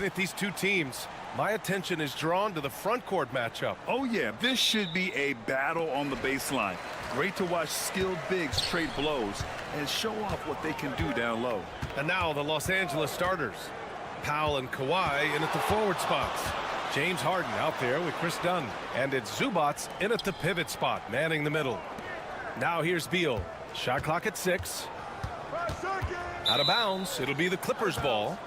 at these two teams, my attention is drawn to the front court matchup. Oh, yeah, this should be a battle on the baseline. Great to watch skilled bigs trade blows and show off what they can do down low. And now the Los Angeles starters. Powell and Kawhi in at the forward spots. James Harden out there with Chris Dunn. And it's Zubats in at the pivot spot, manning the middle. Now here's Beal. Shot clock at 6. Out of bounds. It'll be the Clippers' ball.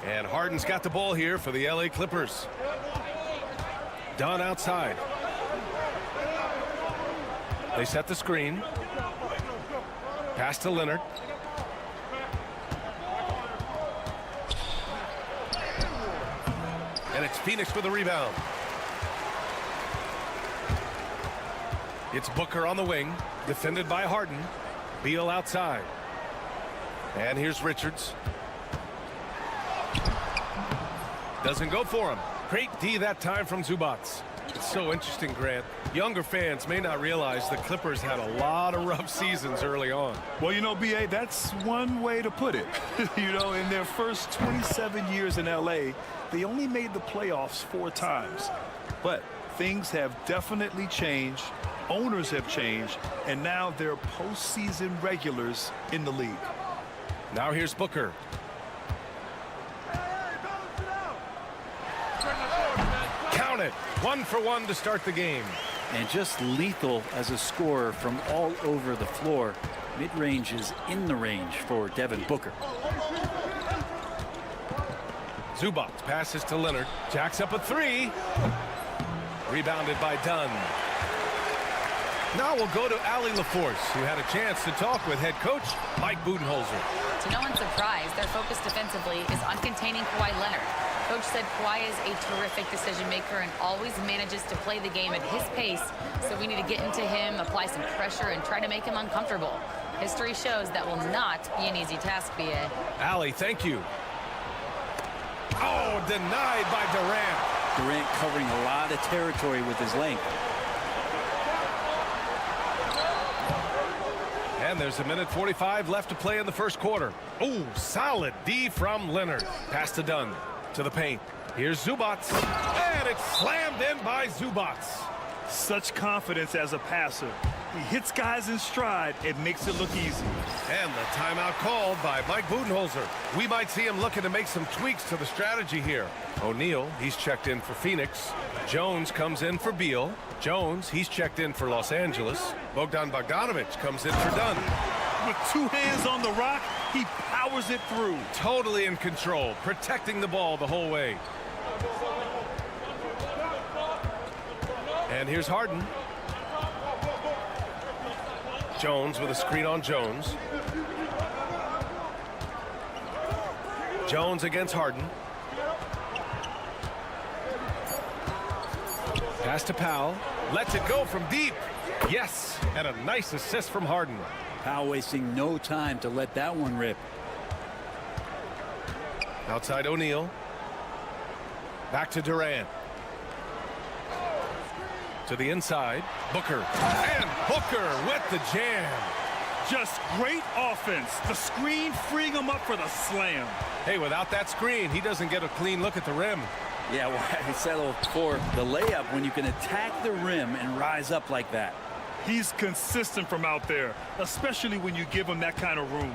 And Harden's got the ball here for the LA Clippers. Dunn outside. They set the screen. Pass to Leonard. And it's Phoenix with the rebound. It's Booker on the wing, defended by Harden. Beal outside. And here's Richards. Doesn't go for him. Great D that time from Zubats. It's so interesting, Grant. Younger fans may not realize the Clippers had a lot of rough seasons early on. Well, you know, B.A., that's one way to put it. You know, in their first 27 years in L.A., they only made the playoffs 4 times. But things have definitely changed. Owners have changed. And now they're postseason regulars in the league. Now here's Booker. Count it. 1 for 1 to start the game. And just lethal as a scorer from all over the floor. Mid-range is in the range for Devin Booker. Zubats passes to Leonard. Jacks up a 3. Rebounded by Dunn. Now we'll go to Allie LaForce, who had a chance to talk with head coach Mike Budenholzer. To no one's surprise, their focus defensively is on containing Kawhi Leonard. Coach said Kawhi is a terrific decision maker and always manages to play the game at his pace, so we need to get into him, apply some pressure, and try to make him uncomfortable. History shows that will not be an easy task, B.A. Allie, thank you. Oh, denied by Durant. Durant covering a lot of territory with his length. And there's 1:45 left to play in the first quarter. Oh, solid D from Leonard. Pass to Dunn. To the paint. Here's Zubats. And it's slammed in by Zubats. Such confidence as a passer. He hits guys in stride. It makes it look easy. And the timeout called by Mike Budenholzer. We might see him looking to make some tweaks to the strategy here. O'Neal, he's checked in for Phoenix. Jones comes in for Beal. Jones, he's checked in for Los Angeles. Bogdan Bogdanovic comes in for Dunn. With 2 hands on the rock, he powers it through. Totally in control, protecting the ball the whole way. And here's Harden. Jones with a screen on Jones. Jones against Harden. Pass to Powell. Lets it go from deep. Yes, and a nice assist from Harden. Powell wasting no time to let that one rip. Outside O'Neal. Back to Durant. To the inside. Booker. And Booker with the jam. Just great offense. The screen freeing him up for the slam. Hey, without that screen, he doesn't get a clean look at the rim. Yeah, well, I settle for the layup when you can attack the rim and rise up like that. He's consistent from out there, especially when you give him that kind of room.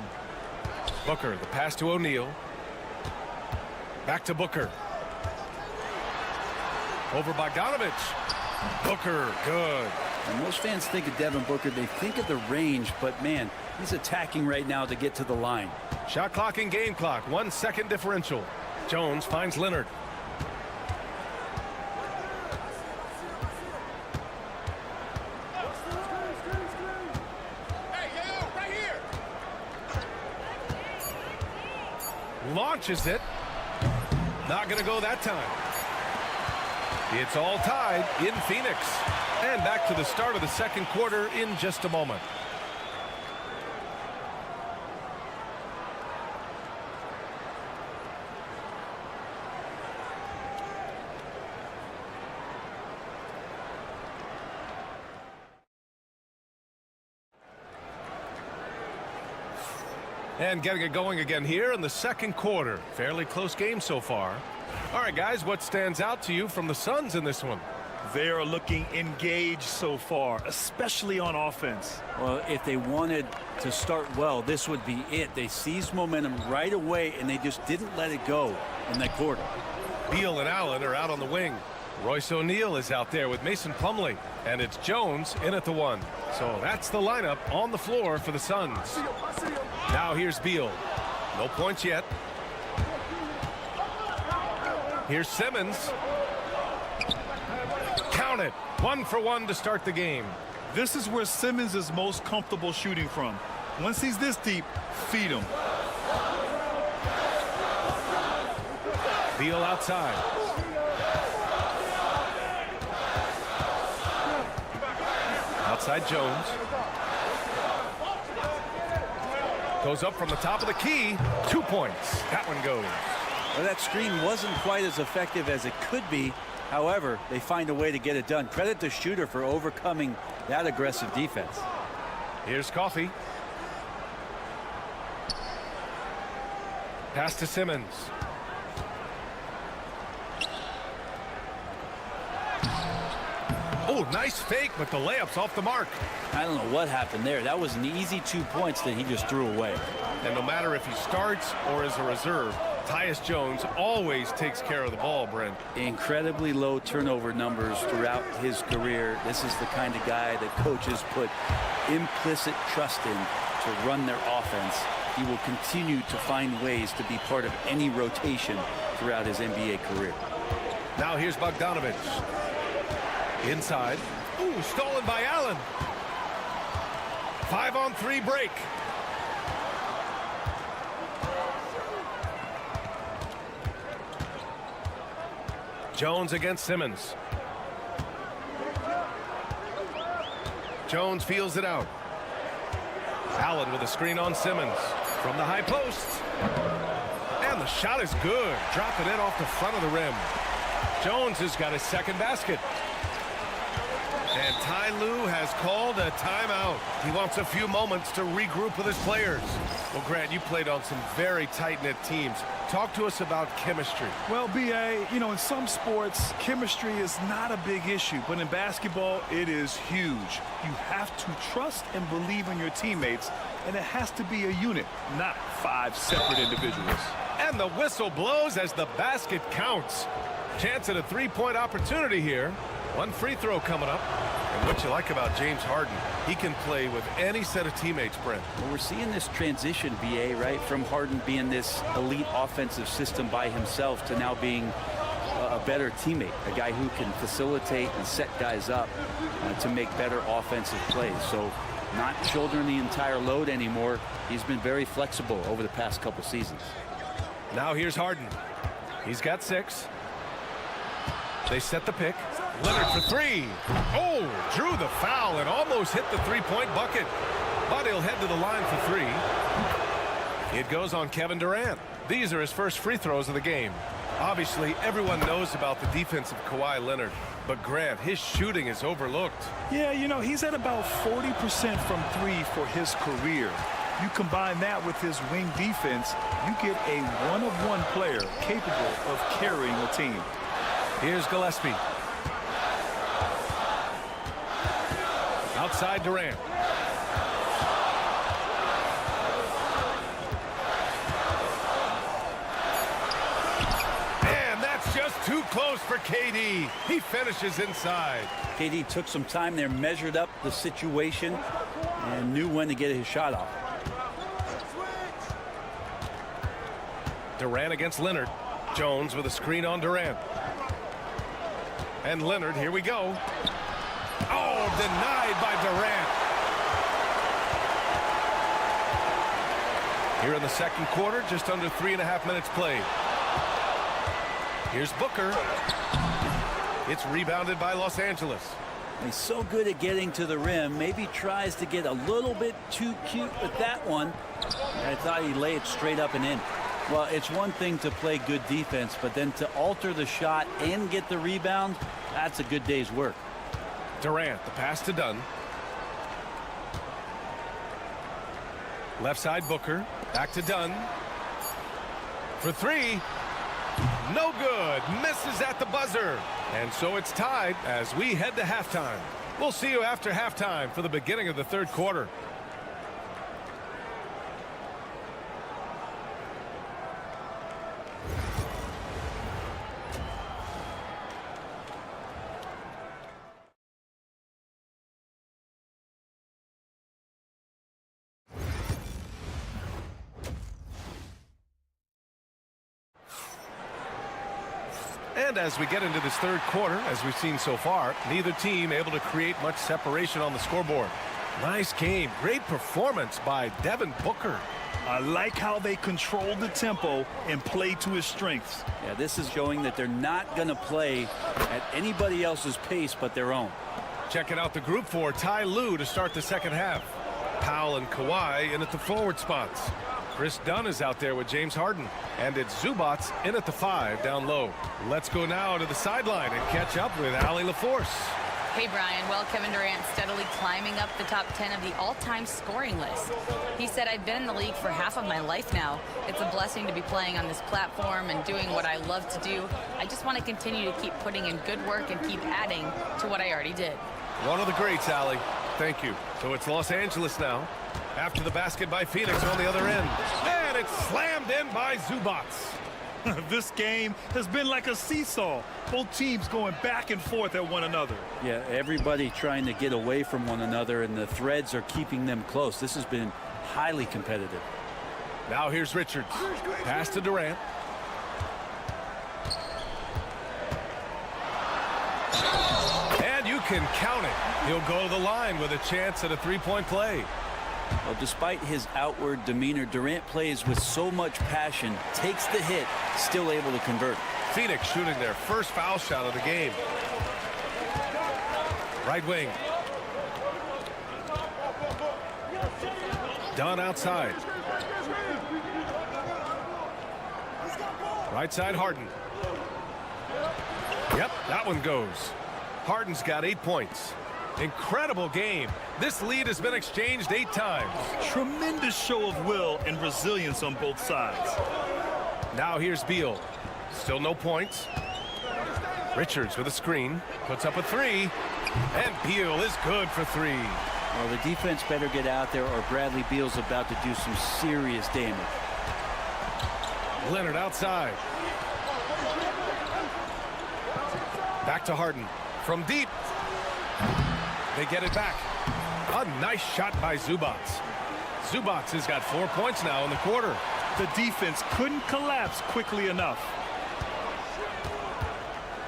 Booker, the pass to O'Neal. Back to Booker. Over Bogdanovic. Booker, good. And most fans think of Devin Booker, they think of the range, but man, he's attacking right now to get to the line. Shot clock and game clock, 1 second differential. Jones finds Leonard. Launches it. Not going to go that time. It's all tied in Phoenix. And back to the start of the second quarter in just a moment. And getting it going again here in the second quarter. Fairly close game so far. All right, guys, what stands out to you from the Suns in this one? They are looking engaged so far, especially on offense. Well, if they wanted to start well, this would be it. They seized momentum right away, and they just didn't let it go in that quarter. Beal and Allen are out on the wing. Royce O'Neal is out there with Mason Plumlee. And it's Jones in at the 1. So that's the lineup on the floor for the Suns. Now here's Beal. No points yet. Here's Simmons. Count it. 1 for 1 to start the game. This is where Simmons is most comfortable shooting from. Once he's this deep, feed him. Beal outside. Outside Jones. Goes up from the top of the key. 2 points. That one goes. Well, that screen wasn't quite as effective as it could be. However, they find a way to get it done. Credit the shooter for overcoming that aggressive defense. Here's Coffey. Pass to Simmons. Oh, nice fake, but the layup's off the mark. I don't know what happened there. That was an easy 2 points that he just threw away. And no matter if he starts or is a reserve, Tyus Jones always takes care of the ball, Brent. Incredibly low turnover numbers throughout his career. This is the kind of guy that coaches put implicit trust in to run their offense. He will continue to find ways to be part of any rotation throughout his NBA career. Now here's Bogdanovich. Inside. Ooh, stolen by Allen. 5-on-3 break. Jones against Simmons. Jones feels it out. Allen with a screen on Simmons from the high post. And the shot is good. Dropping it off the front of the rim. Jones has got his second basket. And Ty Lue has called a timeout. He wants a few moments to regroup with his players. Well, Grant, you played on some very tight-knit teams. Talk to us about chemistry. Well, B.A., you know, in some sports, chemistry is not a big issue. But in basketball, it is huge. You have to trust and believe in your teammates. And it has to be a unit, not 5 separate individuals. And the whistle blows as the basket counts. Chance at a three-point opportunity here. One free throw coming up. And what you like about James Harden, he can play with any set of teammates, Brent. Well, we're seeing this transition, BA, right, from Harden being this elite offensive system by himself to now being a better teammate, a guy who can facilitate and set guys up to make better offensive plays. So not shouldering the entire load anymore. He's been very flexible over the past couple seasons. Now here's Harden. He's got 6. They set the pick. Leonard for 3. Oh, drew the foul and almost hit the three-point bucket. But he'll head to the line for 3. It goes on Kevin Durant. These are his first free throws of the game. Obviously, everyone knows about the defense of Kawhi Leonard. But Grant, his shooting is overlooked. Yeah, you know, he's at about 40% from 3 for his career. You combine that with his wing defense, you get a one-of-one player capable of carrying a team. Here's Gillespie. Outside Durant. And that's just too close for KD. He finishes inside. KD took some time there, measured up the situation, and knew when to get his shot off. Durant against Leonard. Jones with a screen on Durant. And Leonard, here we go. Oh, denied by Durant. Here in the second quarter, just under 3.5 minutes played. Here's Booker. It's rebounded by Los Angeles. He's so good at getting to the rim. Maybe tries to get a little bit too cute with that one. I thought he'd lay it straight up and in. Well, it's one thing to play good defense, but then to alter the shot and get the rebound, that's a good day's work. Durant, the pass to Dunn. Left side Booker. Back to Dunn. For three. No good. Misses at the buzzer. And so it's tied as we head to halftime. We'll see you after halftime for the beginning of the third quarter. And as we get into this third quarter, as we've seen so far, neither team able to create much separation on the scoreboard. Nice game. Great performance by Devin Booker. I like how they controlled the tempo and played to his strengths. Yeah, this is showing that they're not going to play at anybody else's pace but their own. Checking out the group for Ty Lue to start the second half. Powell and Kawhi in at the forward spots. Chris Dunn is out there with James Harden. And it's Zubac in at the 5 down low. Let's go now to the sideline and catch up with Allie LaForce. Hey, Brian. Well, Kevin Durant steadily climbing up the top 10 of the all-time scoring list. He said, I've been in the league for half of my life now. It's a blessing to be playing on this platform and doing what I love to do. I just want to continue to keep putting in good work and keep adding to what I already did. One of the greats, Allie. Thank you. So it's Los Angeles now. After the basket by Phoenix on the other end. And it's slammed in by Zubac. This game has been like a seesaw. Both teams going back and forth at one another. Yeah, everybody trying to get away from one another, and the threads are keeping them close. This has been highly competitive. Now here's Richards. Pass to Durant. And you can count it. He'll go to the line with a chance at a three-point play. Well, despite his outward demeanor, Durant plays with so much passion, takes the hit, still able to convert. Phoenix shooting their first foul shot of the game. Right wing. Dunn outside. Right side Harden. Yep, that one goes. Harden's got 8 points. Incredible game. This lead has been exchanged 8 times. Tremendous show of will and resilience on both sides. Now here's Beal. Still no points. Richards with a screen. Puts up a 3. And Beal is good for 3. Well, the defense better get out there or Bradley Beal's about to do some serious damage. Leonard outside. Back to Harden. From deep. They get it back. A nice shot by Zubac. Zubac has got 4 points now in the quarter. The defense couldn't collapse quickly enough.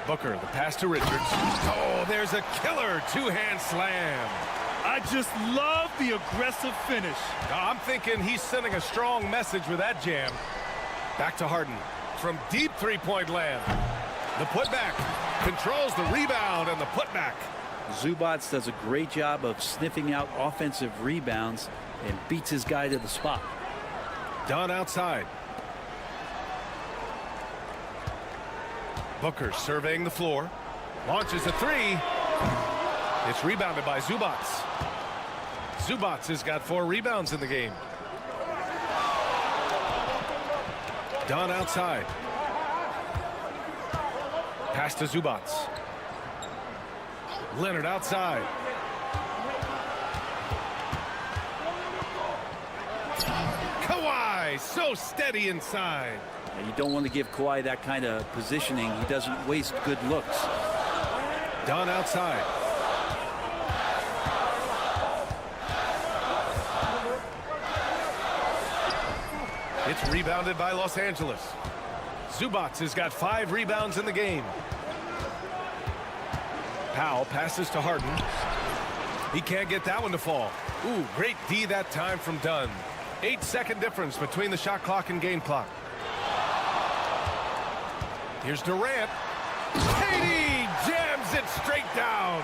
Booker, the pass to Richards. Oh, there's a killer two-hand slam. I just love the aggressive finish. I'm thinking he's sending a strong message with that jam. Back to Harden. From deep three-point land. The putback. Controls the rebound and the putback. Zubac does a great job of sniffing out offensive rebounds and beats his guy to the spot. Dunn outside. Booker surveying the floor. Launches a 3. It's rebounded by Zubac. Zubac has got 4 rebounds in the game. Dunn outside. Pass to Zubac. Leonard outside. Kawhi so steady inside. You don't want to give Kawhi that kind of positioning. He doesn't waste good looks. Dunn outside. It's rebounded by Los Angeles. Zubac has got 5 rebounds in the game. Powell passes to Harden. He can't get that one to fall. Ooh, great D that time from Dunn. 8-second difference between the shot clock and game clock. Here's Durant. KD jams it straight down.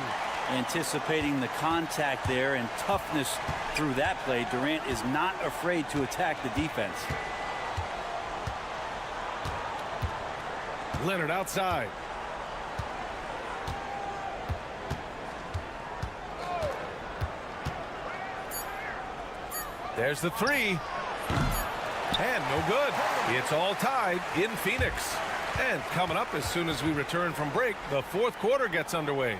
Anticipating the contact there and toughness through that play, Durant is not afraid to attack the defense. Leonard outside. There's the 3. And no good. It's all tied in Phoenix. And coming up as soon as we return from break, the fourth quarter gets underway.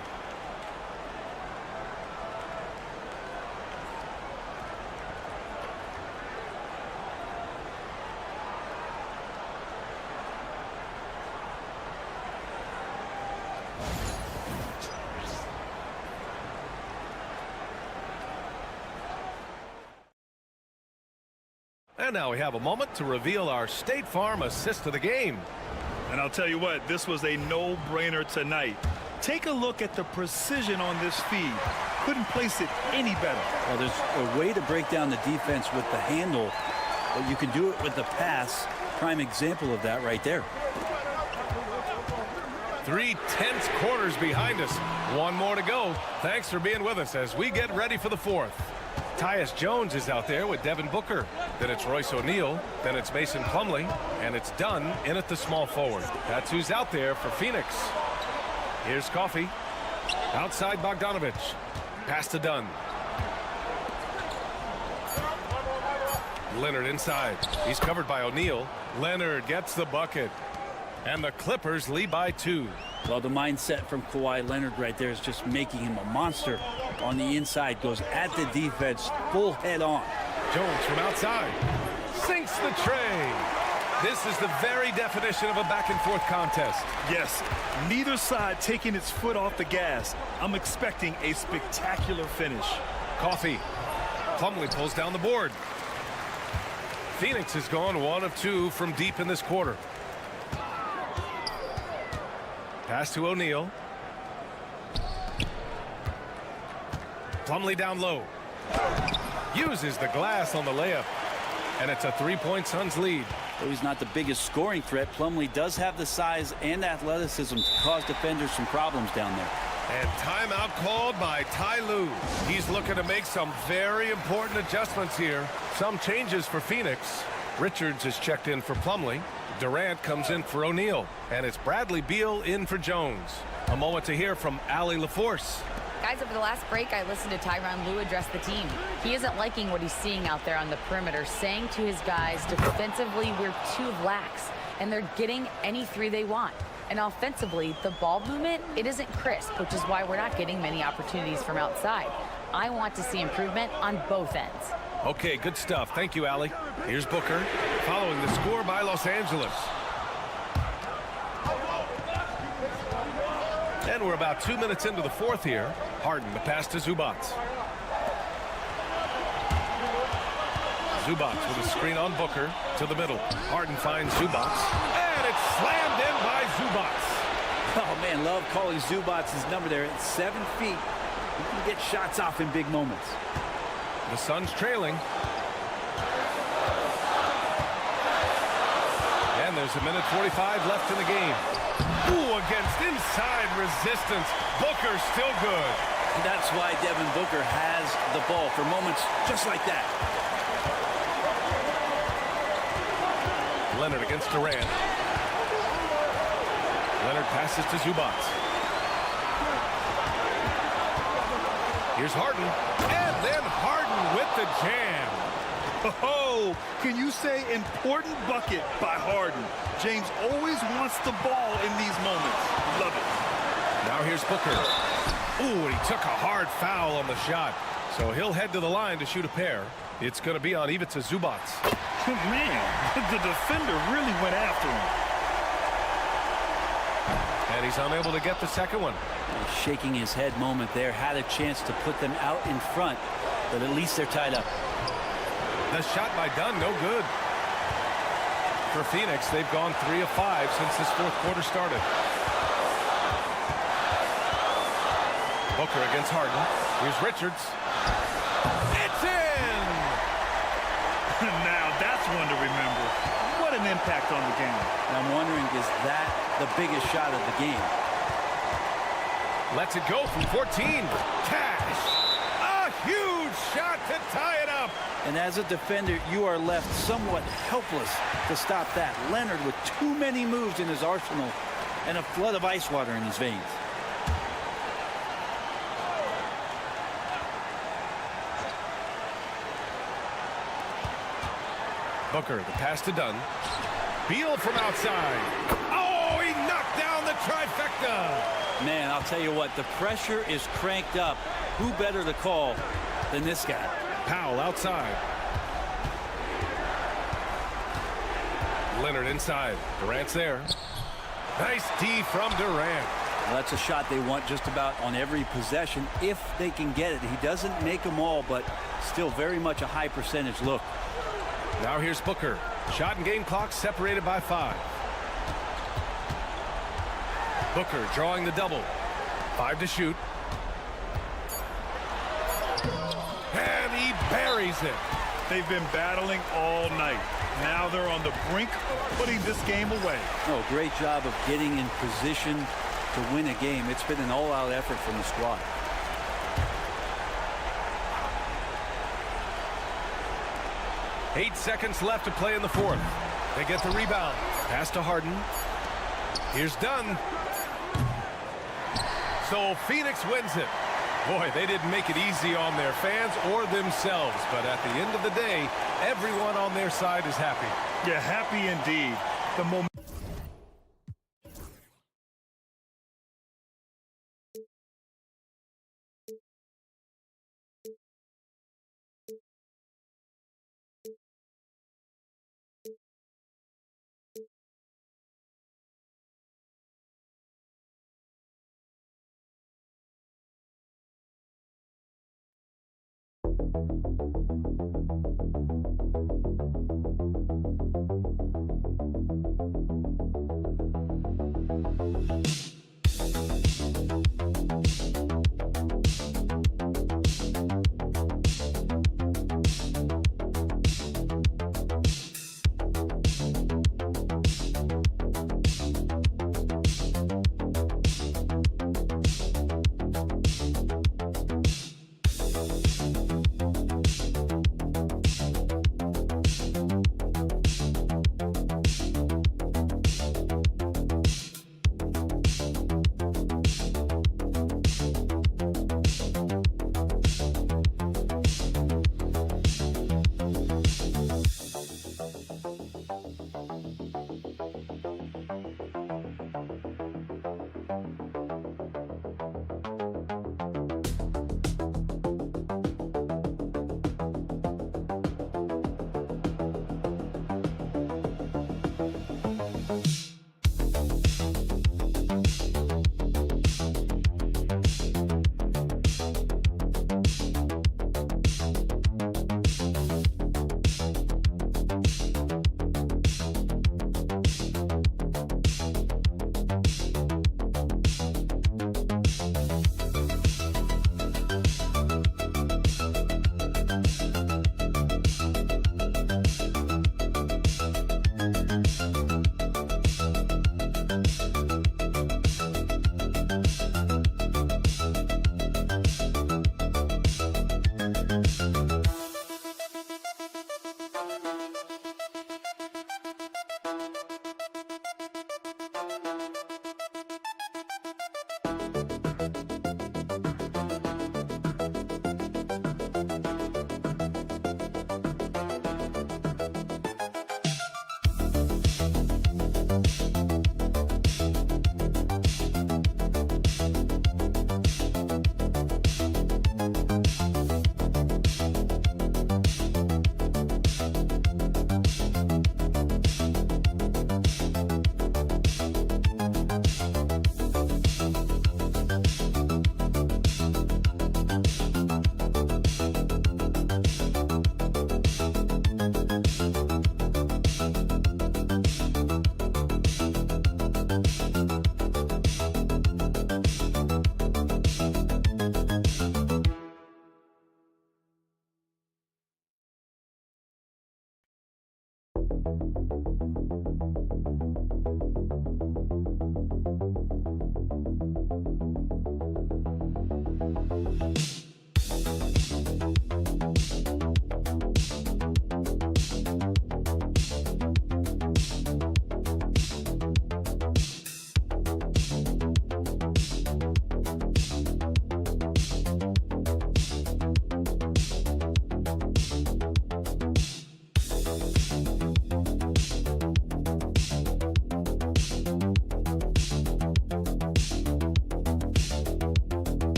And now we have a moment to reveal our State Farm assist of the game. And I'll tell you what, this was a no-brainer tonight. Take a look at the precision on this feed. Couldn't place it any better. Well, there's a way to break down the defense with the handle, but you can do it with the pass. Prime example of that right there. 3 tense quarters behind us. One more to go. Thanks for being with us as we get ready for the fourth. Tyus Jones is out there with Devin Booker. Then it's Royce O'Neal. Then it's Mason Plumlee. And it's Dunn in at the small forward. That's who's out there for Phoenix. Here's Coffey. Outside Bogdanovich. Pass to Dunn. Leonard inside. He's covered by O'Neal. Leonard gets the bucket. And the Clippers lead by 2. Well, the mindset from Kawhi Leonard right there is just making him a monster on the inside. Goes at the defense full head on. Jones from outside. Sinks the tray. This is the very definition of a back-and-forth contest. Yes, neither side taking its foot off the gas. I'm expecting a spectacular finish. Coffey. Plumlee pulls down the board. Phoenix has gone 1 of 2 from deep in this quarter. Pass to O'Neal. Plumlee down low. Uses the glass on the layup. And it's a 3-point Suns lead. Though he's not the biggest scoring threat, Plumlee does have the size and athleticism to cause defenders some problems down there. And timeout called by Ty Lue. He's looking to make some very important adjustments here. Some changes for Phoenix. Richards is checked in for Plumlee. Durant comes in for O'Neal. And it's Bradley Beal in for Jones. A moment to hear from Allie LaForce. Guys, over the last break, I listened to Tyronn Lue address the team. He isn't liking what he's seeing out there on the perimeter, saying to his guys, defensively, we're too lax, and they're getting any 3 they want. And offensively, the ball movement, it isn't crisp, which is why we're not getting many opportunities from outside. I want to see improvement on both ends. Okay, good stuff. Thank you, Allie. Here's Booker, following the score by Los Angeles. And we're about 2 minutes into the fourth here. Harden, the pass to Zubac. Zubac with a screen on Booker to the middle. Harden finds Zubac. And it's slammed in by Zubac. Oh, man, love calling Zubac's number there. At 7 feet, he can get shots off in big moments. The Suns trailing. And there's 1:45 left in the game. Ooh, against inside resistance. Booker still good. And that's why Devin Booker has the ball for moments just like that. Leonard against Durant. Leonard passes to Zubac. Here's Harden. And then Harden with the jam. Oh, can you say important bucket by Harden? James always wants the ball in these moments. Love it. Now here's Booker. Ooh, and he took a hard foul on the shot. So he'll head to the line to shoot a pair. It's going to be on Ivica Zubac. Man, the defender really went after him. And he's unable to get the second one. Shaking his head moment there. Had a chance to put them out in front, but at least they're tied up. The shot by Dunn, no good. For Phoenix, they've gone 3 of 5 since this fourth quarter started. Booker against Harden. Here's Richards. It's in! Now that's one to remember. What an impact on the game. And I'm wondering, is that the biggest shot of the game? Lets it go from 14. Cash! A huge shot to tie it up! And as a defender, you are left somewhat helpless to stop that. Leonard with too many moves in his arsenal and a flood of ice water in his veins. Booker, the pass to Dunn. Beal from outside. Oh, he knocked down the trifecta. Man, I'll tell you what, the pressure is cranked up. Who better to call than this guy? Powell outside. Leonard inside. Durant's there. Nice D from Durant. Well, that's a shot they want just about on every possession if they can get it. He doesn't make them all, but still very much a high percentage look. Now here's Booker. Shot and game clock separated by 5. Booker drawing the double. 5 to shoot. And he buries it. They've been battling all night. Now they're on the brink of putting this game away. Oh, great job of getting in position to win a game. It's been an all-out effort from the squad. Eight seconds left to play in the fourth. They get the rebound. Pass to Harden. Here's Dunn. So Phoenix wins it. Boy, they didn't make it easy on their fans or themselves. But at the end of the day, everyone on their side is happy. Yeah, happy indeed. The momentum.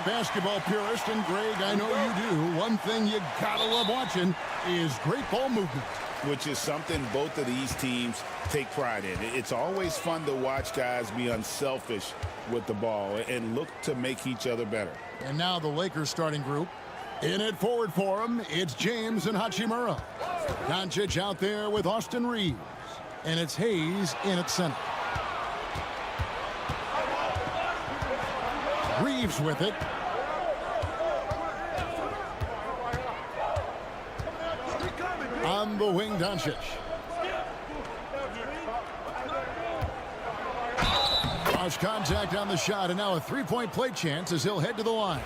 Basketball purist, and Greg, I know you do. One thing you gotta love watching is great ball movement. Which is something both of these teams take pride in. It's always fun to watch guys be unselfish with the ball and look to make each other better. And now the Lakers starting group. In it forward for him, it's James and Hachimura. Doncic out there with Austin Reeves. And it's Hayes in at center. Reeves with it. On the wing, Doncic. Lost contact on the shot, and now a three-point play chance as he'll head to the line.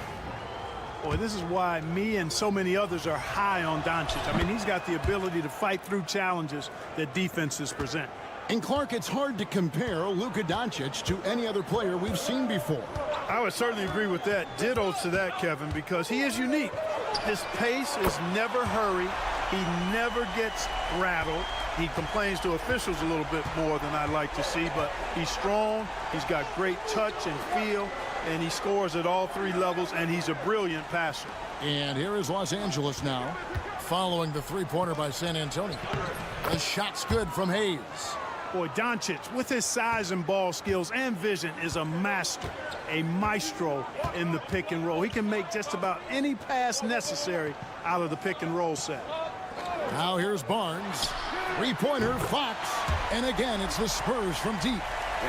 Boy, this is why me and so many others are high on Doncic. I mean, he's got the ability to fight through challenges that defenses present. And Clark, it's hard to compare Luka Doncic to any other player we've seen before. I would certainly agree with that. Ditto to that, Kevin, because he is unique. His pace is never hurried. He never gets rattled. He complains to officials a little bit more than I'd like to see, but he's strong. He's got great touch and feel, and he scores at all three levels, and he's a brilliant passer. And here is Los Angeles now, following the three-pointer by San Antonio. The shot's good from Hayes. Boy, Doncic, with his size and ball skills and vision, is a master, a maestro in the pick and roll. He can make just about any pass necessary out of the pick and roll set. Now here's Barnes. Three-pointer, Fox. And again, it's the Spurs from deep.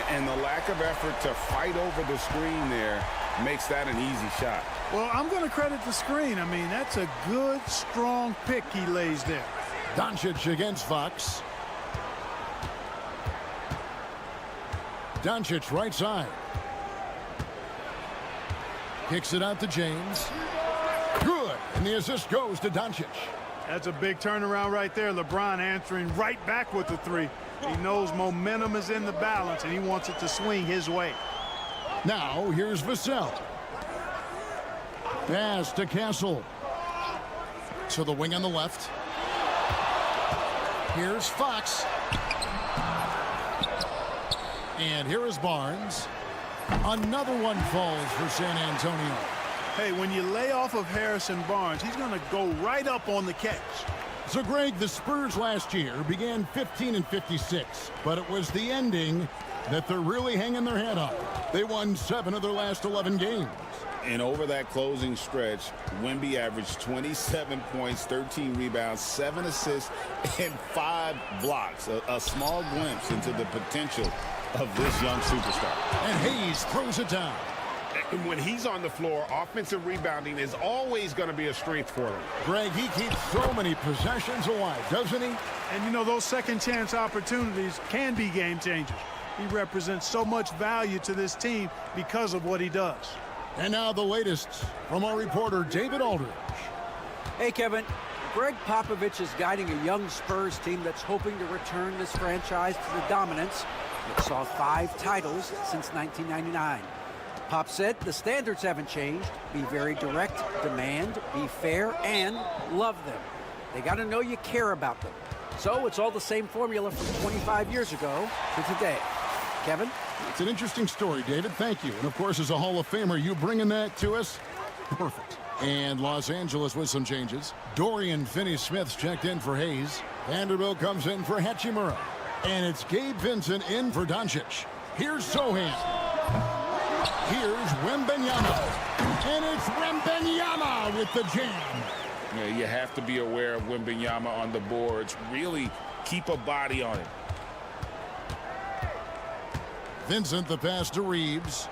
And the lack of effort to fight over the screen there makes that an easy shot. Well, I'm going to credit the screen. I mean, that's a good, strong pick he lays there. Doncic against Fox. Doncic right side. Kicks it out to James. Good. And the assist goes to Doncic. That's a big turnaround right there. LeBron answering right back with the three. He knows momentum is in the balance, and he wants it to swing his way. Now, here's Vassell. Pass to Castle. To the wing on the left. Here's Fox. And here is Barnes. Another one falls for San Antonio. Hey, when you lay off of Harrison Barnes, he's going to go right up on the catch. So, Greg, the Spurs last year began 15-56, but it was the ending that they're really hanging their head on. They won 7 of their last 11 games. And over that closing stretch, Wemby averaged 27 points, 13 rebounds, 7 assists, and 5 blocks. A small glimpse into the potential of this young superstar. And Hayes throws it down. And when he's on the floor, offensive rebounding is always going to be a strength for them. Greg, he keeps so many possessions alive, doesn't he? And, you know, those second chance opportunities can be game changers. He represents so much value to this team because of what he does. And now the latest from our reporter, David Aldridge. Hey, Kevin. Greg Popovich is guiding a young Spurs team that's hoping to return this franchise to the dominance that saw 5 titles since 1999. Pop said the standards haven't changed. Be very direct, demand, be fair, and love them. They got to know you care about them. So it's all the same formula from 25 years ago to today. Kevin? It's an interesting story, David. Thank you. And, of course, as a Hall of Famer, you bringing that to us? Perfect. And Los Angeles with some changes. Dorian Finney-Smith's checked in for Hayes. Vanderbilt comes in for Hachimura. And it's Gabe Vincent in for Doncic. Here's Sohan. Here's Wembanyama. And it's Wembanyama with the jam. Yeah, you have to be aware of Wembanyama on the boards. Really keep a body on it. Vincent the pass to Reeves.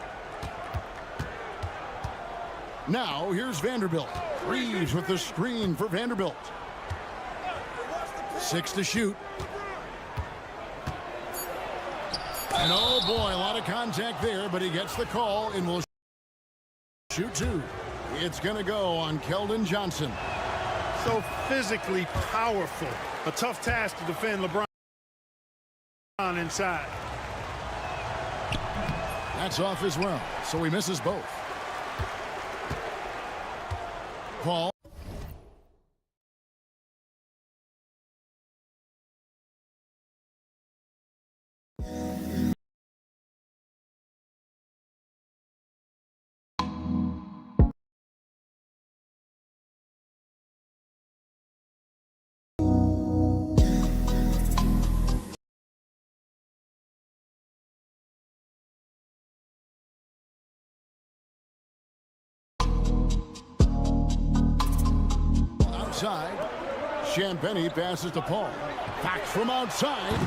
Now here's Vanderbilt. Reeves with the screen for Vanderbilt. 6 to shoot. And oh boy, a lot of contact there, but he gets the call and will shoot 2. It's going to go on Keldon Johnson. So physically powerful. A tough task to defend LeBron inside. That's off as well, so he misses both. Paul. Outside, Champagnie passes to Paul. Back from outside,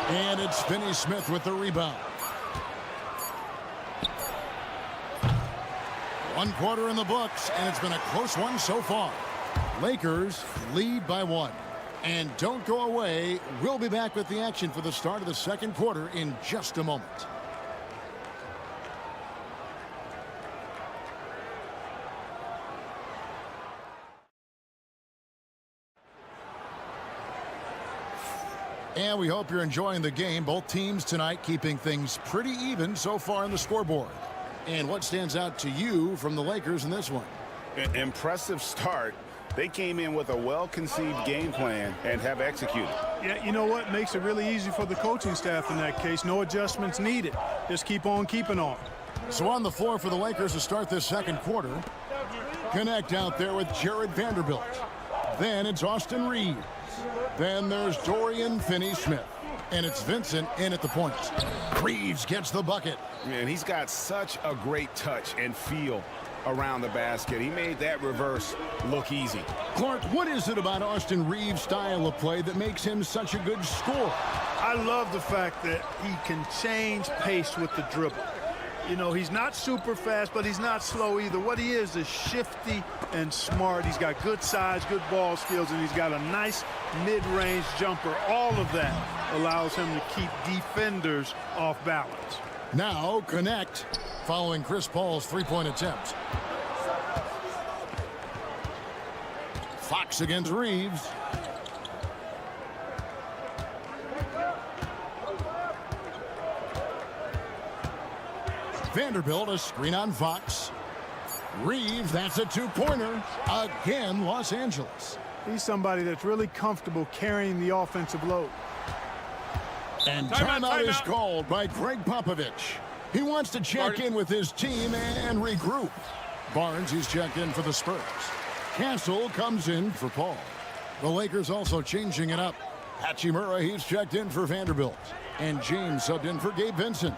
and it's Finney-Smith with the rebound. 1 quarter in the books, and it's been a close one so far. Lakers lead by 1. And don't go away. We'll be back with the action for the start of the second quarter in just a moment. And we hope you're enjoying the game. Both teams tonight keeping things pretty even so far on the scoreboard. And what stands out to you from the Lakers in this one? Impressive start. They came in with a well-conceived game plan and have executed. Yeah, you know what? Makes it really easy for the coaching staff in that case. No adjustments needed. Just keep on keeping on. So on the floor for the Lakers to start this second quarter. Connect out there with Jared Vanderbilt. Then it's Austin Reeves. Then there's Dorian Finney-Smith. And it's Vincent in at the point. Reeves gets the bucket. Man, he's got such a great touch and feel around the basket. He made that reverse look easy. Clark, what is it about Austin Reeves' style of play that makes him such a good scorer? I love the fact that he can change pace with the dribble. You know, he's not super fast, but he's not slow either. What he is shifty and smart. He's got good size, good ball skills, and he's got a nice mid-range jumper. All of that allows him to keep defenders off balance. Now connect following Chris Paul's three-point attempt. Fox against Reeves. Vanderbilt, a screen on Fox. Reeves, that's a two-pointer. Again, Los Angeles. He's somebody that's really comfortable carrying the offensive load. And timeout is called by Greg Popovich. He wants to check in with his team and regroup. Barnes, he's checked in for the Spurs. Castle comes in for Paul. The Lakers also changing it up. Hachimura, he's checked in for Vanderbilt. And James subbed in for Gabe Vincent.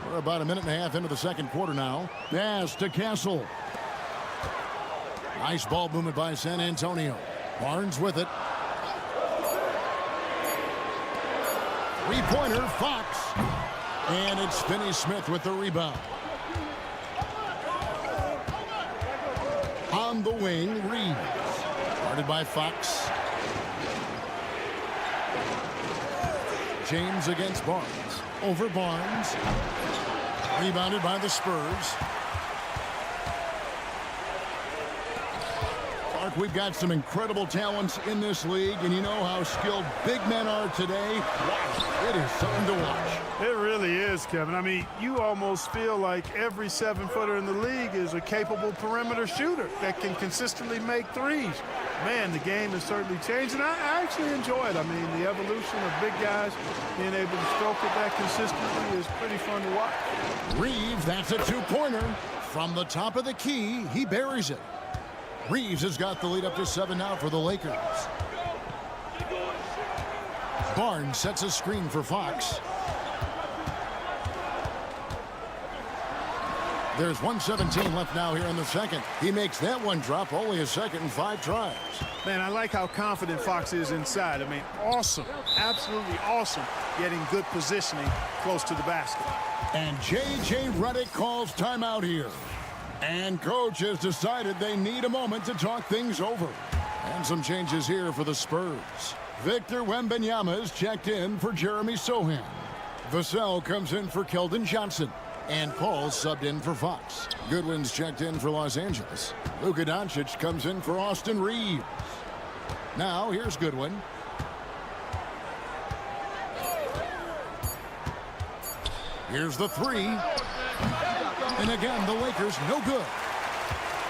We're about a minute and a half into the second quarter now. Pass to Castle. Nice ball movement by San Antonio. Barnes with it. Three-pointer, Fox. And it's Finney Smith with the rebound. On the wing, Reeves. Guarded by Fox. James against Barnes. Over Barnes. Rebounded by the Spurs. Clark, we've got some incredible talents in this league, and you know how skilled big men are today. Wow, it is something to watch. It really is, Kevin. I mean, you almost feel like every 7-footer in the league is a capable perimeter shooter that can consistently make threes. Man, the game has certainly changed, and I actually enjoy it. I mean, the evolution of big guys being able to stroke it that consistently is pretty fun to watch. Reeves, that's a two-pointer. From the top of the key, he buries it. Reeves has got the lead up to 7 now for the Lakers. Barnes sets a screen for Fox. There's 1:17 left now here in the second. He makes that one drop, only a second and 5 tries. Man, I like how confident Fox is inside. I mean, awesome, absolutely awesome, getting good positioning close to the basket. And J.J. Redick calls timeout here. And coach has decided they need a moment to talk things over. And some changes here for the Spurs. Victor Wembanyama is checked in for Jeremy Sohan. Vassell comes in for Keldon Johnson. And Paul subbed in for Fox. Goodwin's checked in for Los Angeles. Luka Doncic comes in for Austin Reeves. Now, here's Goodwin. Here's the three. And again, the Lakers no good.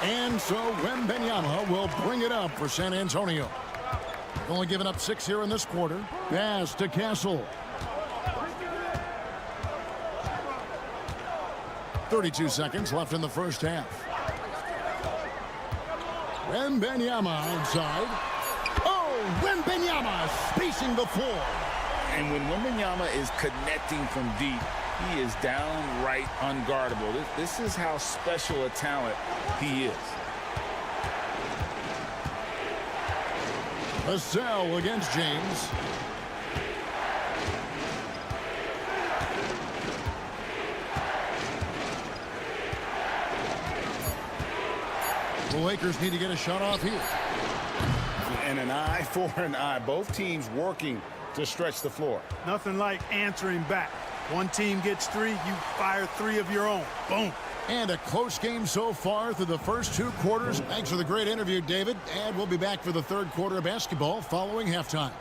And so Wembanyama will bring it up for San Antonio. Only given up 6 here in this quarter. Pass to Castle. 32 seconds left in the first half. Wembanyama outside. Oh, Wembanyama spacing the floor. And when Wembanyama is connecting from deep, he is downright unguardable. This is how special a talent he is. Vassell against James. The Lakers need to get a shot off here. And an eye for an eye. Both teams working to stretch the floor. Nothing like answering back. One team gets 3, you fire 3 of your own. Boom. And a close game so far through the first 2 quarters. Thanks for the great interview, David. And we'll be back for the third quarter of basketball following halftime.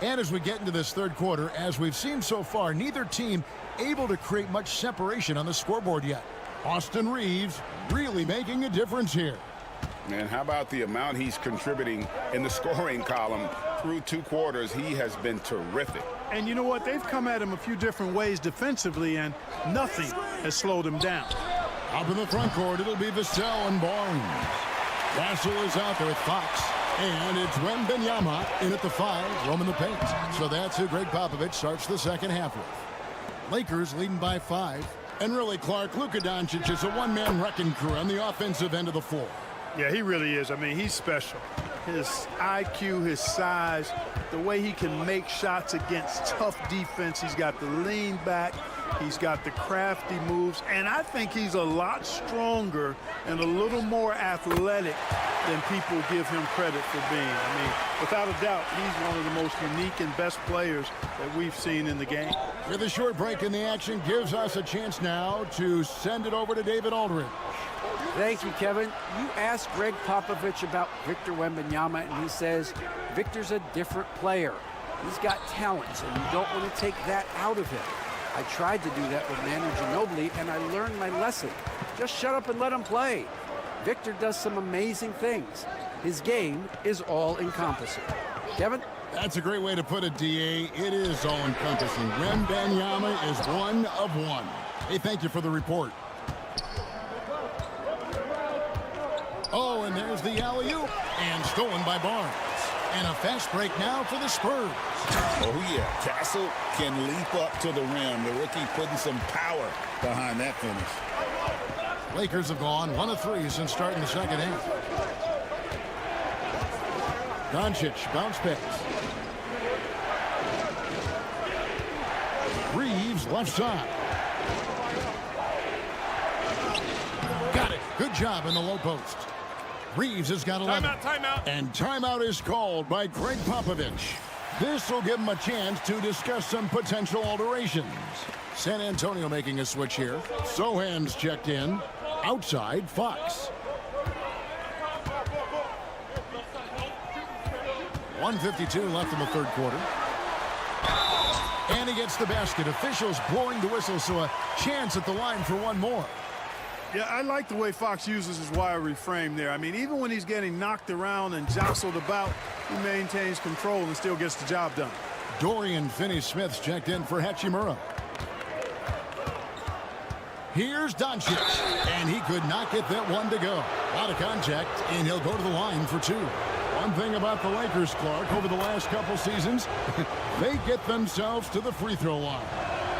And as we get into this third quarter, as we've seen so far, neither team able to create much separation on the scoreboard yet. Austin Reeves really making a difference here. And how about the amount he's contributing in the scoring column through 2 quarters? He has been terrific. And you know what? They've come at him a few different ways defensively, and nothing has slowed him down. Up in the front court, it'll be Vassell and Barnes. Castle is out there with Fox. And it's Wembanyama in at the 5, roaming the paint. So that's who Greg Popovich starts the second half with. Lakers leading by 5. And really, Clark, Luka Doncic is a one-man wrecking crew on the offensive end of the floor. Yeah, he really is. I mean, he's special. His IQ, his size, the way he can make shots against tough defense. He's got the lean back. He's got the crafty moves. And I think he's a lot stronger and a little more athletic than people give him credit for being. I mean, without a doubt, he's one of the most unique and best players that we've seen in the game. With a short break in the action, gives us a chance now to send it over to David Aldridge. Thank you, Kevin. You asked Greg Popovich about Victor Wembanyama, and he says Victor's a different player. He's got talents, and you don't want to take that out of him. I tried to do that with Manu Ginobili, and I learned my lesson. Just shut up and let him play. Victor does some amazing things. His game is all-encompassing. Kevin? That's a great way to put it, D.A. It is all-encompassing. Wembanyama is one of one. Hey, thank you for the report. Oh, and there's the alley-oop, and stolen by Barnes. And a fast break now for the Spurs. Oh, yeah. Castle can leap up to the rim. The rookie putting some power behind that finish. Lakers have gone 1 of 3 since starting the second half. Doncic, bounce pass. Reeves, left side. Got it. Good job in the low post. Reeves has got 11. Timeout. And timeout is called by Greg Popovich. This will give him a chance to discuss some potential alterations. San Antonio making a switch here. Sohan's checked in. Outside, Fox. 1:52 left in the third quarter. And he gets the basket. Officials blowing the whistle, so a chance at the line for one more. Yeah, I like the way Fox uses his wiry frame there. I mean, even when he's getting knocked around and jostled about, he maintains control and still gets the job done. Dorian Finney-Smith's checked in for Hachimura. Here's Doncic, and he could not get that one to go. A lot of contact, and he'll go to the line for 2. One thing about the Lakers, Clark, over the last couple seasons, they get themselves to the free throw line.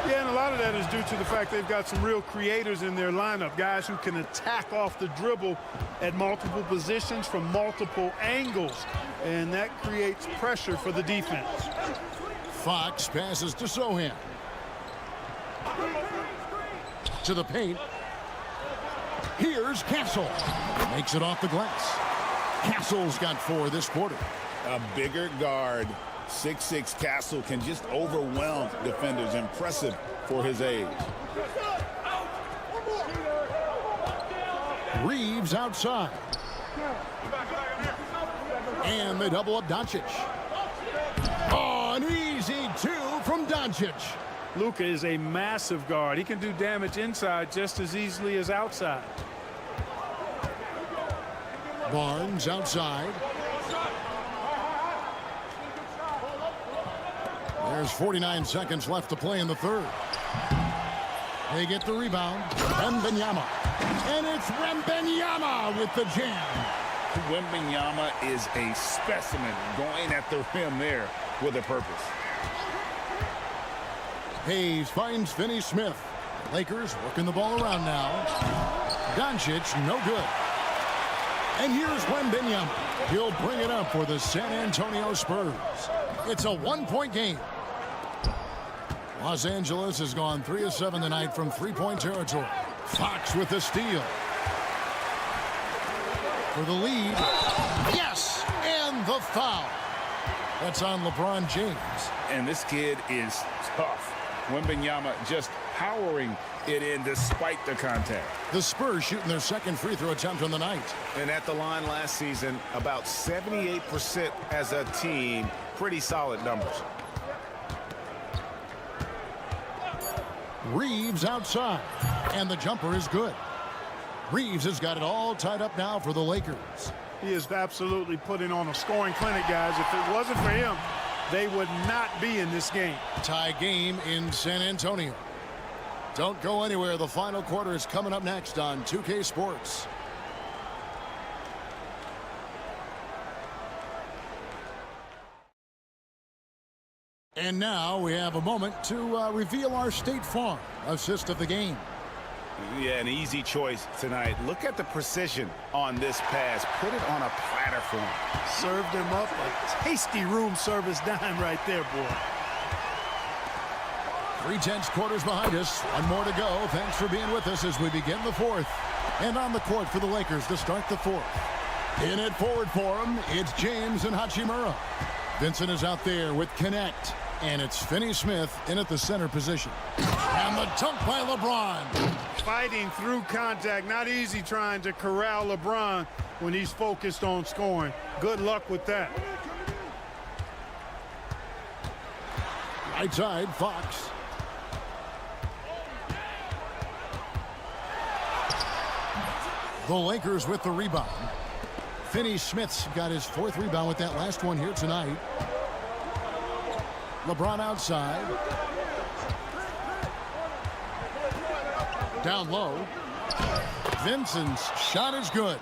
Yeah, and a lot of that is due to the fact they've got some real creators in their lineup, guys who can attack off the dribble at multiple positions from multiple angles, and that creates pressure for the defense. Fox passes to Sohan. To the paint. Here's Castle. Makes it off the glass. Castle's got 4 this quarter. A bigger guard, 6'6" Castle, can just overwhelm defenders. Impressive for his age. Reeves outside. And they double up Doncic. Oh, an easy 2 from Doncic. Luka is a massive guard. He can do damage inside just as easily as outside. Barnes outside. There's 49 seconds left to play in the third. They get the rebound. Wembanyama. And it's Wembanyama with the jam. Wembanyama is a specimen going at the rim there with a purpose. Hayes finds Finney-Smith. Lakers working the ball around now. Doncic, no good. And here's Wembanyama. He'll bring it up for the San Antonio Spurs. It's a 1-point game. Los Angeles has gone 3 of 7 tonight from 3-point territory. Fox with the steal. For the lead. Yes! And the foul. That's on LeBron James. And this kid is tough. Wembanyama just powering it in despite the contact. The Spurs shooting their second free throw attempt on the night. And at the line last season, about 78% as a team. Pretty solid numbers. Reeves outside. And the jumper is good. Reeves has got it all tied up now for the Lakers. He is absolutely putting on a scoring clinic, guys. If it wasn't for him, they would not be in this game. Tie game in San Antonio. Don't go anywhere. The final quarter is coming up next on 2K Sports. And now we have a moment to reveal our State Farm assist of the game. Yeah, an easy choice tonight. Look at the precision on this pass. Put it on a platter for him. Served him up a tasty room service dime right there, boy. 3/10 quarters behind us. One more to go. Thanks for being with us as we begin the fourth. And on the court for the Lakers to start the fourth. In it forward for him, it's James and Hachimura. Vincent is out there with Connect. And it's Finney Smith in at the center position. And the dunk by LeBron. Fighting through contact. Not easy trying to corral LeBron when he's focused on scoring. Good luck with that. Right side, Fox. The Lakers with the rebound. Finney Smith's got his 4th rebound with that last one here tonight. LeBron outside. Down low. Vincent's shot is good.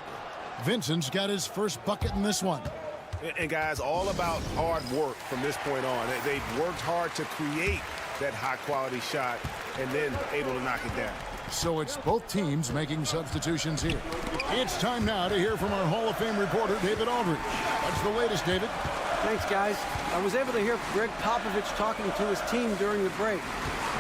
Vincent's got his first bucket in this one. And guys, all about hard work from this point on. They've worked hard to create that high-quality shot and then able to knock it down. So it's both teams making substitutions here. It's time now to hear from our Hall of Fame reporter, David Aldridge. What's the latest, David? Thanks, guys. I was able to hear Greg Popovich talking to his team during the break.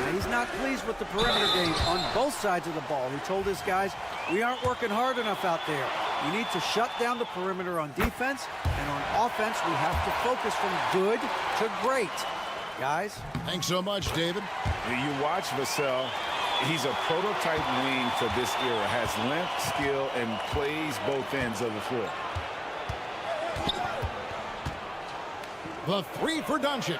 Now, he's not pleased with the perimeter game on both sides of the ball. He told his guys, we aren't working hard enough out there. We need to shut down the perimeter on defense, and on offense, we have to focus from good to great. Guys? Thanks so much, David. You watch Vassell. He's a prototype wing for this era. Has length, skill, and plays both ends of the floor. The 3 for Doncic.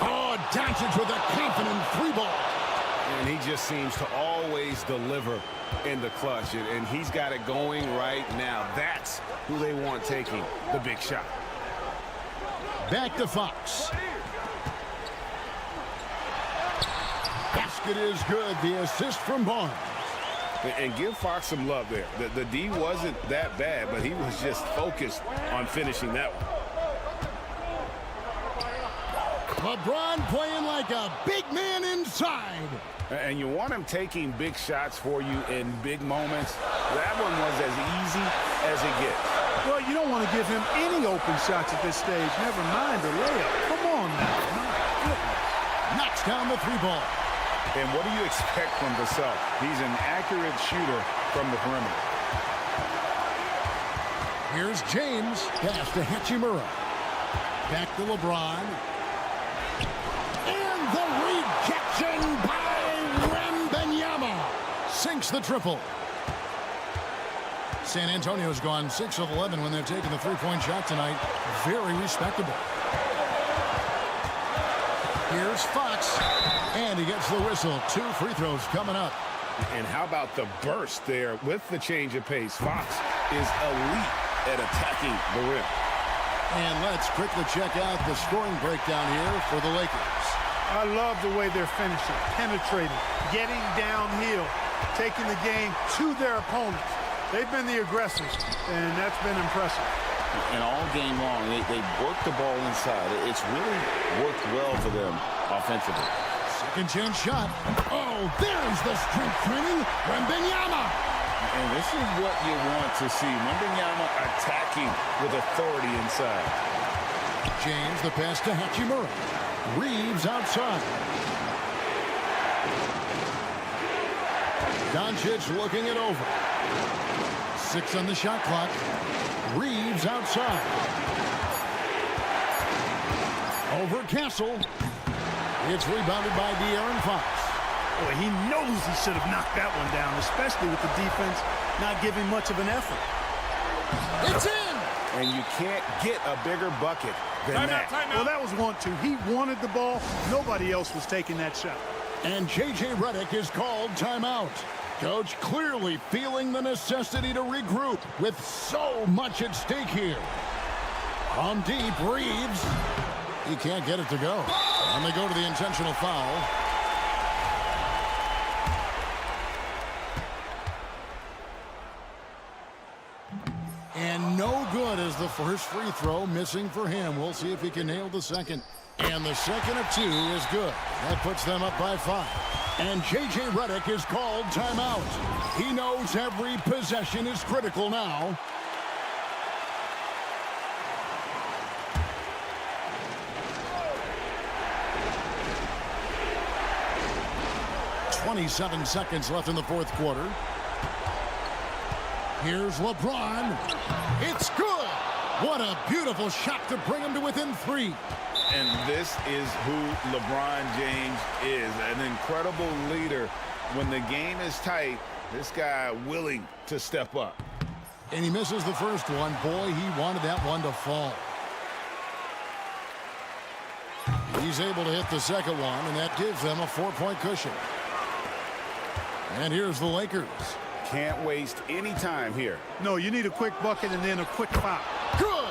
Oh, Doncic with a confident 3-ball. And he just seems to always deliver in the clutch. And he's got it going right now. That's who they want taking the big shot. Back to Fox. Basket is good. The assist from Barnes. And give Fox some love there. The D wasn't that bad, but he was just focused on finishing that one. LeBron playing like a big man inside. And you want him taking big shots for you in big moments. That one was as easy as it gets. Well, you don't want to give him any open shots at this stage. Never mind the layup. Come on now. My goodness. Knocks down the 3-ball. And what do you expect from Vassell? He's an accurate shooter from the perimeter. Here's James. Pass to Hachimura. Back to LeBron. And the rejection by Wembanyama. Sinks the triple. San Antonio's gone 6 of 11 when they've taken the 3-point shot tonight. Very respectable. Here's Fox. And he gets the whistle. 2 free throws coming up. And how about the burst there with the change of pace? Fox is elite at attacking the rim. And let's quickly check out the scoring breakdown here for the Lakers. I love the way they're finishing, penetrating, getting downhill, taking the game to their opponents. They've been the aggressors, and that's been impressive. And all game long, they work the ball inside. It's really worked well for them offensively. Second chance shot. Oh, there's the strength training. Wembanyama. And this is what you want to see. Wembanyama attacking with authority inside. James, the pass to Hachimura. Reeves outside. Doncic looking it over. 6 on the shot clock. Reeves outside. Over Castle. It's rebounded by De'Aaron Fox. Boy, he knows he should have knocked that one down, especially with the defense not giving much of an effort. It's in! And you can't get a bigger bucket than that. Well, that was 1-2. He wanted the ball. Nobody else was taking that shot. And J.J. Redick is called timeout. Coach clearly feeling the necessity to regroup with so much at stake here. On deep, Reeves. He can't get it to go. And they go to the intentional foul. And no good as the first free throw missing for him. We'll see if he can nail the second. And the second of 2 is good. That puts them up by 5. And J.J. Redick is called timeout. He knows every possession is critical now. .27 seconds left in the fourth quarter. Here's LeBron. It's good. What a beautiful shot to bring him to within 3. And this is who LeBron James is, an incredible leader. When the game is tight, this guy willing to step up. And he misses the first one. Boy, he wanted that one to fall. He's able to hit the second one, and that gives them a 4-point cushion. And here's the Lakers. Can't waste any time here. No, you need a quick bucket and then a quick foul. Good.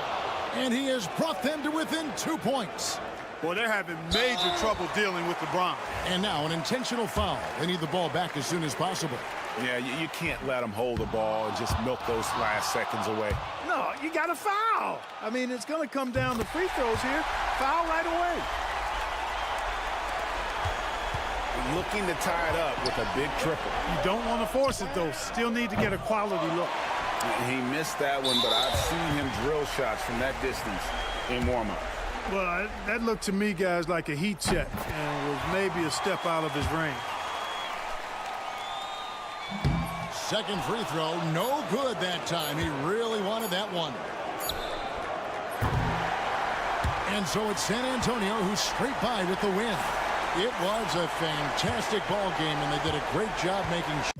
And he has brought them to within 2 points. Well, they're having major trouble dealing with LeBron. And now an intentional foul. They need the ball back as soon as possible. Yeah, you can't let him hold the ball and just milk those last seconds away. No, you got to foul. I mean, it's going to come down to free throws here. Foul right away. Looking to tie it up with a big triple. You don't want to force it, though. Still need to get a quality look. He missed that one, but I've seen him drill shots from that distance in warm-up. Well, that looked to me, guys, like a heat check and was maybe a step out of his range. Second free throw, no good that time. He really wanted that one. And so it's San Antonio who's straight by with the win. It was a fantastic ball game, and they did a great job making sure.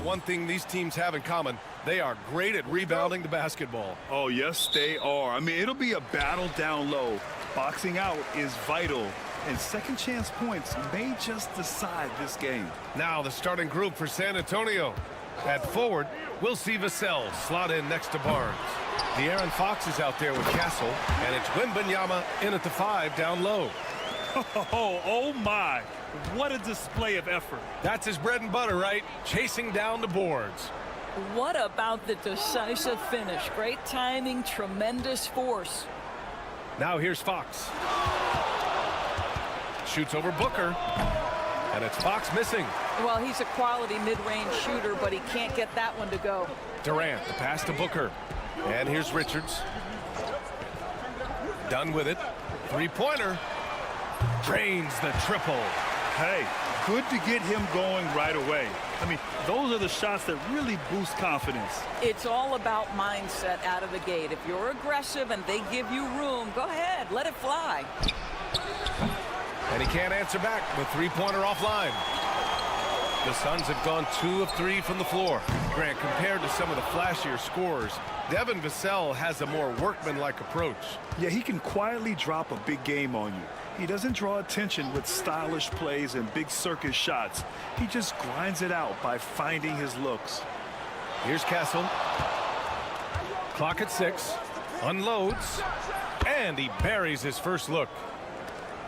One thing these teams have in common, they are great at rebounding the basketball. Oh, yes, they are. I mean, it'll be a battle down low. Boxing out is vital, and second chance points may just decide this game. Now the starting group for San Antonio. At forward, we'll see Vassell slot in next to Barnes. De'Aaron Fox is out there with Castle, and it's Wembanyama in at the 5 down low. Oh my. What a display of effort. That's his bread and butter, right? Chasing down the boards. What about the decisive finish? Great timing, tremendous force. Now here's Fox. Shoots over Booker. And it's Fox missing. Well, he's a quality mid-range shooter, but he can't get that one to go. Durant, the pass to Booker. And here's Richards. Done with it. Three-pointer. Drains the triple. Hey, good to get him going right away. I mean, those are the shots that really boost confidence. It's all about mindset out of the gate. If you're aggressive and they give you room, go ahead, let it fly. And he can't answer back. The three-pointer offline. The Suns have gone 2 of 3 from the floor. Grant, compared to some of the flashier scorers, Devin Vassell has a more workmanlike approach. Yeah, he can quietly drop a big game on you. He doesn't draw attention with stylish plays and big circus shots. He just grinds it out by finding his looks. Here's Castle. Clock at 6. Unloads. And he buries his first look.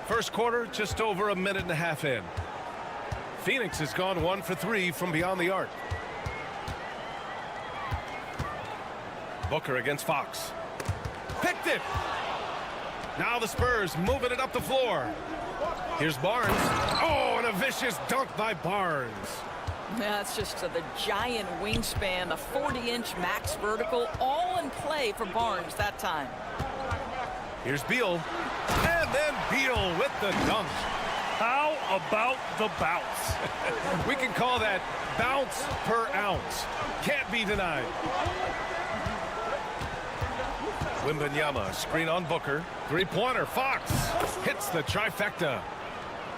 First quarter, just over a minute and a half in. Phoenix has gone 1 for 3 from beyond the arc. Booker against Fox. Picked it. Now the Spurs moving it up the floor. Here's Barnes. Oh, and a vicious dunk by Barnes. That's just the giant wingspan, a 40-inch max vertical, all in play for Barnes that time. Here's Beal. And then Beal with the dunk. How about the bounce? We can call that bounce per ounce. Can't be denied. Wembanyama, screen on Booker. Three-pointer, Fox hits the trifecta.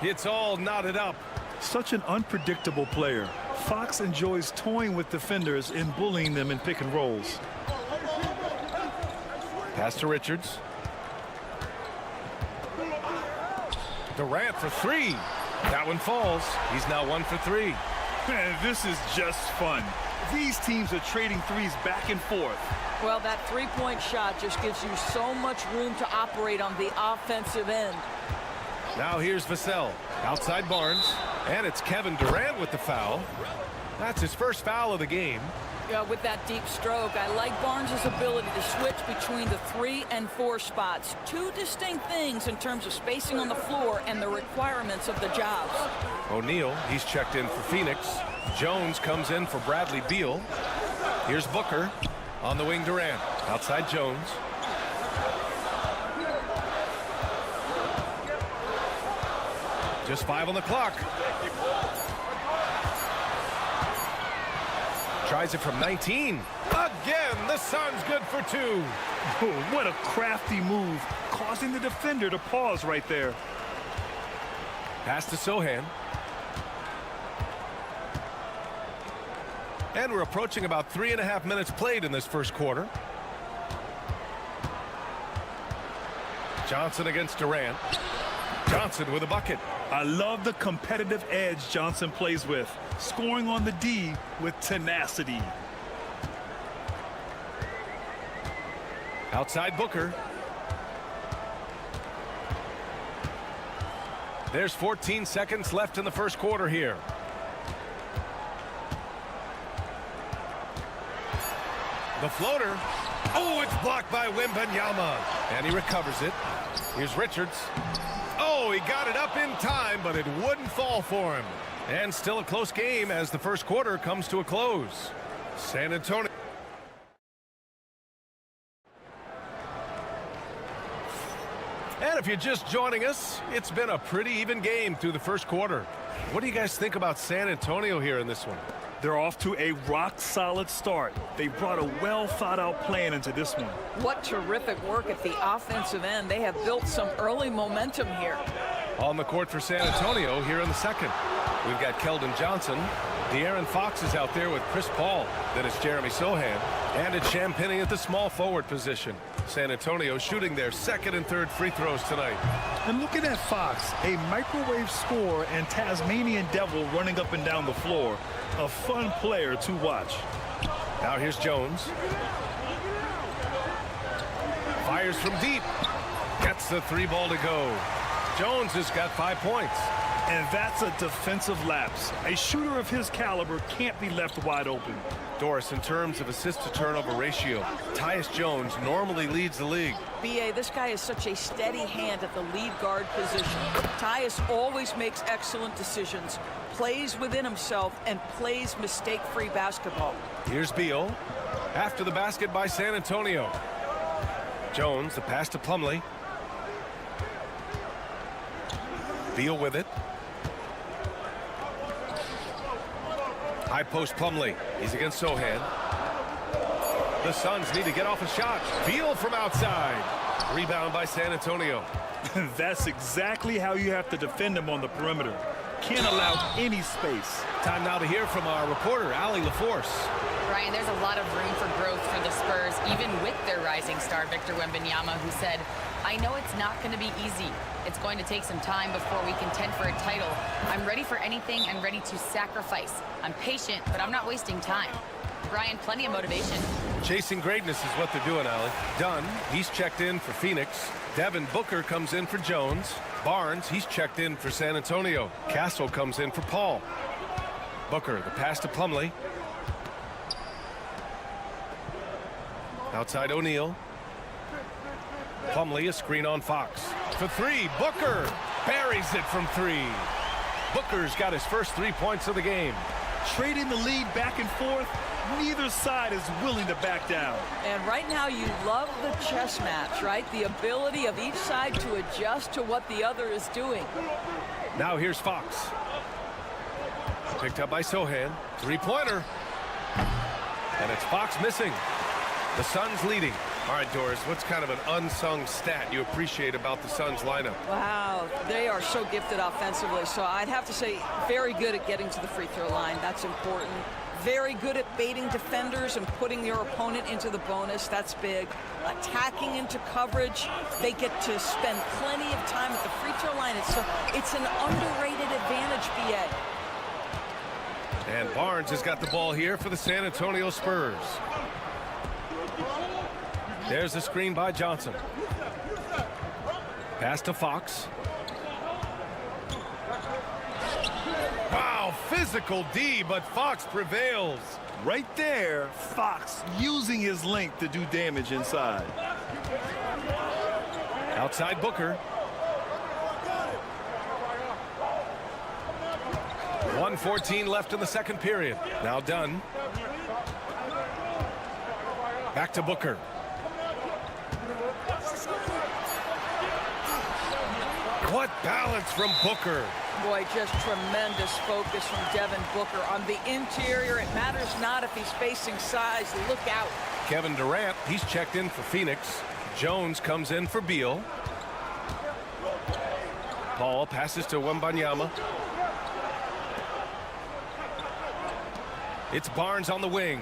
It's all knotted up. Such an unpredictable player. Fox enjoys toying with defenders and bullying them in pick and rolls. Pass to Richards. Durant for 3. That one falls. He's now 1 for 3. Man, this is just fun. These teams are trading threes back and forth. Well, that three-point shot just gives you so much room to operate on the offensive end. Now here's Vassell. Outside Barnes. And it's Kevin Durant with the foul. That's his first foul of the game. Yeah, with that deep stroke, I like Barnes' ability to switch between the 3 and 4 spots. Two distinct things in terms of spacing on the floor and the requirements of the jobs. O'Neal, he's checked in for Phoenix. Jones comes in for Bradley Beal. Here's Booker. On the wing, Durant. Outside Jones. Just 5 on the clock. Tries it from 19. Again, the Suns good for 2. Oh, what a crafty move, causing the defender to pause right there. Pass to Sohan. And we're approaching about 3.5 minutes played in this first quarter. Johnson against Durant. Johnson with a bucket. I love the competitive edge Johnson plays with, scoring on the D with tenacity. Outside Booker. There's 14 seconds left in the first quarter here. The floater. Oh, it's blocked by Wembanyama. And he recovers it. Here's Richards. Oh, he got it up in time, but it wouldn't fall for him. And still a close game as the first quarter comes to a close. San Antonio. And if you're just joining us, it's been a pretty even game through the first quarter. What do you guys think about San Antonio here in this one? They're off to a rock-solid start. They brought a well-thought-out plan into this one. What terrific work at the offensive end. They have built some early momentum here. On the court for San Antonio here in the second. We've got Keldon Johnson. De'Aaron Fox is out there with Chris Paul. Then it's Jeremy Sohan. And it's Champagnie at the small forward position. San Antonio shooting their second and third free throws tonight. And looking at Fox, a microwave scorer and Tasmanian devil running up and down the floor. A fun player to watch. Now here's Jones. Fires from deep. Gets the three ball to go. Jones has got 5 points. And that's a defensive lapse. A shooter of his caliber can't be left wide open. Doris, in terms of assist to turnover ratio, Tyus Jones normally leads the league. B.A., this guy is such a steady hand at the lead guard position. Tyus always makes excellent decisions, plays within himself, and plays mistake-free basketball. Here's Beal. After the basket by San Antonio. Jones, the pass to Plumlee. Beal with it. High post Plumlee. He's against Sohan. The Suns need to get off a shot. Beal from outside. Rebound by San Antonio. That's exactly how you have to defend him on the perimeter. Can't allow any space. Time now to hear from our reporter, Allie LaForce. Brian, there's a lot of room for growth for the Spurs, even with their rising star, Victor Wembanyama, who said, I know it's not going to be easy. It's going to take some time before we contend for a title. I'm ready for anything and ready to sacrifice. I'm patient, but I'm not wasting time. Brian, plenty of motivation. Chasing greatness is what they're doing, Allie. Dunn, he's checked in for Phoenix. Devin Booker comes in for Jones. Barnes, he's checked in for San Antonio. Castle comes in for Paul. Booker, the pass to Plumlee. Outside O'Neal. Plumlee, a screen on Fox. For three, Booker buries it from three. Booker's got his first 3 points of the game. Trading the lead back and forth, neither side is willing to back down. And right now you love the chess match, right? The ability of each side to adjust to what the other is doing. Now here's Fox. Picked up by Sohan. Three-pointer. And it's Fox missing. The Suns leading. All right, Doris, what's kind of an unsung stat you appreciate about the Suns lineup? Wow, they are so gifted offensively. So I'd have to say very good at getting to the free throw line. That's important. Very good at baiting defenders and putting your opponent into the bonus. That's big. Attacking into coverage. They get to spend plenty of time at the free throw line. It's an underrated advantage, B.A. And Barnes has got the ball here for the San Antonio Spurs. There's the screen by Johnson. Pass to Fox. Wow, physical D, but Fox prevails. Right there, Fox using his length to do damage inside. Outside Booker. 1:14 left in the second period. Now Dunn. Back to Booker. What balance from Booker. Boy, just tremendous focus from Devin Booker on the interior. It matters not if he's facing size. Look out. Kevin Durant, he's checked in for Phoenix. Jones comes in for Beal. Paul passes to Wembanyama. It's Barnes on the wing.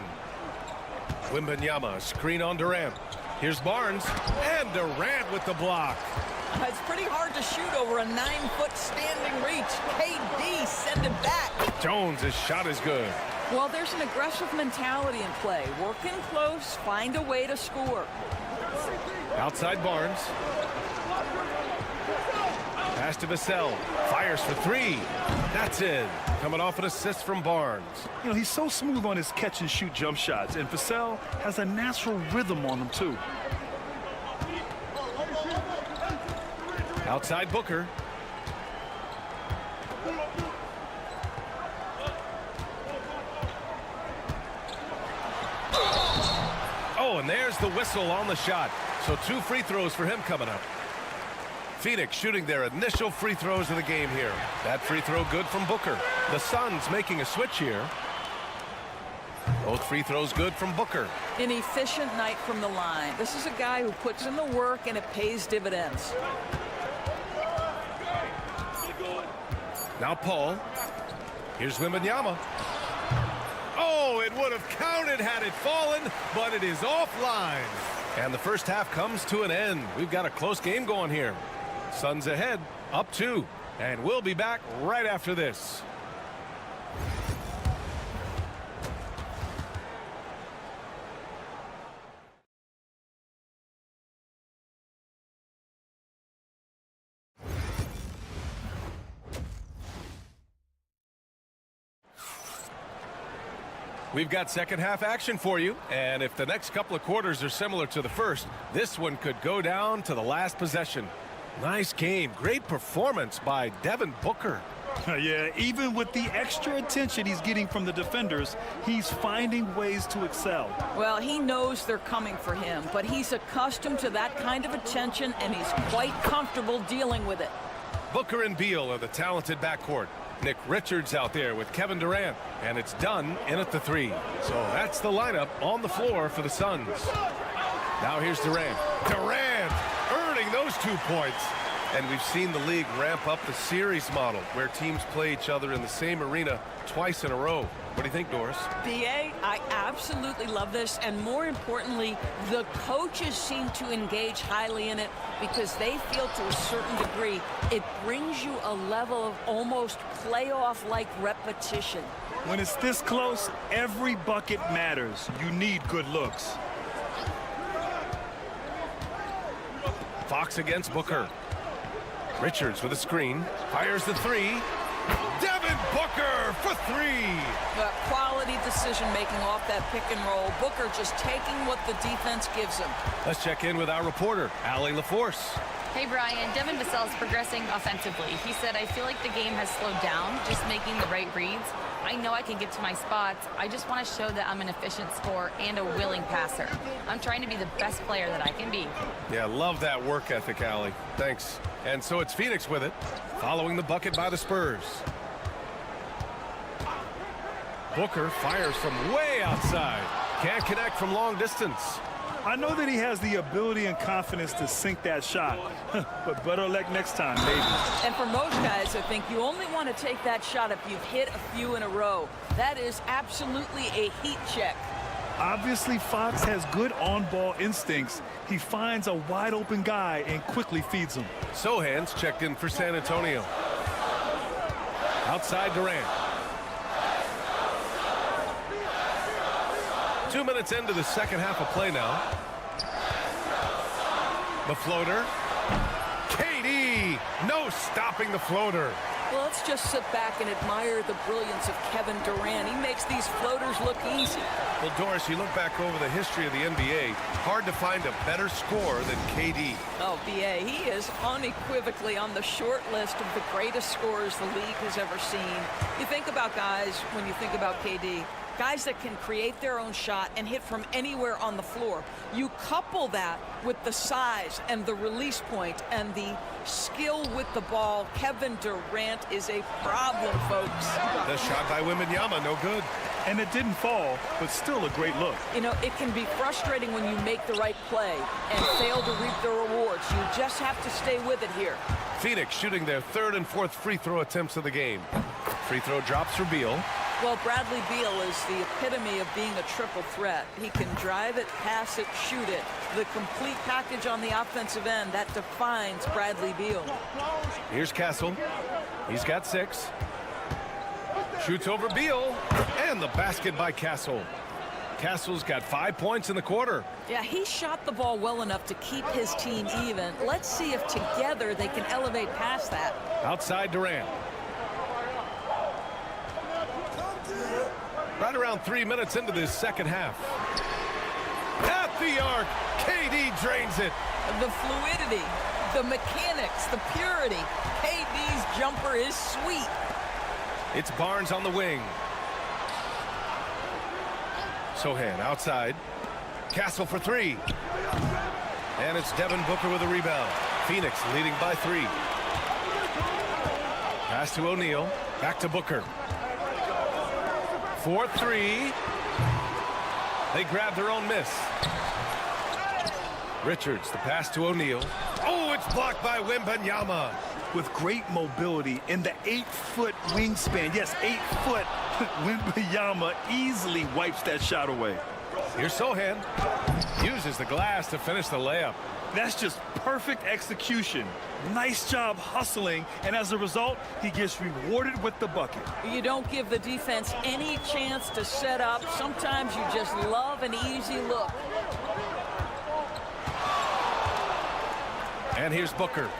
Wembanyama, screen on Durant. Here's Barnes, and Durant with the block. It's pretty hard to shoot over a 9-foot standing reach. KD, send it back. Jones' shot is good. Well, there's an aggressive mentality in play. Working close, find a way to score. Outside Barnes. Pass to Vassell. Fires for three. That's in. Coming off an assist from Barnes. You know, he's so smooth on his catch-and-shoot jump shots, and Vassell has a natural rhythm on him, too. Outside Booker. Oh, and there's the whistle on the shot. So 2 free throws for him coming up. Phoenix shooting their initial free throws of the game here. That free throw good from Booker. The Suns making a switch here. Both free throws good from Booker. An efficient night from the line. This is a guy who puts in the work and it pays dividends. Now Paul. Here's Wembanyama. Oh, it would have counted had it fallen, but it is offline. And the first half comes to an end. We've got a close game going here. Suns ahead, up 2. And we'll be back right after this. We've got second half action for you, and if the next couple of quarters are similar to the first, this one could go down to the last possession. Nice game. Great performance by Devin Booker. Yeah, even with the extra attention he's getting from the defenders, he's finding ways to excel. Well, he knows they're coming for him, but he's accustomed to that kind of attention, and he's quite comfortable dealing with it. Booker and Beal are the talented backcourt. Nick Richards out there with Kevin Durant, and it's done in at the 3. So that's the lineup on the floor for the Suns. Now here's Durant. Durant earning those 2 points. And we've seen the league ramp up the series model where teams play each other in the same arena twice in a row. What do you think, Doris? BA, I absolutely love this, and more importantly, the coaches seem to engage highly in it because they feel to a certain degree it brings you a level of almost playoff-like repetition. When it's this close, every bucket matters. You need good looks. Fox against Booker. Richards with a screen. Fires the 3. Devin Booker for 3. But quality decision-making off that pick and roll. Booker just taking what the defense gives him. Let's check in with our reporter, Allie LaForce. Hey, Brian. Devin Vassell is progressing offensively. He said, I feel like the game has slowed down, just making the right reads. I know I can get to my spots. I just want to show that I'm an efficient scorer and a willing passer. I'm trying to be the best player that I can be. Yeah, love that work ethic, Allie. Thanks. And so it's Phoenix with it, following the bucket by the Spurs. Booker fires from way outside. Can't connect from long distance. I know that he has the ability and confidence to sink that shot, but better luck next time, maybe. And for most guys, I think you only want to take that shot if you've hit a few in a row. That is absolutely a heat check. Obviously, Fox has good on-ball instincts. He finds a wide-open guy and quickly feeds him. Sohan's checked in for San Antonio. Outside Durant. 2 minutes into the second half of play now. The floater. KD, no stopping the floater. Well, let's just sit back and admire the brilliance of Kevin Durant. He makes these floaters look easy. Well, Doris, you look back over the history of the NBA, hard to find a better scorer than KD. Oh, BA, he is unequivocally on the short list of the greatest scorers the league has ever seen. You think about guys, when you think about KD, guys that can create their own shot and hit from anywhere on the floor. You couple that with the size and the release point and the skill with the ball. Kevin Durant is a problem, folks. The shot by Wembanyama, no good. And it didn't fall, but still a great look. You know, it can be frustrating when you make the right play and fail to reap the rewards. You just have to stay with it here. Phoenix shooting their third and fourth free throw attempts of the game. Free throw drops for Beal. Well, Bradley Beal is the epitome of being a triple threat. He can drive it, pass it, shoot it. The complete package on the offensive end, that defines Bradley Beal. Here's Castle. He's got 6. Shoots over Beal, and the basket by Castle. Castle's got 5 points in the quarter. Yeah, he shot the ball well enough to keep his team even. Let's see if together they can elevate past that. Outside Durant. Right around 3 minutes into this second half. At the arc, KD drains it. The fluidity, the mechanics, the purity. KD's jumper is sweet. It's Barnes on the wing. Sohan outside. Castle for three. And it's Devin Booker with a rebound. Phoenix leading by 3. Pass to O'Neal. Back to Booker. 4-3. They grab their own miss. Richards, the pass to O'Neal. Oh, it's blocked by Wembanyama. With great mobility in the 8-foot wingspan. Yes, 8 foot. Wembanyama easily wipes that shot away. Here's Sohan. Uses the glass to finish the layup. That's just perfect execution. Nice job hustling, and as a result, he gets rewarded with the bucket. You don't give the defense any chance to set up. Sometimes you just love an easy look. And here's Booker.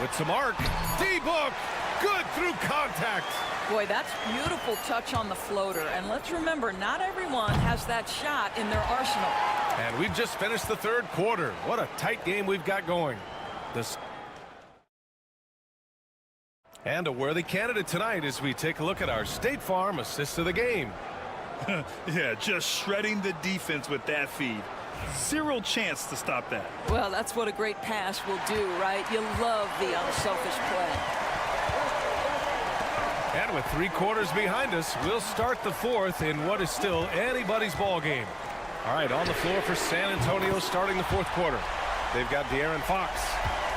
With some arc. D-Book. Good through contact. Boy, that's beautiful touch on the floater. And let's remember, not everyone has that shot in their arsenal. And we've just finished the 3rd quarter. What a tight game we've got going. And a worthy candidate tonight as we take a look at our State Farm assist of the game. Yeah, just shredding the defense with that feed. Zero chance to stop that. Well, that's what a great pass will do, right? You love the unselfish play. And with 3 quarters behind us, we'll start the 4th in what is still anybody's ball game. All right, on the floor for San Antonio starting the 4th quarter. They've got De'Aaron Fox.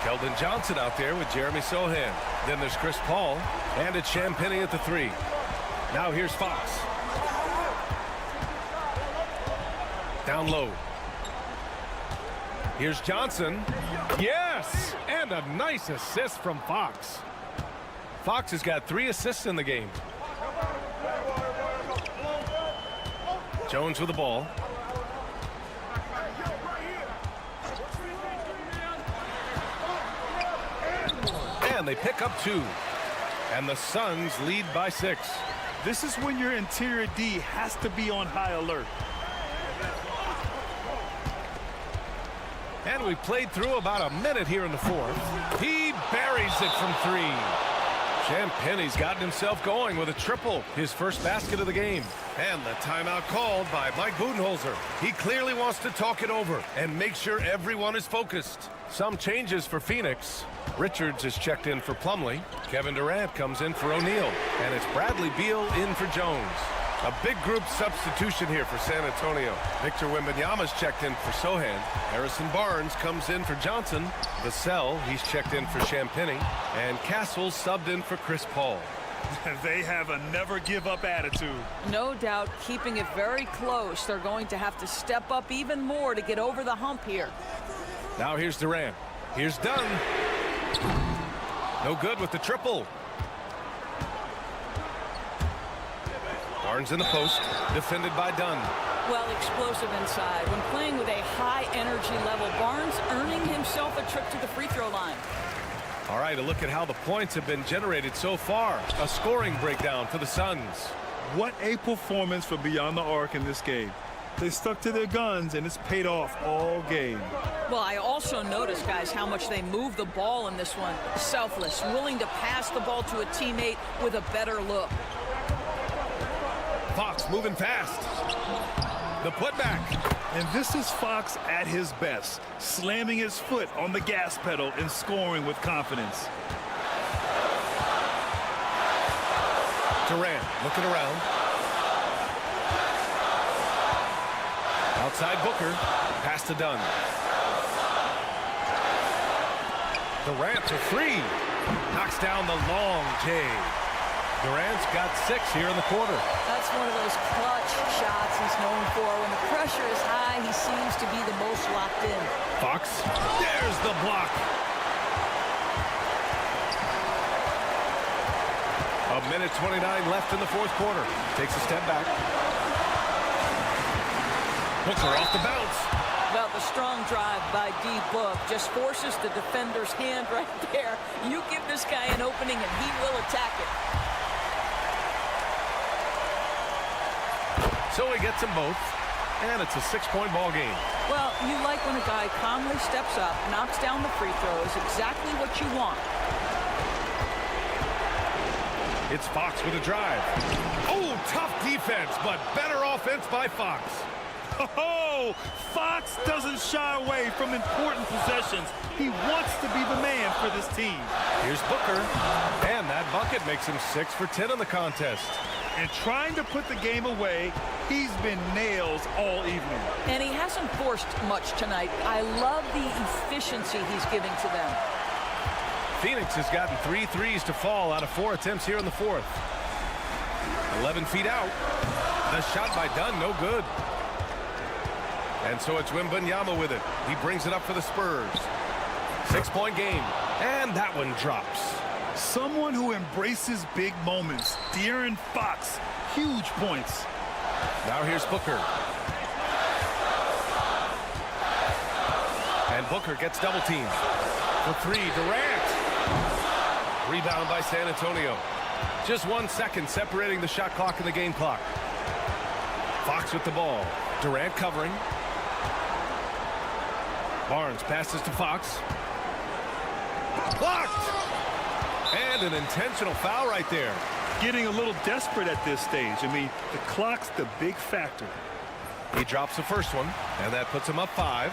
Keldon Johnson out there with Jeremy Sohan. Then there's Chris Paul. And it's Champagnie at the 3. Now here's Fox. Down low. Here's Johnson. Yes! And a nice assist from Fox. Fox has got 3 assists in the game. Jones with the ball. And they pick up 2. And the Suns lead by 6. This is when your interior D has to be on high alert. And we played through about a minute here in the 4th. He buries it from 3. Champagnie's gotten himself going with a triple, his first basket of the game. And the timeout called by Mike Budenholzer. He clearly wants to talk it over and make sure everyone is focused. Some changes for Phoenix. Richards is checked in for Plumlee. Kevin Durant comes in for O'Neal. And it's Bradley Beal in for Jones. A big group substitution here for San Antonio. Victor Wembanyama's checked in for Sohan. Harrison Barnes comes in for Johnson. Vassell, he's checked in for Champagnie. And Castle subbed in for Chris Paul. They have a never-give-up attitude. No doubt, keeping it very close. They're going to have to step up even more to get over the hump here. Now here's Durant. Here's Dunn. No good with the triple. Barnes in the post, defended by Dunn. Well, explosive inside. When playing with a high energy level, Barnes earning himself a trip to the free throw line. All right, a look at how the points have been generated so far. A scoring breakdown for the Suns. What a performance for Beyond the Arc in this game. They stuck to their guns, and it's paid off all game. Well, I also noticed, guys, how much they moved the ball in this one. Selfless, willing to pass the ball to a teammate with a better look. Fox moving fast. The putback. And this is Fox at his best, slamming his foot on the gas pedal and scoring with confidence. Durant looking around. Outside Booker. Pass to Dunn. Durant to 3. Knocks down the long J. Durant's got 6 here in the quarter. That's one of those clutch shots he's known for. When the pressure is high, he seems to be the most locked in. Fox. There's the block. A minute 29 left in the 4th quarter. Takes a step back. Booker off the bounce. Well, the strong drive by D-Book just forces the defender's hand right there. You give this guy an opening and he will attack it. So he gets them both, and it's a 6-point ball game. Well, you like when a guy calmly steps up, knocks down the free throws, exactly what you want. It's Fox with a drive. Oh, tough defense, but better offense by Fox. Oh, Fox doesn't shy away from important possessions. He wants to be the man for this team. Here's Booker. And that bucket makes him 6 for 10 in the contest. And trying to put the game away, he's been nails all evening. And he hasn't forced much tonight. I love the efficiency he's giving to them. Phoenix has gotten 3 threes to fall out of 4 attempts here in the fourth. 11 feet out. The shot by Dunn, no good. And so it's Wembanyama with it. He brings it up for the Spurs. 6-point game. And that one drops. Someone who embraces big moments. De'Aaron Fox, huge points. Now here's Booker. And Booker gets double teamed. For 3, Durant. Rebound by San Antonio. Just 1 second separating the shot clock and the game clock. Fox with the ball. Durant covering. Barnes passes to Fox. Blocked! And an intentional foul right there. Getting a little desperate at this stage. I mean, the clock's the big factor. He drops the first one, and that puts him up 5.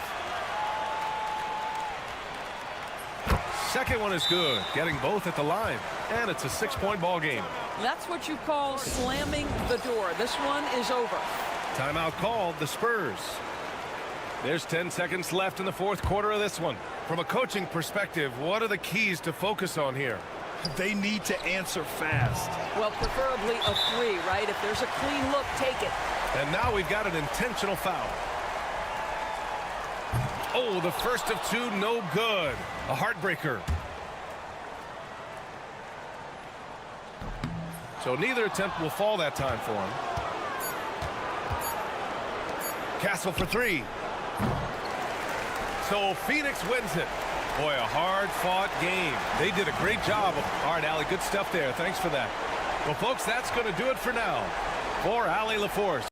Second one is good, getting both at the line, and it's a 6-point ball game. That's what you call slamming the door. This one is over. Timeout called, the Spurs. There's 10 seconds left in the fourth quarter of this one. From a coaching perspective, what are the keys to focus on here? They need to answer fast. Well, preferably a 3, right? If there's a clean look, take it. And now we've got an intentional foul. Oh, the first of 2, no good. A heartbreaker. So neither attempt will fall that time for him. Castle for 3. So Phoenix wins it. Boy, a hard-fought game. They did a great job. All right, Allie, good stuff there. Thanks for that. Well, folks, that's going to do it for now. For Allie LaForce.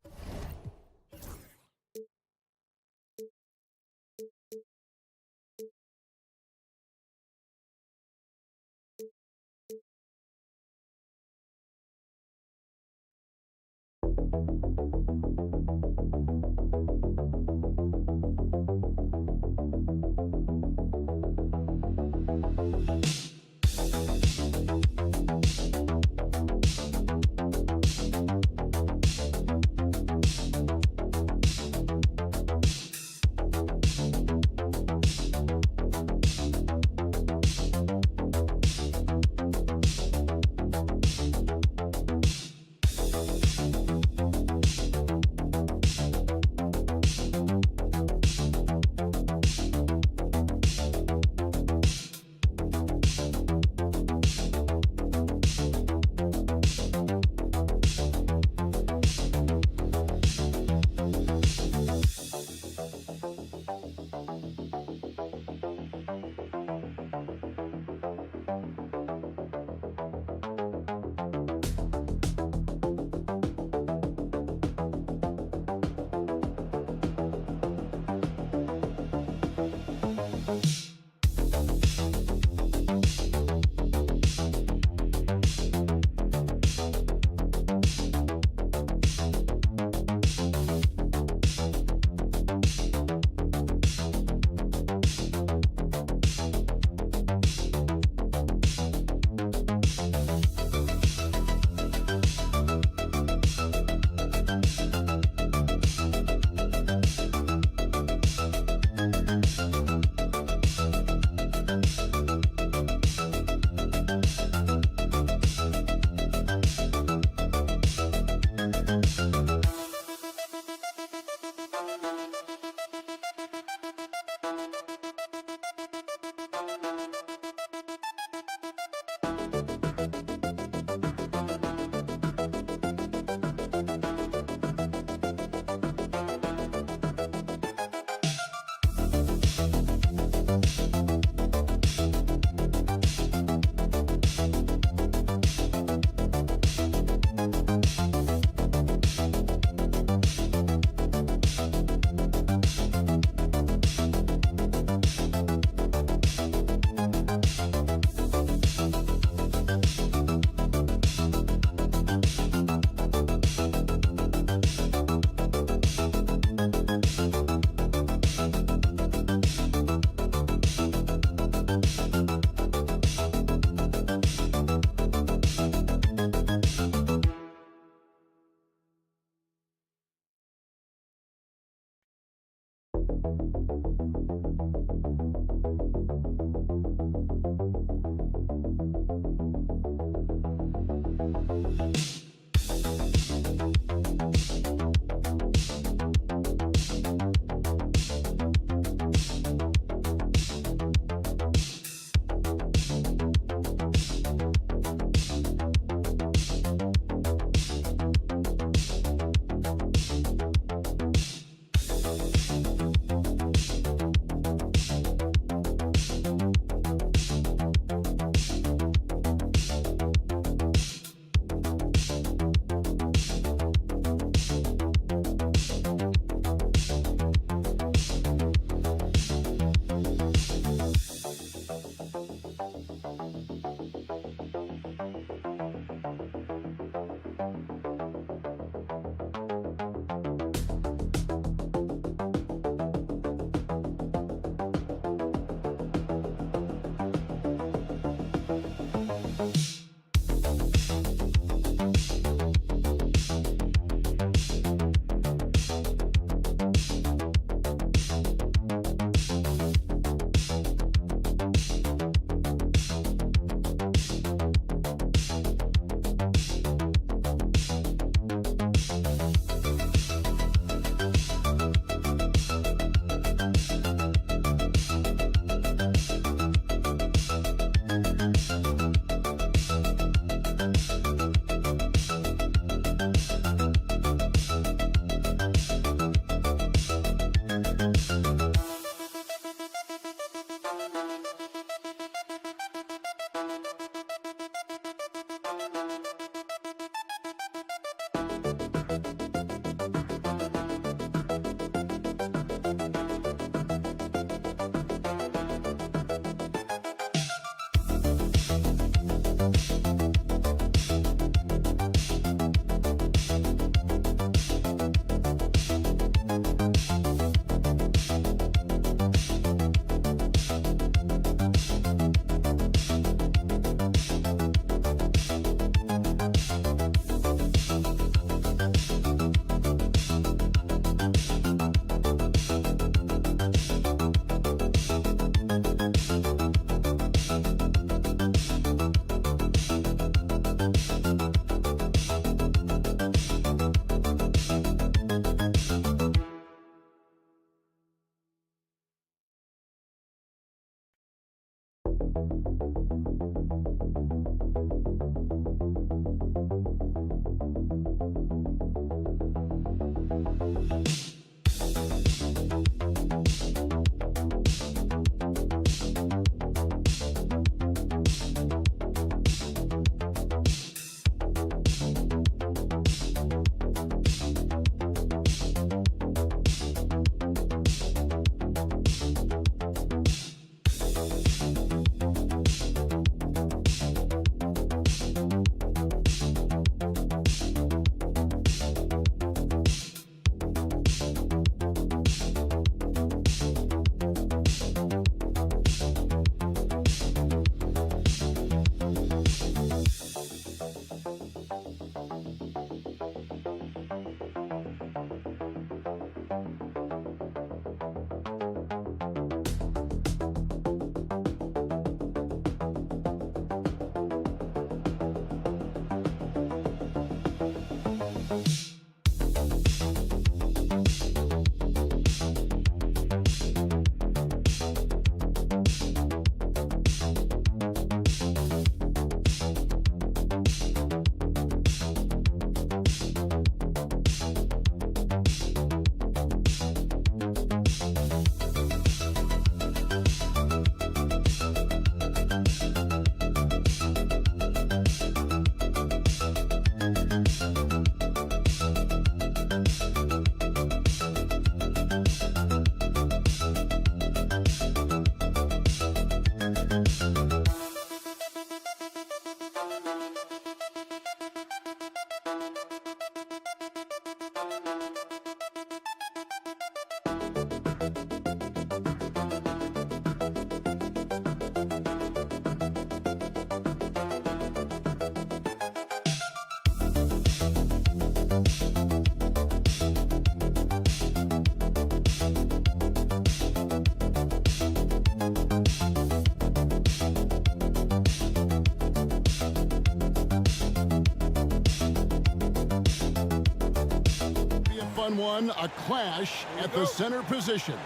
1-on-1, a clash at the center position.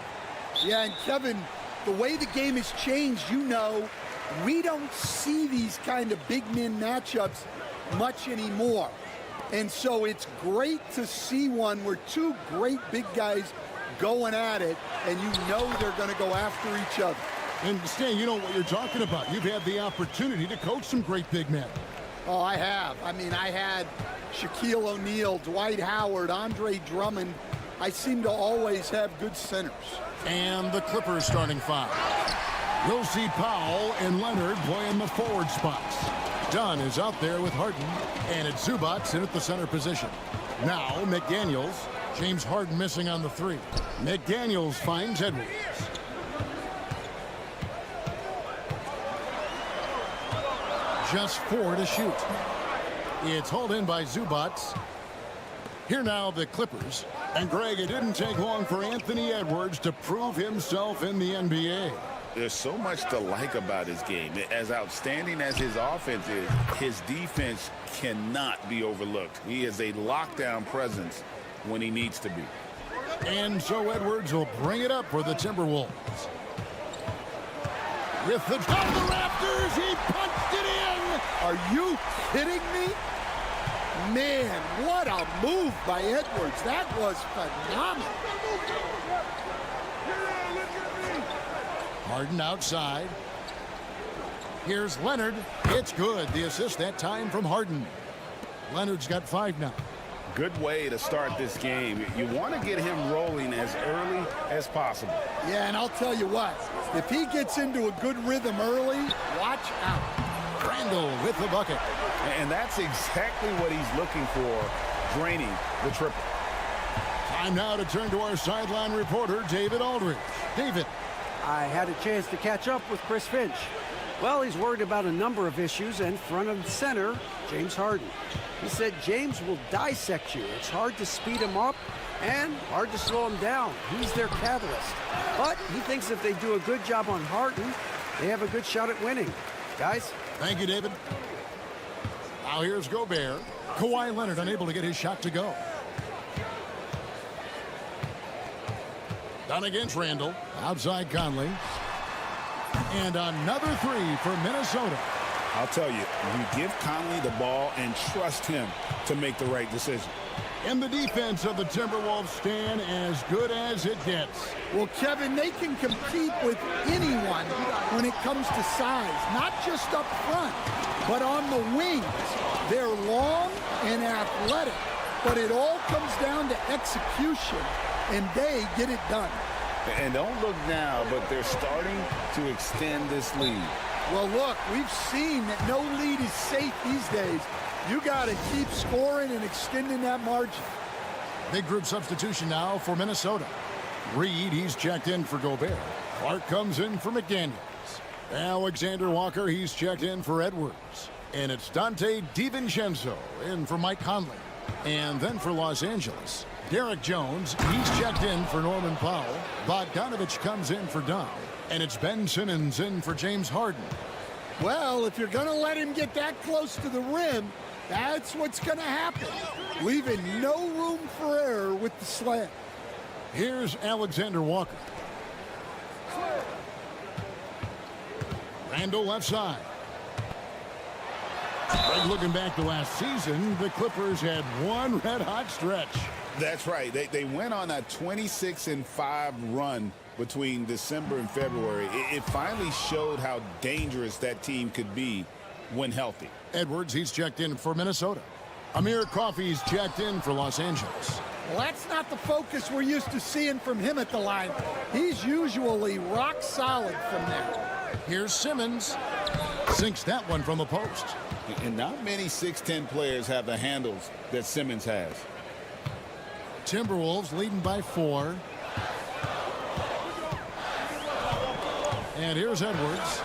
Yeah, and Kevin, the way the game has changed, we don't see these kind of big men matchups much anymore. And so it's great to see one where two great big guys going at it, and they're going to go after each other. And Stan, you know what you're talking about. You've had the opportunity to coach some great big men. Oh, I have. I mean, I had Shaquille O'Neal, Dwight Howard, Andre Drummond. I seem to always have good centers. And the Clippers starting five. We'll see Powell and Leonard playing the forward spots. Dunn is out there with Harden, and it's Zubac in at the center position. Now McDaniels. James Harden missing on the three. McDaniels finds Edwards. Just 4 to shoot. It's hauled in by Zubac. Here now the Clippers. And Greg, it didn't take long for Anthony Edwards to prove himself in the NBA. There's so much to like about his game. As outstanding as his offense is, his defense cannot be overlooked. He is a lockdown presence when he needs to be. And so Edwards will bring it up for the Timberwolves. With the top of the rafters, he punched it in. Are you kidding me? Man, what a move by Edwards. That was phenomenal. Harden outside. Here's Leonard. It's good. The assist that time from Harden. Leonard's got 5 now. Good way to start this game. You want to get him rolling as early as possible. Yeah, and I'll tell you what, if he gets into a good rhythm early, watch out. Randall with the bucket. And that's exactly what he's looking for, draining the triple. Time now to turn to our sideline reporter, David Aldridge. David. I had a chance to catch up with Chris Finch. Well, he's worried about a number of issues, and front and center, James Harden. He said James will dissect you. It's hard to speed him up and hard to slow him down. He's their catalyst. But he thinks if they do a good job on Harden, they have a good shot at winning. Guys? Thank you, David. Now here's Gobert. Kawhi Leonard unable to get his shot to go. Down against Randall. Outside Conley. And another 3 for Minnesota. I'll tell you, you give Conley the ball and trust him to make the right decision. And the defense of the Timberwolves stand as good as it gets. Well, Kevin, they can compete with anyone when it comes to size, not just up front, but on the wings. They're long and athletic, but it all comes down to execution, and they get it done. And don't look now, but they're starting to extend this lead. Well, look, we've seen that no lead is safe these days. You got to keep scoring and extending that margin. Big group substitution now for Minnesota. Reed, he's checked in for Gobert. Clark comes in for McDaniels. Alexander Walker, he's checked in for Edwards. And it's Dante DiVincenzo in for Mike Conley. And then for Los Angeles, Derek Jones, he's checked in for Norman Powell. Bogdanovich comes in for Dunn. And it's Ben Simmons in for James Harden. Well, if you're going to let him get that close to the rim, that's what's going to happen. Leaving no room for error with the slam. Here's Alexander Walker. Randall left side. Looking back to last season, the Clippers had one red-hot stretch. That's right. They went on a 26-5 run between December and February. It finally showed how dangerous that team could be when healthy. Edwards, he's checked in for Minnesota. Amir Coffey's checked in for Los Angeles. Well, that's not the focus we're used to seeing from him at the line. He's usually rock solid from there. Here's Simmons. Sinks that one from the post. And not many 6'10 players have the handles that Simmons has. Timberwolves leading by 4. And here's Edwards.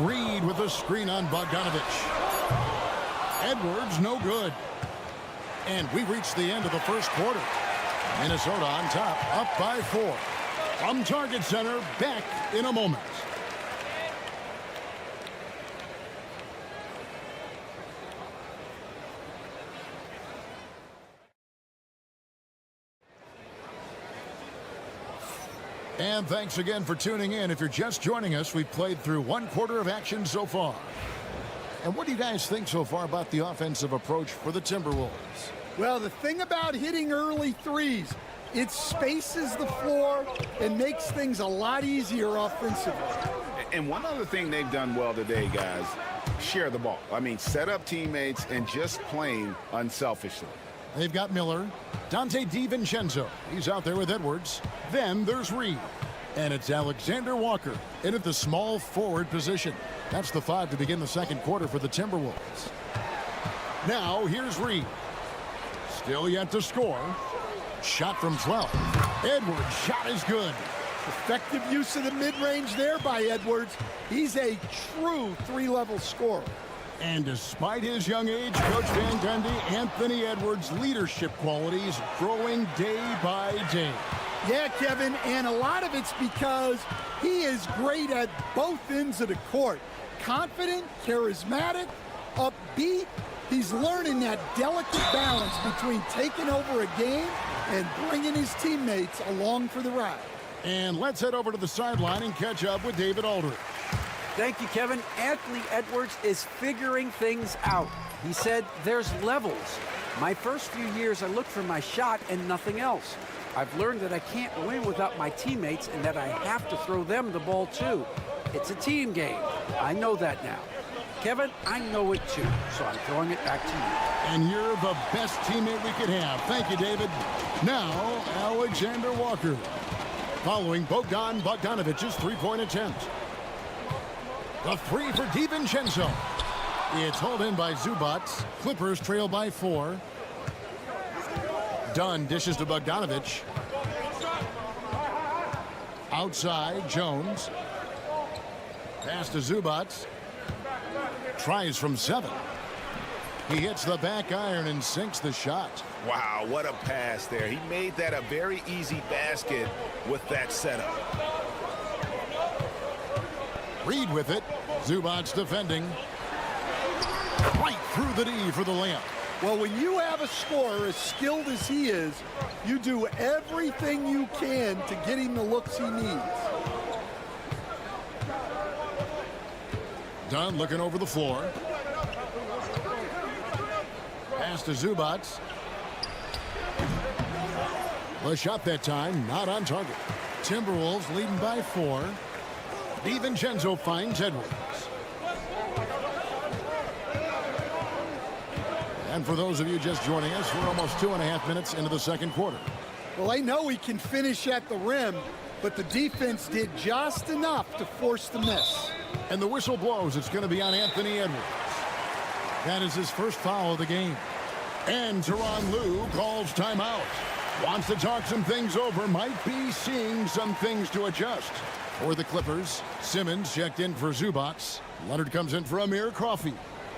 Reed with a screen on Bogdanovich. Edwards, no good. And we reached the end of the first quarter. Minnesota on top, up by 4. From Target Center, back in a moment. And thanks again for tuning in. If you're just joining us, we've played through one quarter of action so far. And what do you guys think so far about the offensive approach for the Timberwolves? Well, the thing about hitting early threes, it spaces the floor and makes things a lot easier offensively. And one other thing they've done well today, guys, share the ball. I mean, set up teammates and just playing unselfishly. They've got Miller, Dante DiVincenzo. He's out there with Edwards. Then there's Reed. And it's Alexander Walker in at the small forward position. That's the 5 to begin the second quarter for the Timberwolves. Now here's Reed. Still yet to score. Shot from 12. Edwards' shot is good. Effective use of the mid-range there by Edwards. He's a true three-level scorer. And despite his young age, Coach Van Gundy, Anthony Edwards' leadership qualities growing day by day. Yeah, Kevin, and a lot of it's because he is great at both ends of the court. Confident, charismatic, upbeat. He's learning that delicate balance between taking over a game and bringing his teammates along for the ride. And let's head over to the sideline and catch up with David Aldridge. Thank you, Kevin. Anthony Edwards is figuring things out. He said there's levels. My first few years, I looked for my shot and nothing else. I've learned that I can't win without my teammates and that I have to throw them the ball too. It's a team game. I know that now. Kevin, I know it too, so I'm throwing it back to you. And you're the best teammate we could have. Thank you, David. Now, Alexander Walker. Following Bogdan Bogdanovich's three-point attempt. The three for DiVincenzo. It's hauled in by Zubac. Clippers trail by 4. Dunn dishes to Bogdanovich. Outside, Jones. Pass to Zubac. Tries from 7. He hits the back iron and sinks the shot. Wow, what a pass there. He made that a very easy basket with that setup. Reed with it. Zubac defending. Right through the D for the layup. Well, when you have a scorer as skilled as he is, you do everything you can to get him the looks he needs. Dunn looking over the floor. Pass to Zubac. The shot that time, not on target. Timberwolves leading by 4. DiVincenzo finds Edwards. And for those of you just joining us, we're almost 2.5 minutes into the second quarter. Well, I know he can finish at the rim, but the defense did just enough to force the miss. And the whistle blows. It's going to be on Anthony Edwards. That is his first foul of the game. And Tyronn Lue calls timeout. Wants to talk some things over. Might be seeing some things to adjust. For the Clippers, Simmons checked in for Zubac. Leonard comes in for Amir Coffey.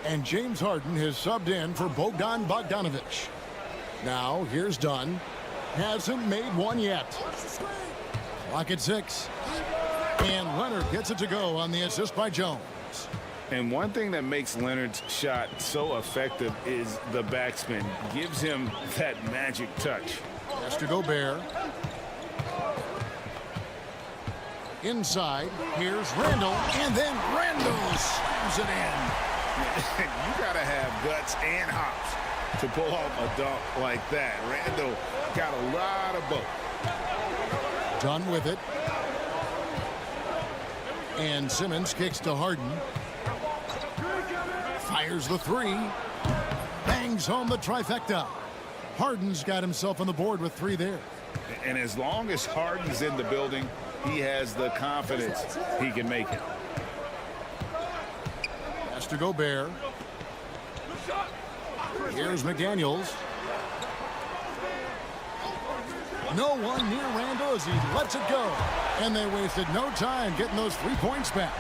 And James Harden has subbed in for Bogdan Bogdanovic. Now, here's Dunn. Hasn't made one yet. Clock at 6. And Leonard gets it to go on the assist by Jones. And one thing that makes Leonard's shot so effective is the backspin. Gives him that magic touch. Has to go Gobert. Inside, here's Randall, and then Randall slams it in. You got to have guts and hops to pull off a dunk like that. Randall got a lot of both. Done with it. And Simmons kicks to Harden. Fires the 3. Bangs home the trifecta. Harden's got himself on the board with 3 there. And as long as Harden's in the building, he has the confidence he can make it. Has to go Gobert. Here's McDaniels. No one near Randall as he lets it go. And they wasted no time getting those 3 points back.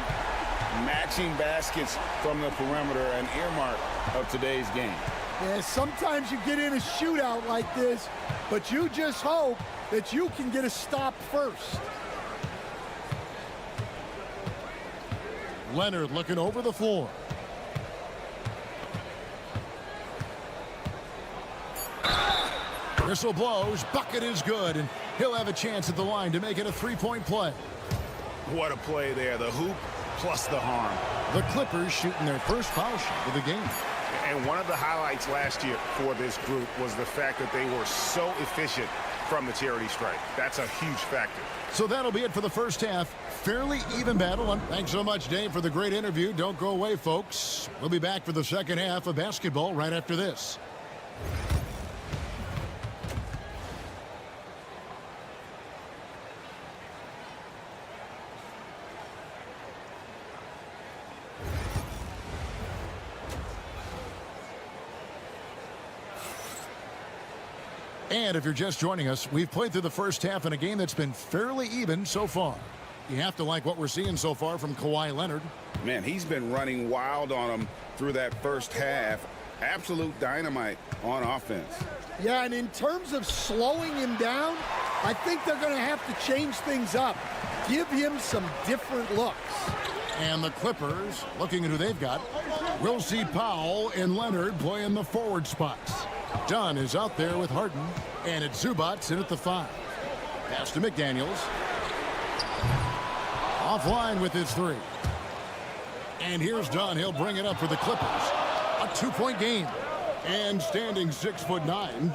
Matching baskets from the perimeter, an earmark of today's game. Yeah, sometimes you get in a shootout like this, but you just hope that you can get a stop first. Leonard looking over the floor. Whistle blows. Bucket is good, and he'll have a chance at the line to make it a three-point play. What a play there. The hoop plus the harm. The Clippers shooting their first foul shot of the game. And one of the highlights last year for this group was the fact that they were so efficient from the charity stripe. That's a huge factor. So that'll be it for the first half. Fairly even battle. And thanks so much, Dave, for the great interview. Don't go away, folks. We'll be back for the second half of basketball right after this. And if you're just joining us, we've played through the first half in a game that's been fairly even so far. You have to like what we're seeing so far from Kawhi Leonard. Man, he's been running wild on him through that first half. Absolute dynamite on offense. Yeah, and in terms of slowing him down, I think they're going to have to change things up. Give him some different looks. And the Clippers, looking at who they've got, we'll see Powell and Leonard play in the forward spots. Dunn is out there with Harden, and it's Zubac in at the 5. Pass to McDaniels. Offline with his 3. And here's Dunn. He'll bring it up for the Clippers. A 2-point game. And standing 6'9",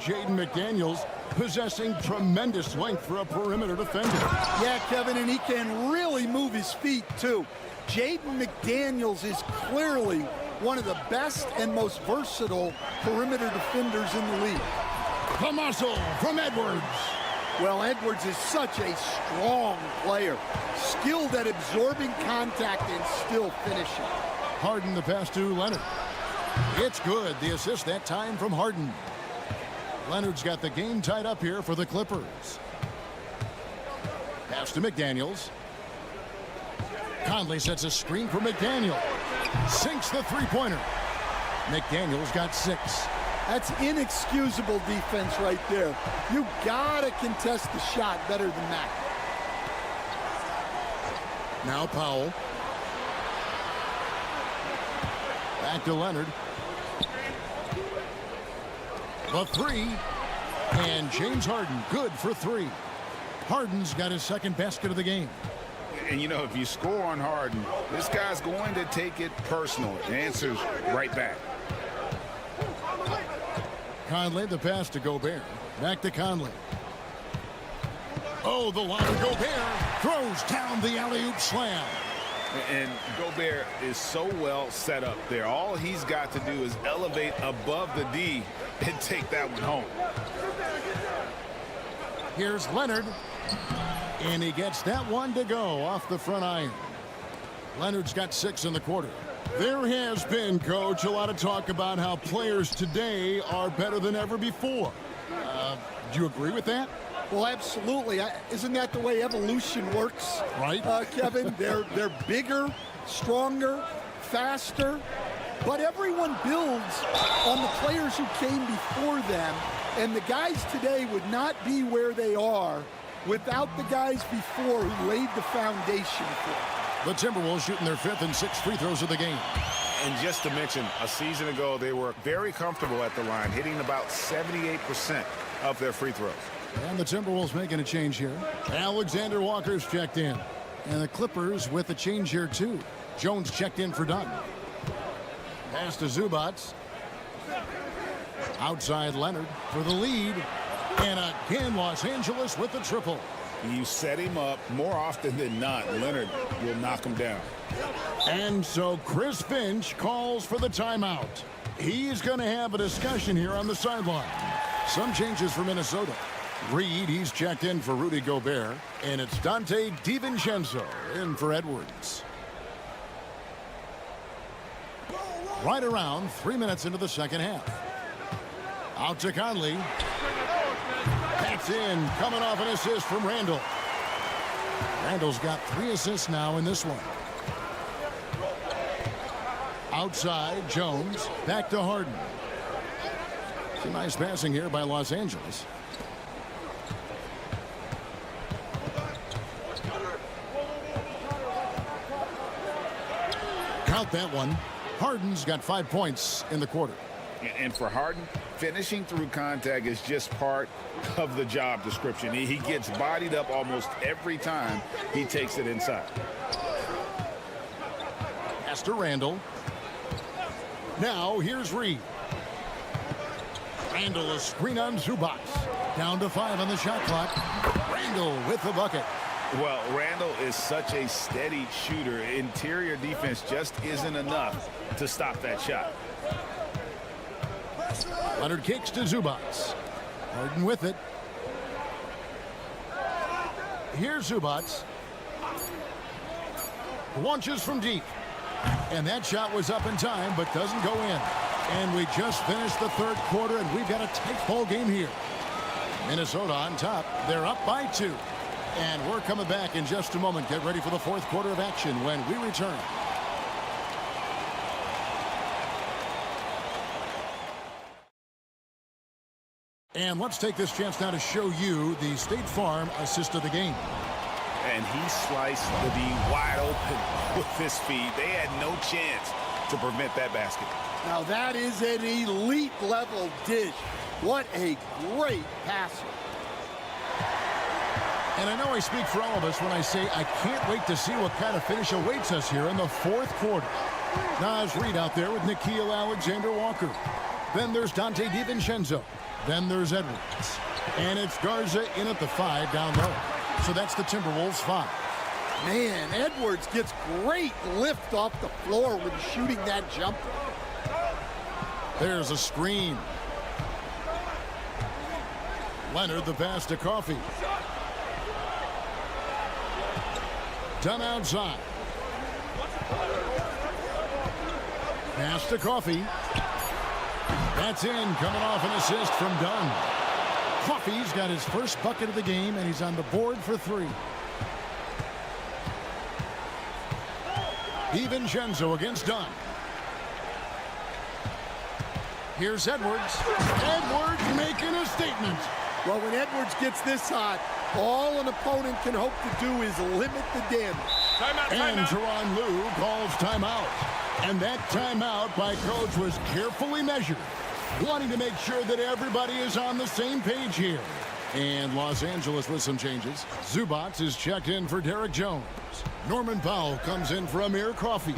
Jaden McDaniels possessing tremendous length for a perimeter defender. Yeah, Kevin, and he can really move his feet, too. Jaden McDaniels is clearly one of the best and most versatile perimeter defenders in the league. The muscle from Edwards. Well, Edwards is such a strong player, skilled at absorbing contact and still finishing. Harden the pass to Leonard. It's good. The assist that time from Harden. Leonard's got the game tied up here for the Clippers. Pass to McDaniels. Conley sets a screen for McDaniel. Sinks the three-pointer. McDaniel's got 6. That's inexcusable defense right there. You gotta contest the shot better than that. Now Powell. Back to Leonard. The 3. And James Harden good for 3. Harden's got his second basket of the game. And, you know, if you score on Harden, this guy's going to take it personal. The answer's right back. Conley, the pass to Gobert. Back to Conley. Oh, the line of Gobert throws down the alley-oop slam. And Gobert is so well set up there. All he's got to do is elevate above the D and take that one home. Here's Leonard. And he gets that one to go off the front iron. Leonard's got 6 in the quarter. There has been, Coach, a lot of talk about how players today are better than ever before. Do you agree with that? Well, absolutely. Isn't that the way evolution works? Right. Kevin, they're bigger, stronger, faster, but everyone builds on the players who came before them, and the guys today would not be where they are without the guys before who laid the foundation for it. The Timberwolves shooting their 5th and 6th free throws of the game. And just to mention, a season ago, they were very comfortable at the line, hitting about 78% of their free throws. And the Timberwolves making a change here. Alexander Walker's checked in. And the Clippers with a change here, too. Jones checked in for Dunn. Pass to Zubac. Outside Leonard for the lead. And again, Los Angeles with the triple. You set him up more often than not. Leonard will knock him down. And so Chris Finch calls for the timeout. He's going to have a discussion here on the sideline. Some changes for Minnesota. Reed, he's checked in for Rudy Gobert. And it's Dante DiVincenzo in for Edwards. Right around 3 minutes into the second half. Out to Conley. That's in, coming off an assist from Randall. Randall's got 3 assists now in this one. Outside, Jones. Back to Harden. Some nice passing here by Los Angeles. Count that one. Harden's got 5 points in the quarter. And for Harden, finishing through contact is just part of the job description. He gets bodied up almost every time he takes it inside. Pass to Randall. Now here's Reed. Randall, a screen on Zubac. Down to 5 on the shot clock. Randall with the bucket. Well, Randall is such a steady shooter. Interior defense just isn't enough to stop that shot. Leonard kicks to Zubac. Harden with it. Here's Zubac. Launches from deep. And that shot was up in time, but doesn't go in. And we just finished the third quarter, and we've got a tight ball game here. Minnesota on top. They're up by 2. And we're coming back in just a moment. Get ready for the fourth quarter of action when we return. And let's take this chance now to show you the State Farm assist of the game. And he sliced the D wide open with his feed. They had no chance to prevent that basket. Now that is an elite level dish. What a great passer. And I know I speak for all of us when I say I can't wait to see what kind of finish awaits us here in the fourth quarter. Naz Reid out there with Nikhil Alexander-Walker. Then there's Dante DiVincenzo. Then there's Edwards. And it's Garza in at the 5 down low. So that's the Timberwolves 5. Man, Edwards gets great lift off the floor when shooting that jumper. There's a screen. Leonard the pass to Coffey. Done outside. Pass to Coffey. That's in, coming off an assist from Dunn. Coffey's got his first bucket of the game, and he's on the board for 3. DiVincenzo against Dunn. Here's Edwards. Edwards making a statement. Well, when Edwards gets this hot, all an opponent can hope to do is limit the damage. And Tyronn Lue calls timeout. And that timeout by coach was carefully measured, wanting to make sure that everybody is on the same page here. And Los Angeles with some changes. Zubac is checked in for Derek Jones. Norman Powell comes in for Amir Coffey.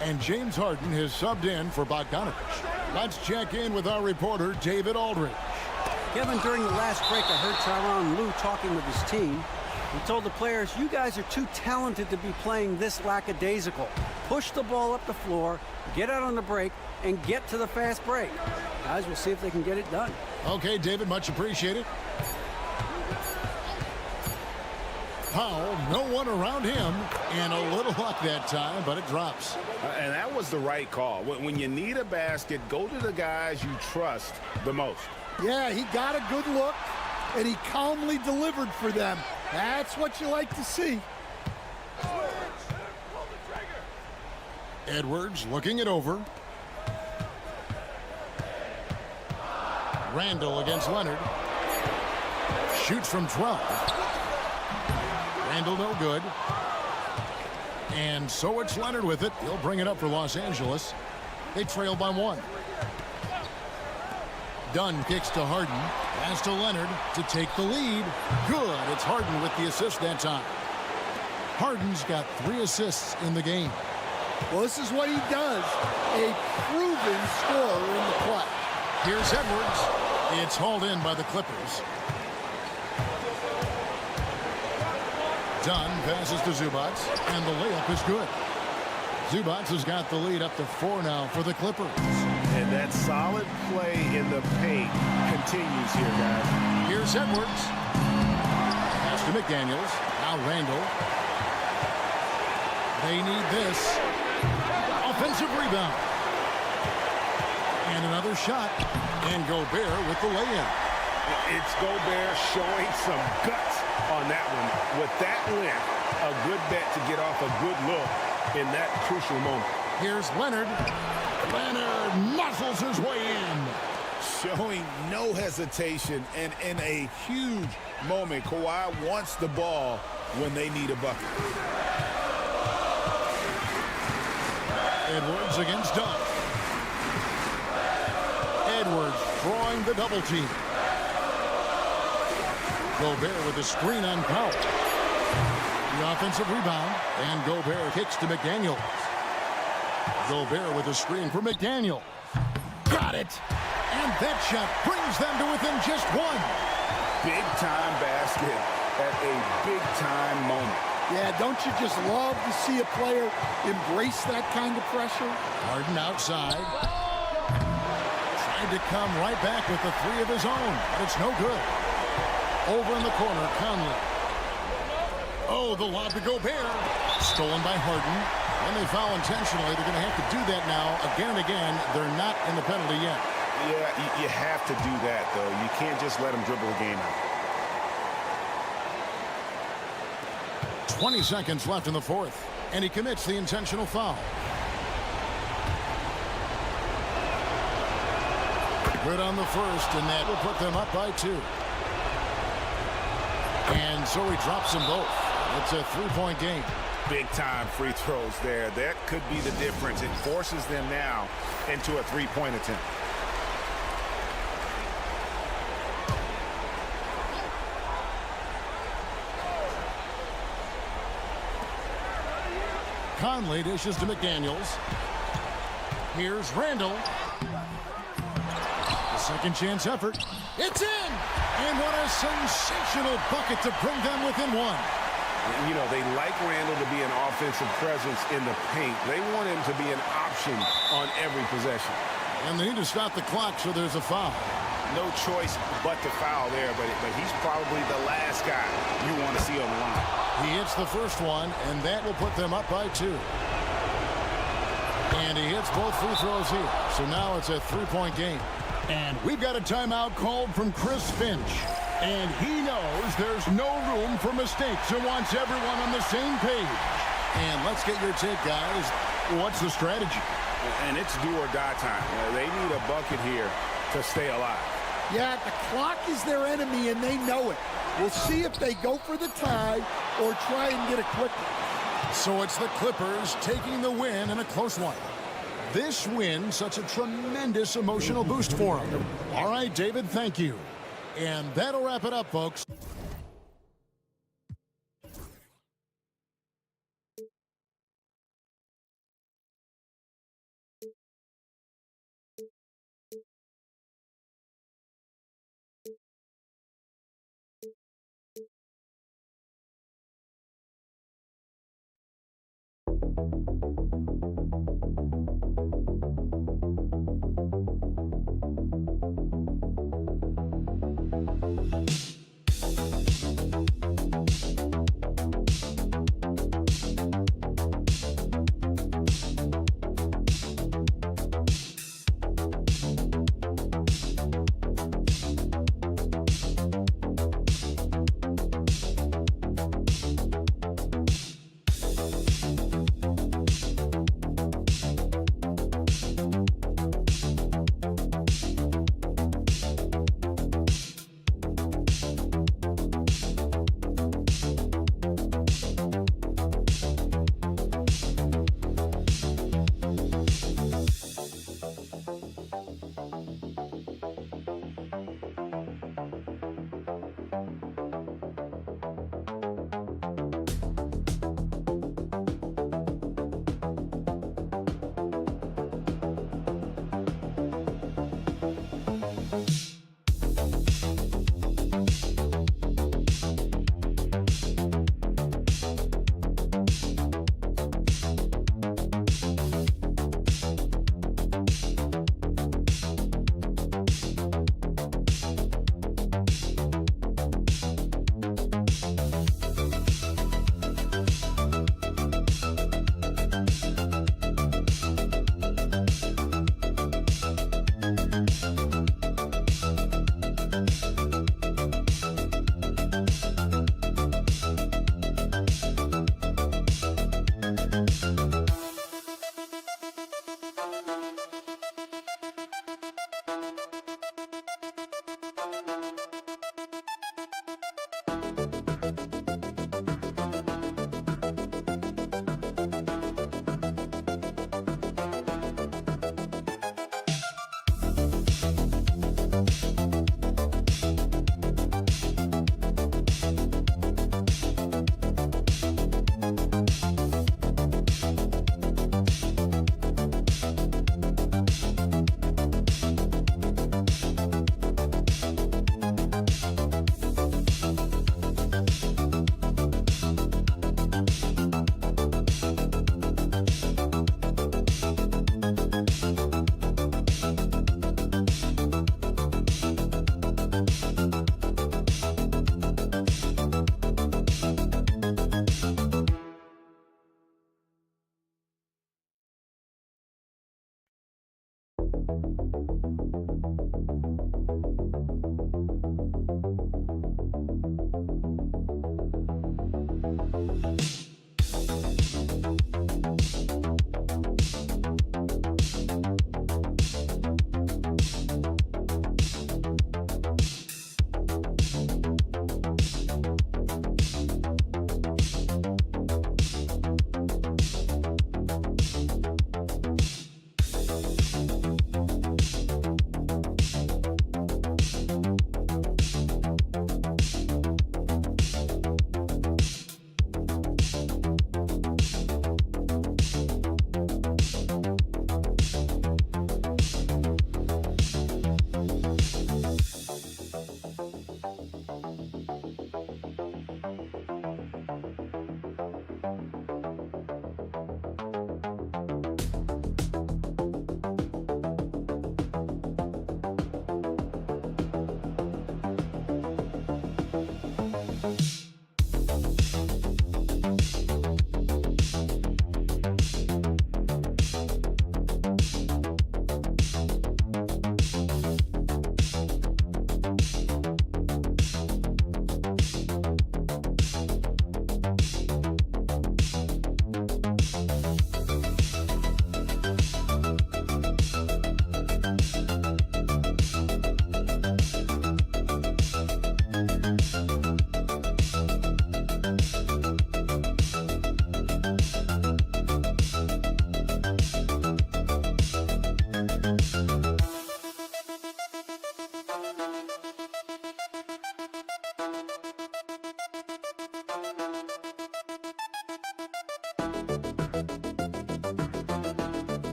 And James Harden has subbed in for Bogdanovich. Let's check in with our reporter, David Aldridge. Kevin, during the last break, I heard Tyronn Lue talking with his team. He told the players, you guys are too talented to be playing this lackadaisical. Push the ball up the floor, get out on the break, and get to the fast break. Guys, we'll see if they can get it done. Okay, David, much appreciated. Powell, no one around him, and a little luck that time, but it drops. And that was the right call. When you need a basket, go to the guys you trust the most. Yeah, he got a good look, and he calmly delivered for them. That's what you like to see. Edwards looking it over. Randall against Leonard. Shoots from 12. Randall no good. And so it's Leonard with it. He'll bring it up for Los Angeles. They trail by 1. Dunn kicks to Harden. Pass to Leonard to take the lead. Good. It's Harden with the assist that time. Harden's got 3 assists in the game. Well, this is what he does. A proven scorer in the play. Here's Edwards. It's hauled in by the Clippers. Dunn passes to Zubac, and the layup is good. Zubac has got the lead up to 4 now for the Clippers. And that solid play in the paint continues here, guys. Here's Edwards. Pass to McDaniels. Now Randall. They need this. Offensive rebound. And another shot. And Gobert with the lay-in. It's Gobert showing some guts on that one. With that length, a good bet to get off a good look in that crucial moment. Here's Leonard. Leonard muscles his way in. Showing no hesitation, and in a huge moment, Kawhi wants the ball when they need a bucket. Edwards against Dunn. Edwards drawing the double team. Gobert with a screen on Powell. The offensive rebound, and Gobert kicks to McDaniels. Gobert with a screen for McDaniels. Got it! And that shot brings them to within just one. Big-time basket at a big-time moment. Yeah, don't you just love to see a player embrace that kind of pressure? Harden outside. Tried to come right back with the three of his own, but it's no good. Over in the corner, Conley. Oh, the lob to Gobert. Stolen by Harden. When they foul intentionally, they're going to have to do that now again and again. They're not in the penalty yet. Yeah, you have to do that, though. You can't just let them dribble the game out. 20 seconds left in the fourth, and he commits the intentional foul. Good on the first, and that will put them up by 2. And so he drops them both. It's a three-point game. Big-time free throws there. That could be the difference. It forces them now into a three-point attempt. Conley dishes to McDaniels. Here's Randall. A second chance effort. It's in! And what a sensational bucket to bring them within one. You know, they like Randall to be an offensive presence in the paint. They want him to be an option on every possession. And they need to stop the clock, so there's a foul. No choice but to foul there, but he's probably the last guy you want to see on the line. He hits the first one, and that will put them up by 2. And he hits both free throws here. So now it's a three-point game. And we've got a timeout called from Chris Finch. And he knows there's no room for mistakes and wants everyone on the same page. And let's get your take, guys. What's the strategy? And it's do or die time. They need a bucket here to stay alive. Yeah, the clock is their enemy, and they know it. We'll see if they go for the tie or try and get it quickly. So it's the Clippers taking the win in a close one. This win, such a tremendous emotional boost for them. All right, David, thank you. And that'll wrap it up, folks.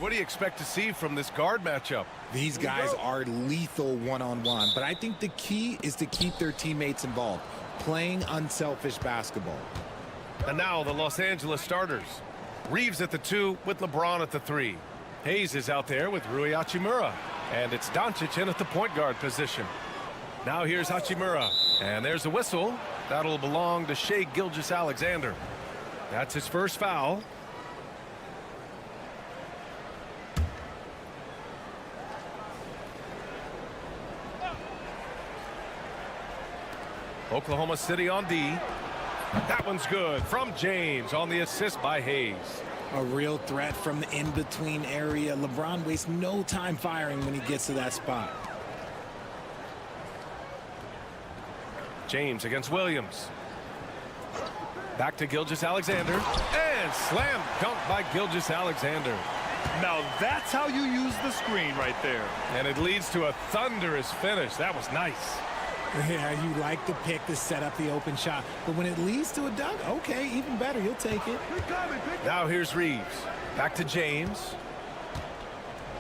What do you expect to see from this guard matchup? These guys are lethal one-on-one, but I think the key is to keep their teammates involved, playing unselfish basketball. And now the Los Angeles starters. Reeves at the 2 with LeBron at the 3. Hayes is out there with Rui Hachimura. And it's Doncic in at the point guard position. Now here's Hachimura. And there's a whistle. That'll belong to Shai Gilgeous-Alexander. That's his first foul. Oklahoma City on D. That one's good from James on the assist by Hayes. A real threat from the in-between area. LeBron wastes no time firing when he gets to that spot. James against Williams. Back to Gilgeous-Alexander. And slam dunk by Gilgeous-Alexander. Now that's how you use the screen right there. And it leads to a thunderous finish. That was nice. Yeah, you like the pick to set up the open shot. But when it leads to a dunk, okay, even better. You'll take it. Now here's Reeves. Back to James.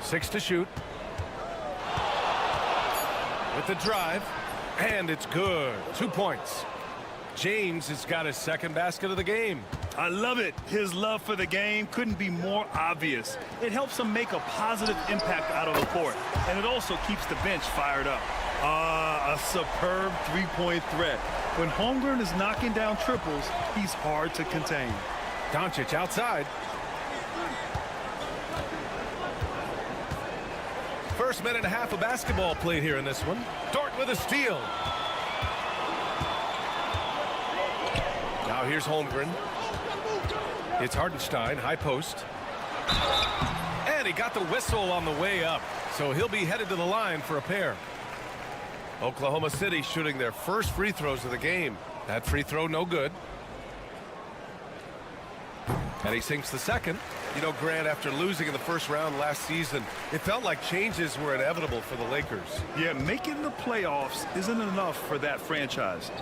6 to shoot. With the drive. And it's good. 2 points. James has got his second basket of the game. I love it. His love for the game couldn't be more obvious. It helps him make a positive impact out on the court. And it also keeps the bench fired up. A superb three-point threat. When Holmgren is knocking down triples, he's hard to contain. Doncic outside. First minute and a half of basketball played here in this one. Dort with a steal. Now here's Holmgren. It's Hartenstein, high post. And he got the whistle on the way up. So he'll be headed to the line for a pair. Oklahoma City shooting their first free throws of the game. That free throw no good. And he sinks the second. You know, Grant, after losing in the first round last season, it felt like changes were inevitable for the Lakers. Yeah, making the playoffs isn't enough for that franchise.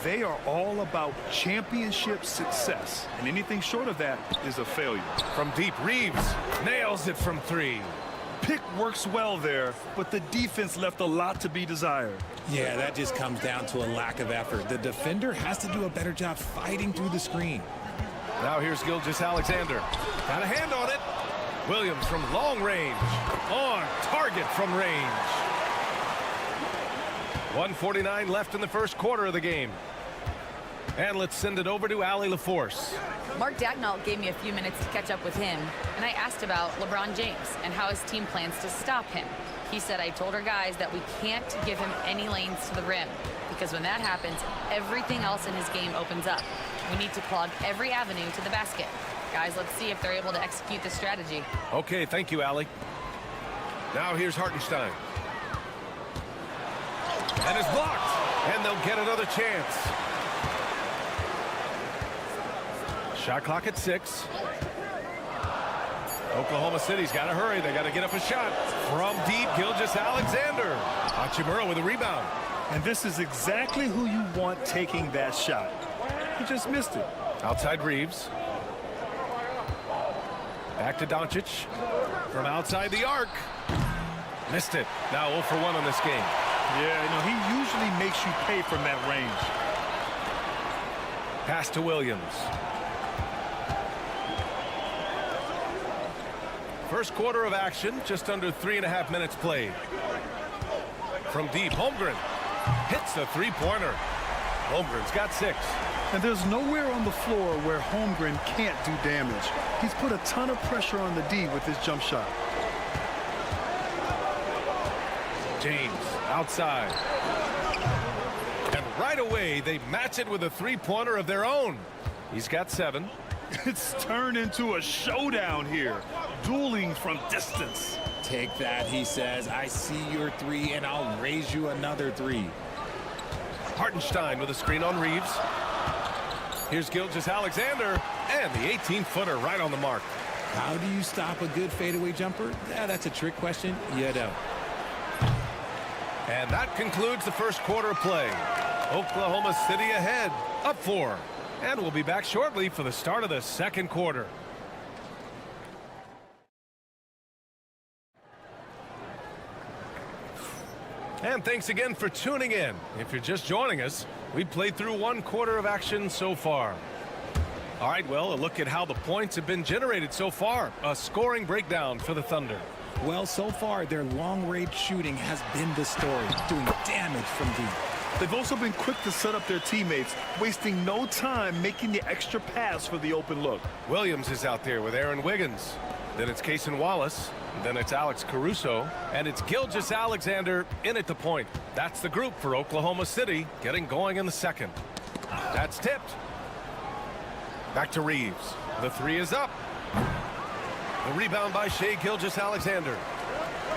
They are all about championship success, and anything short of that is a failure. From deep, Reeves nails it from 3. Pick works well there, but the defense left a lot to be desired. Yeah, that just comes down to a lack of effort. The defender has to do a better job fighting through the screen. Now here's Gilgeous-Alexander. Got a hand on it. Williams from long range. On target from range. 1:49 left in the first quarter of the game. And let's send it over to Allie LaForce. Mark Dagnall gave me a few minutes to catch up with him, and I asked about LeBron James and how his team plans to stop him. He said, I told our guys that we can't give him any lanes to the rim, because when that happens, everything else in his game opens up. We need to clog every avenue to the basket. Guys, let's see if they're able to execute this strategy. Okay, thank you, Allie. Now here's Hartenstein. And it's blocked. And they'll get another chance. Shot clock at 6. Oklahoma City's got to hurry. They got to get up a shot. From deep, Gilgeous-Alexander. Hachimura with a rebound. And this is exactly who you want taking that shot. He just missed it. Outside Reeves. Back to Doncic. From outside the arc. Missed it. Now 0 for 1 on this game. Yeah, you know, he usually makes you pay from that range. Pass to Williams. First quarter of action, just under 3.5 minutes played. From deep, Holmgren hits the three-pointer. Holmgren's got 6. And there's nowhere on the floor where Holmgren can't do damage. He's put a ton of pressure on the D with his jump shot. James outside. And right away, they match it with a three-pointer of their own. He's got 7. It's turned into a showdown here. Dueling from distance. Take that, he says. I see your 3, and I'll raise you another 3. Hartenstein with a screen on Reeves. Here's Gilgeous-Alexander, and the 18-footer right on the mark. How do you stop a good fadeaway jumper? Yeah, that's a trick question. You don't. And that concludes the first quarter of play. Oklahoma City ahead, up 4. And we'll be back shortly for the start of the second quarter. And thanks again for tuning in. If you're just joining us, we've played through 1 quarter of action so far. All right, well, a look at how the points have been generated so far. A scoring breakdown for the Thunder. Well, so far, their long-range shooting has been the story, doing damage from deep. They've also been quick to set up their teammates, wasting no time making the extra pass for the open look. Williams is out there with Aaron Wiggins. Then it's Cason Wallace. Then it's Alex Caruso. And it's Gilgeous-Alexander in at the point. That's the group for Oklahoma City getting going in the second. That's tipped. Back to Reeves. The 3 is up. The rebound by Shai Gilgeous-Alexander.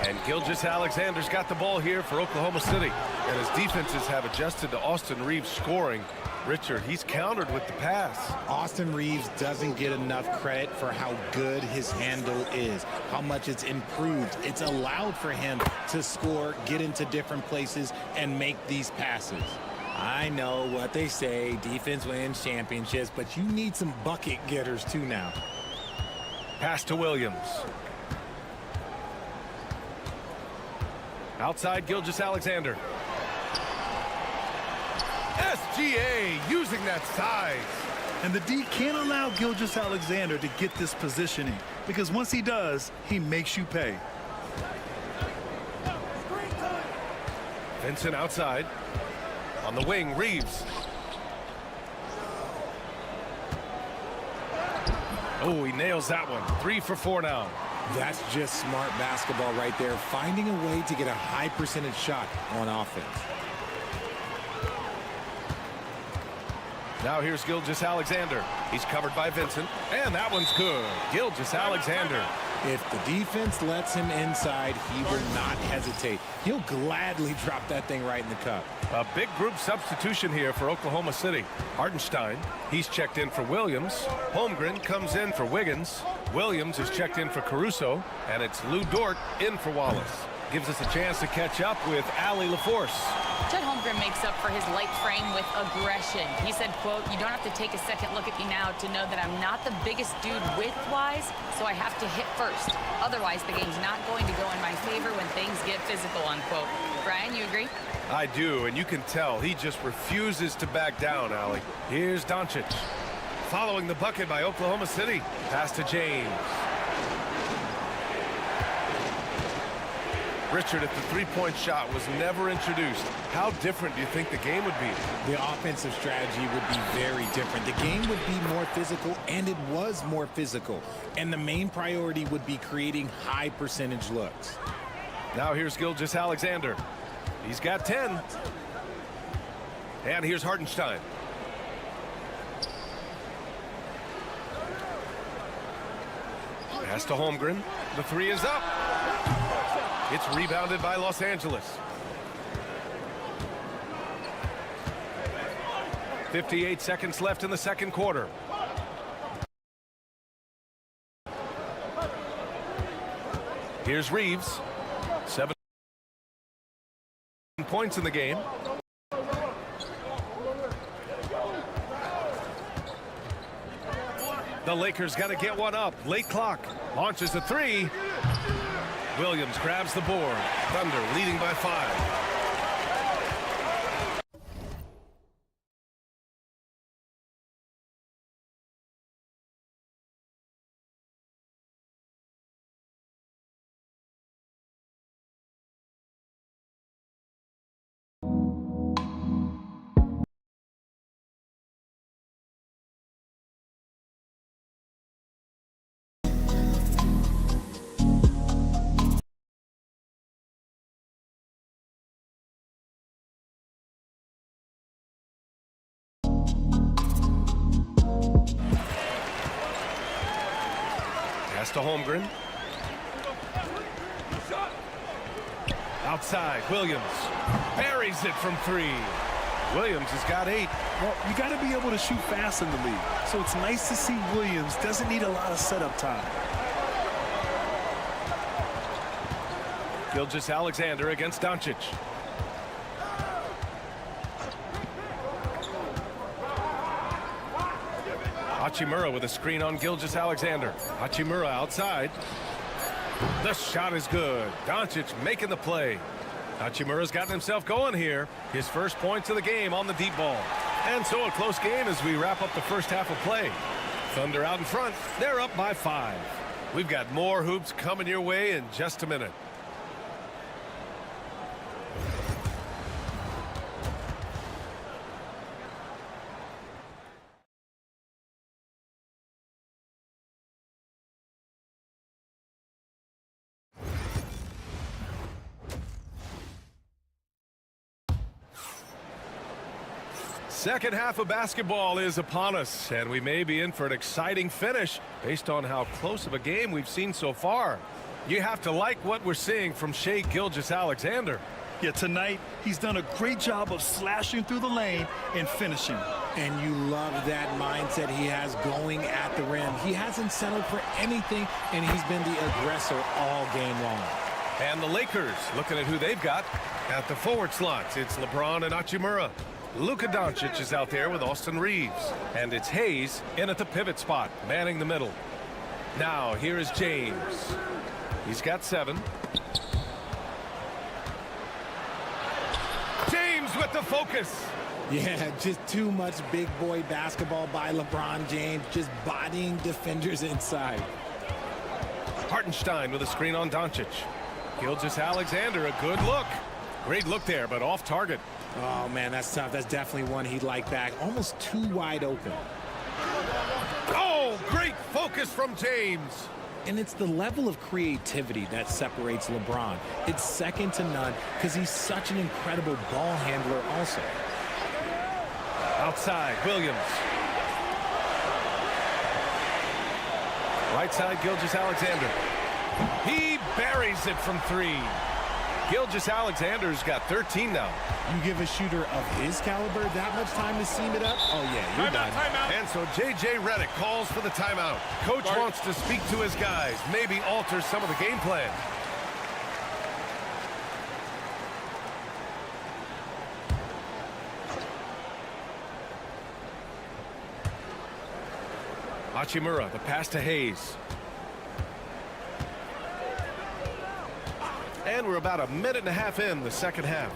And Gilgeous-Alexander's got the ball here for Oklahoma City. And his defenses have adjusted to Austin Reeves scoring. Richard, he's countered with the pass. Austin Reeves doesn't get enough credit for how good his handle is, how much it's improved. It's allowed for him to score, get into different places, and make these passes. I know what they say, defense wins championships, but you need some bucket getters too now. Pass to Williams. Outside Gilgeous-Alexander. SGA using that size. And the D can't allow Gilgeous-Alexander to get this positioning, because once he does, he makes you pay. Vincent outside. On the wing, Reeves. Oh, he nails that one. 3 for 4 now. That's just smart basketball right there, finding a way to get a high percentage shot on offense. Now here's Gilgeous-Alexander. He's covered by Vincent, and that one's good. Gilgeous-Alexander. If the defense lets him inside, he will not hesitate. He'll gladly drop that thing right in the cup. A big group substitution here for Oklahoma City. Hartenstein, he's checked in for Williams. Holmgren comes in for Wiggins. Williams is checked in for Caruso, and it's Lou Dort in for Wallace. Gives us a chance to catch up with Allie LaForce. Chet Holmgren makes up for his light frame with aggression. He said, quote, "You don't have to take a second look at me now to know that I'm not the biggest dude width-wise, so I have to hit first. Otherwise, the game's not going to go in my favor when things get physical," unquote. Brian, you agree? I do, and you can tell he just refuses to back down, Allie. Here's Doncic. Following the bucket by Oklahoma City. Pass to James. Richard, if the three-point shot was never introduced, how different do you think the game would be? The offensive strategy would be very different. The game would be more physical, and it was more physical. And the main priority would be creating high percentage looks. Now here's Gilgeous-Alexander. He's got 10. And here's Hartenstein. Pass to Holmgren. The three is up. It's rebounded by Los Angeles. 58 seconds left in the second quarter. Here's Reeves. 7 points in the game. The Lakers got to get one up. Late clock. Launches a three. Williams grabs the board. Thunder leading by 5. Pass to Holmgren. Outside, Williams buries it from 3. Williams has got 8. Well, you got to be able to shoot fast in the league. So it's nice to see Williams doesn't need a lot of setup time. Gilgeous-Alexander against Doncic. Hachimura with a screen on Gilgeous-Alexander. Hachimura outside. The shot is good. Doncic making the play. Hachimura's gotten himself going here. His first points of the game on the deep ball. And so a close game as we wrap up the first half of play. Thunder out in front. They're up by 5. We've got more hoops coming your way in just a minute. Second half of basketball is upon us, and we may be in for an exciting finish based on how close of a game we've seen so far. You have to like what we're seeing from Shai Gilgeous-Alexander. Yeah, tonight he's done a great job of slashing through the lane and finishing. And you love that mindset he has going at the rim. He hasn't settled for anything, and he's been the aggressor all game long. And the Lakers, looking at who they've got at the forward slots. It's LeBron and Hachimura. Luka Doncic is out there with Austin Reeves. And it's Hayes in at the pivot spot, manning the middle. Now, here is James. He's got 7. James with the focus. Yeah, just too much big boy basketball by LeBron James, just bodying defenders inside. Hartenstein with a screen on Doncic. Gilgeous-Alexander, a good look. Great look there, but off target. Oh, man, that's tough. That's definitely one he'd like back. Almost too wide open. Oh, great focus from James. And it's the level of creativity that separates LeBron. It's second to none because he's such an incredible ball handler also. Outside, Williams. Right side, Gilgeous-Alexander. He buries it from 3. Gilgeous-Alexander's got 13 now. You give a shooter of his caliber that much time to seam it up? Oh, yeah, you're done. Timeout. And so J.J. Redick calls for the timeout. Coach wants to speak to his guys, maybe alter some of the game plan. Hachimura, the pass to Hayes. And we're about a minute and a half in the second half.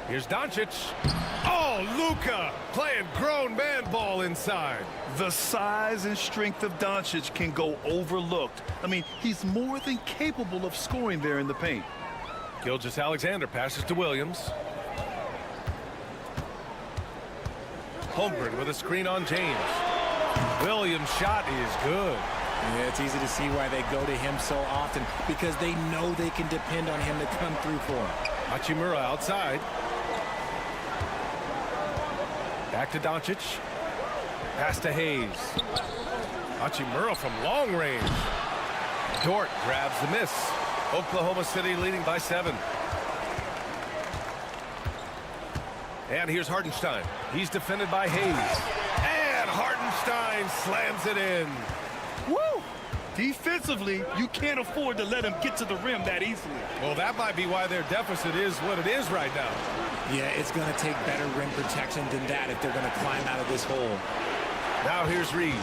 Here's Doncic. Oh, Luka playing grown man ball inside. The size and strength of Doncic can go overlooked. I mean, he's more than capable of scoring there in the paint. Gilgeous-Alexander passes to Williams. Holmgren with a screen on James. Williams' shot is good. Yeah, it's easy to see why they go to him so often, because they know they can depend on him to come through for him. Hachimura outside. Back to Doncic. Pass to Hayes. Hachimura from long range. Dort grabs the miss. Oklahoma City leading by 7. And here's Hartenstein. He's defended by Hayes. And Hartenstein slams it in. Woo! Defensively, you can't afford to let him get to the rim that easily. Well, that might be why their deficit is what it is right now. Yeah, it's going to take better rim protection than that if they're going to climb out of this hole. Now here's Reeves.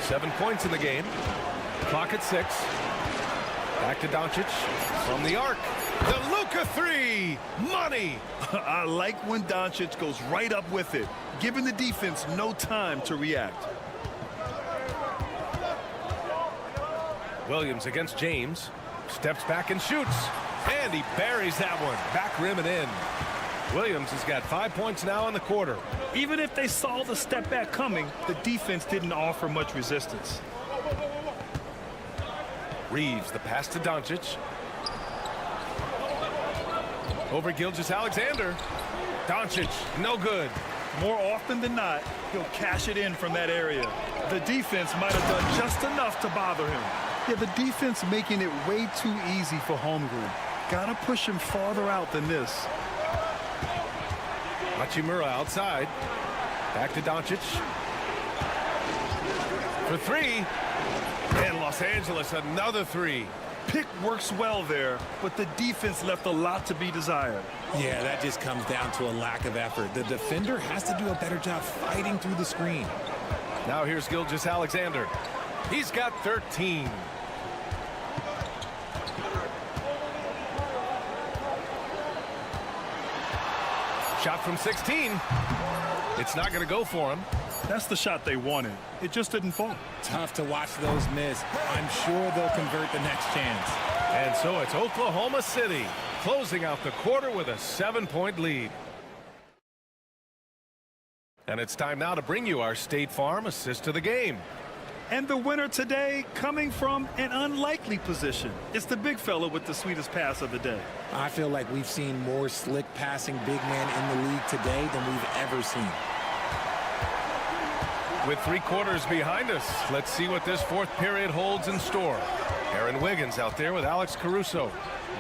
7 points in the game. Clock at 6. Back to Doncic from the arc. The Luka 3. Money. I like when Doncic goes right up with it, giving the defense no time to react. Williams against James. Steps back and shoots. And he buries that one. Back rim and in. Williams has got 5 points now in the quarter. Even if they saw the step back coming, the defense didn't offer much resistance. Reeves, the pass to Doncic. Over Gilgeous-Alexander. Doncic, no good. More often than not, he'll cash it in from that area. The defense might have done just enough to bother him. Yeah, the defense making it way too easy for Holmgren. Gotta push him farther out than this. Hachimura outside. Back to Doncic. For 3. And Los Angeles, another 3. Pick works well there, but the defense left a lot to be desired. Yeah, that just comes down to a lack of effort. The defender has to do a better job fighting through the screen. Now here's Gilgeous-Alexander. He's got 13. Shot from 16. It's not going to go for him. That's the shot they wanted. It just didn't fall. Tough to watch those miss. I'm sure they'll convert the next chance. And so it's Oklahoma City closing out the quarter with a 7-point lead. And it's time now to bring you our State Farm assist to the game. And the winner today coming from an unlikely position. It's the big fella with the sweetest pass of the day. I feel like we've seen more slick passing big man in the league today than we've ever seen. With 3 quarters behind us, let's see what this fourth period holds in store. Aaron Wiggins out there with Alex Caruso.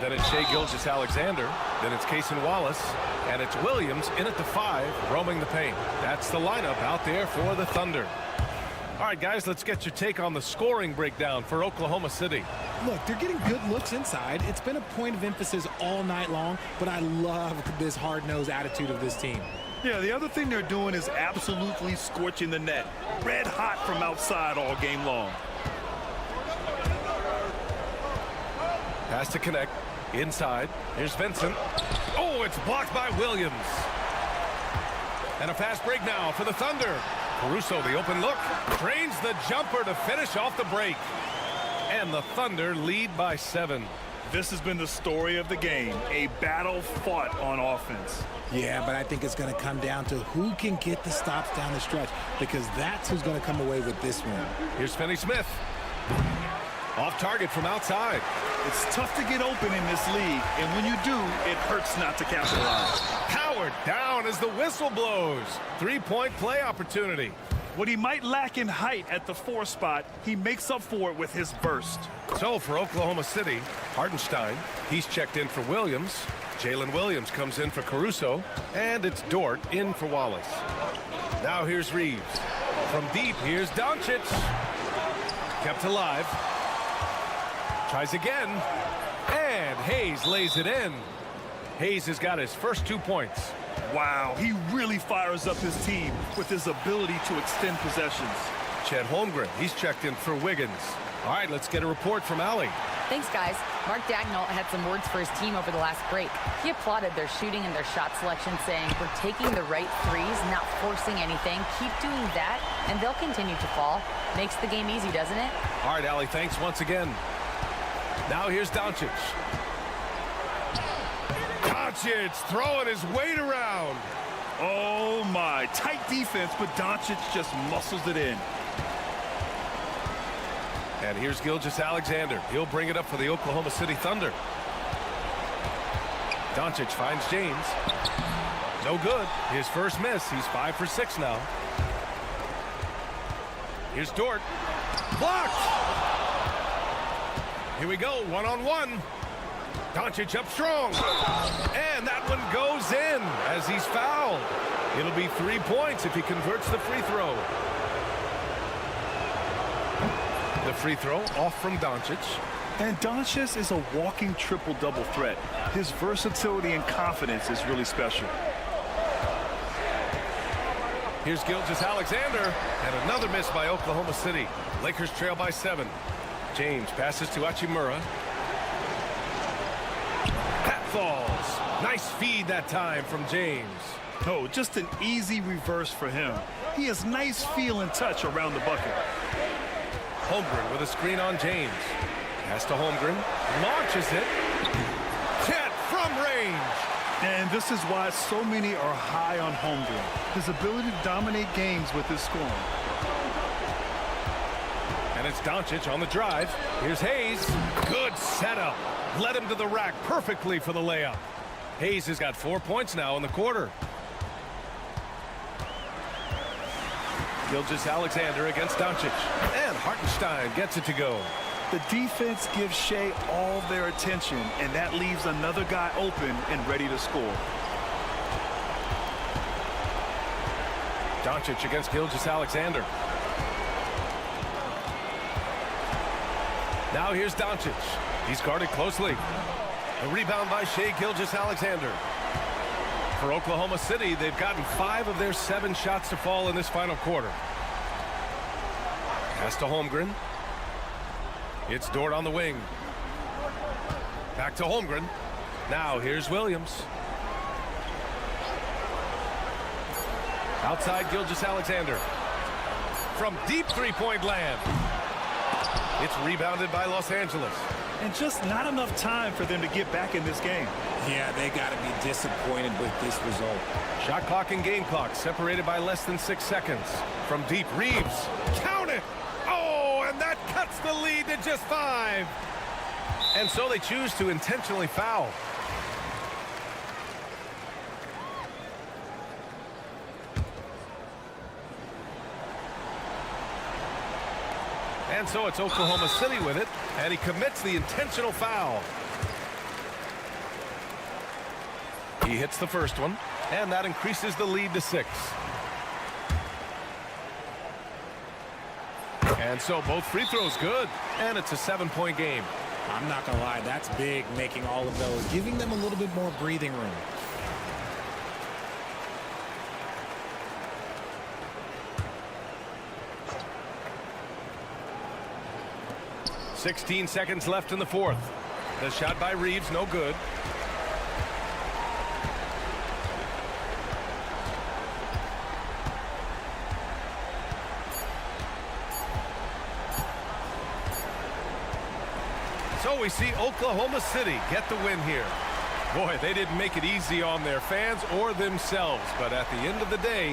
Then it's Shai Gilgeous-Alexander. Then it's Cason Wallace. And it's Williams in at the 5, roaming the paint. That's the lineup out there for the Thunder. All right, guys, let's get your take on the scoring breakdown for Oklahoma City. Look, they're getting good looks inside. It's been a point of emphasis all night long, but I love this hard-nosed attitude of this team. Yeah, the other thing they're doing is absolutely scorching the net. Red hot from outside all game long. Pass to connect. Inside. Here's Vincent. Oh, it's blocked by Williams. And a fast break now for the Thunder. Caruso, the open look. Drains the jumper to finish off the break. And the Thunder lead by 7. This has been the story of the game. A battle fought on offense. Yeah, but I think it's going to come down to who can get the stops down the stretch, because that's who's going to come away with this one. Here's Finney Smith. Off target from outside. It's tough to get open in this league, and when you do, it hurts not to capitalize. Howard down as the whistle blows. 3-point play opportunity. What he might lack in height at the 4 spot, he makes up for it with his burst. So for Oklahoma City, Hartenstein, he's checked in for Williams. Jalen Williams comes in for Caruso. And it's Dort in for Wallace. Now here's Reeves. From deep, here's Doncic. Kept alive. Tries again. And Hayes lays it in. Hayes has got his first 2 points. Wow, he really fires up his team with his ability to extend possessions. Chet Holmgren, he's checked in for Wiggins. All right, let's get a report from Allie. Thanks, guys. Mark Dagnall had some words for his team over the last break. He applauded their shooting and their shot selection, saying, "We're taking the right threes, not forcing anything. Keep doing that, and they'll continue to fall." Makes the game easy, doesn't it? All right, Allie, thanks once again. Now here's Doncic. Doncic throwing his weight around. Oh, my. Tight defense, but Doncic just muscles it in. And here's Gilgeous-Alexander. He'll bring it up for the Oklahoma City Thunder. Doncic finds James. No good. His first miss. He's 5 for 6 now. Here's Dort. Blocked. Here we go. 1-on-1. Doncic up strong. And that one goes in as he's fouled. It'll be 3 points if he converts the free throw. The free throw off from Doncic. And Doncic is a walking triple-double threat. His versatility and confidence is really special. Here's Gilgeous-Alexander, and another miss by Oklahoma City. Lakers trail by 7. James passes to Hachimura. That falls. Nice feed that time from James. Oh, just an easy reverse for him. He has nice feel and touch around the bucket. Holmgren with a screen on James. Pass to Holmgren. Launches it. Chet from range. And this is why so many are high on Holmgren. His ability to dominate games with his scoring. And it's Doncic on the drive. Here's Hayes. Good setup. Led him to the rack perfectly for the layup. Hayes has got 4 points now in the quarter. Gilgeous-Alexander against Doncic. And Hartenstein gets it to go. The defense gives Shai all their attention, and that leaves another guy open and ready to score. Doncic against Gilgeous-Alexander. Now here's Doncic. He's guarded closely. A rebound by Shai Gilgeous-Alexander. For Oklahoma City, they've gotten 5 of their 7 shots to fall in this final quarter. Pass to Holmgren. It's Dort on the wing. Back to Holmgren. Now here's Williams. Outside Gilgeous-Alexander. From deep three-point land. It's rebounded by Los Angeles. And just not enough time for them to get back in this game. Yeah, they got to be disappointed with this result. Shot clock and game clock separated by less than 6 seconds. From deep, Reeves. Count it! Oh! cuts the lead to just 5. And so they choose to intentionally foul. And so it's Oklahoma City with it, and he commits the intentional foul. He hits the first one, and that increases the lead to 6. And so both free throws good, and it's a 7-point game. I'm not going to lie, that's big, making all of those, giving them a little bit more breathing room. .16 seconds left in the fourth. The shot by Reeves, no good. So we see Oklahoma City get the win here. Boy, they didn't make it easy on their fans or themselves, but at the end of the day,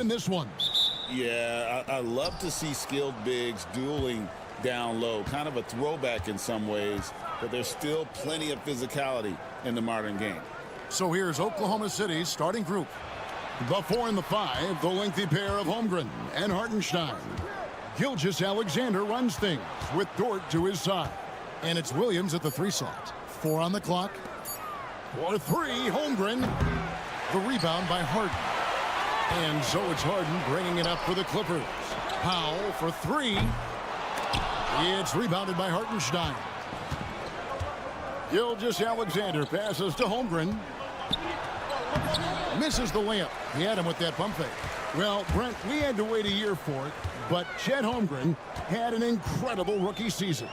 In this one. Yeah, I love to see skilled bigs dueling down low. Kind of a throwback in some ways, but there's still plenty of physicality in the modern game. So here's Oklahoma City's starting group. The 4 and the 5, the lengthy pair of Holmgren and Hartenstein. Gilgeous-Alexander runs things with Dort to his side. And it's Williams at the 3 slot. 4 on the clock. For 3, Holmgren. The rebound by Harden. And so it's Harden bringing it up for the Clippers. Powell for 3. It's rebounded by Hartenstein. Gilgeous-Alexander passes to Holmgren. Misses the layup. He had him with that pump fake. Well, Brent, we had to wait a year for it, but Chet Holmgren had an incredible rookie season.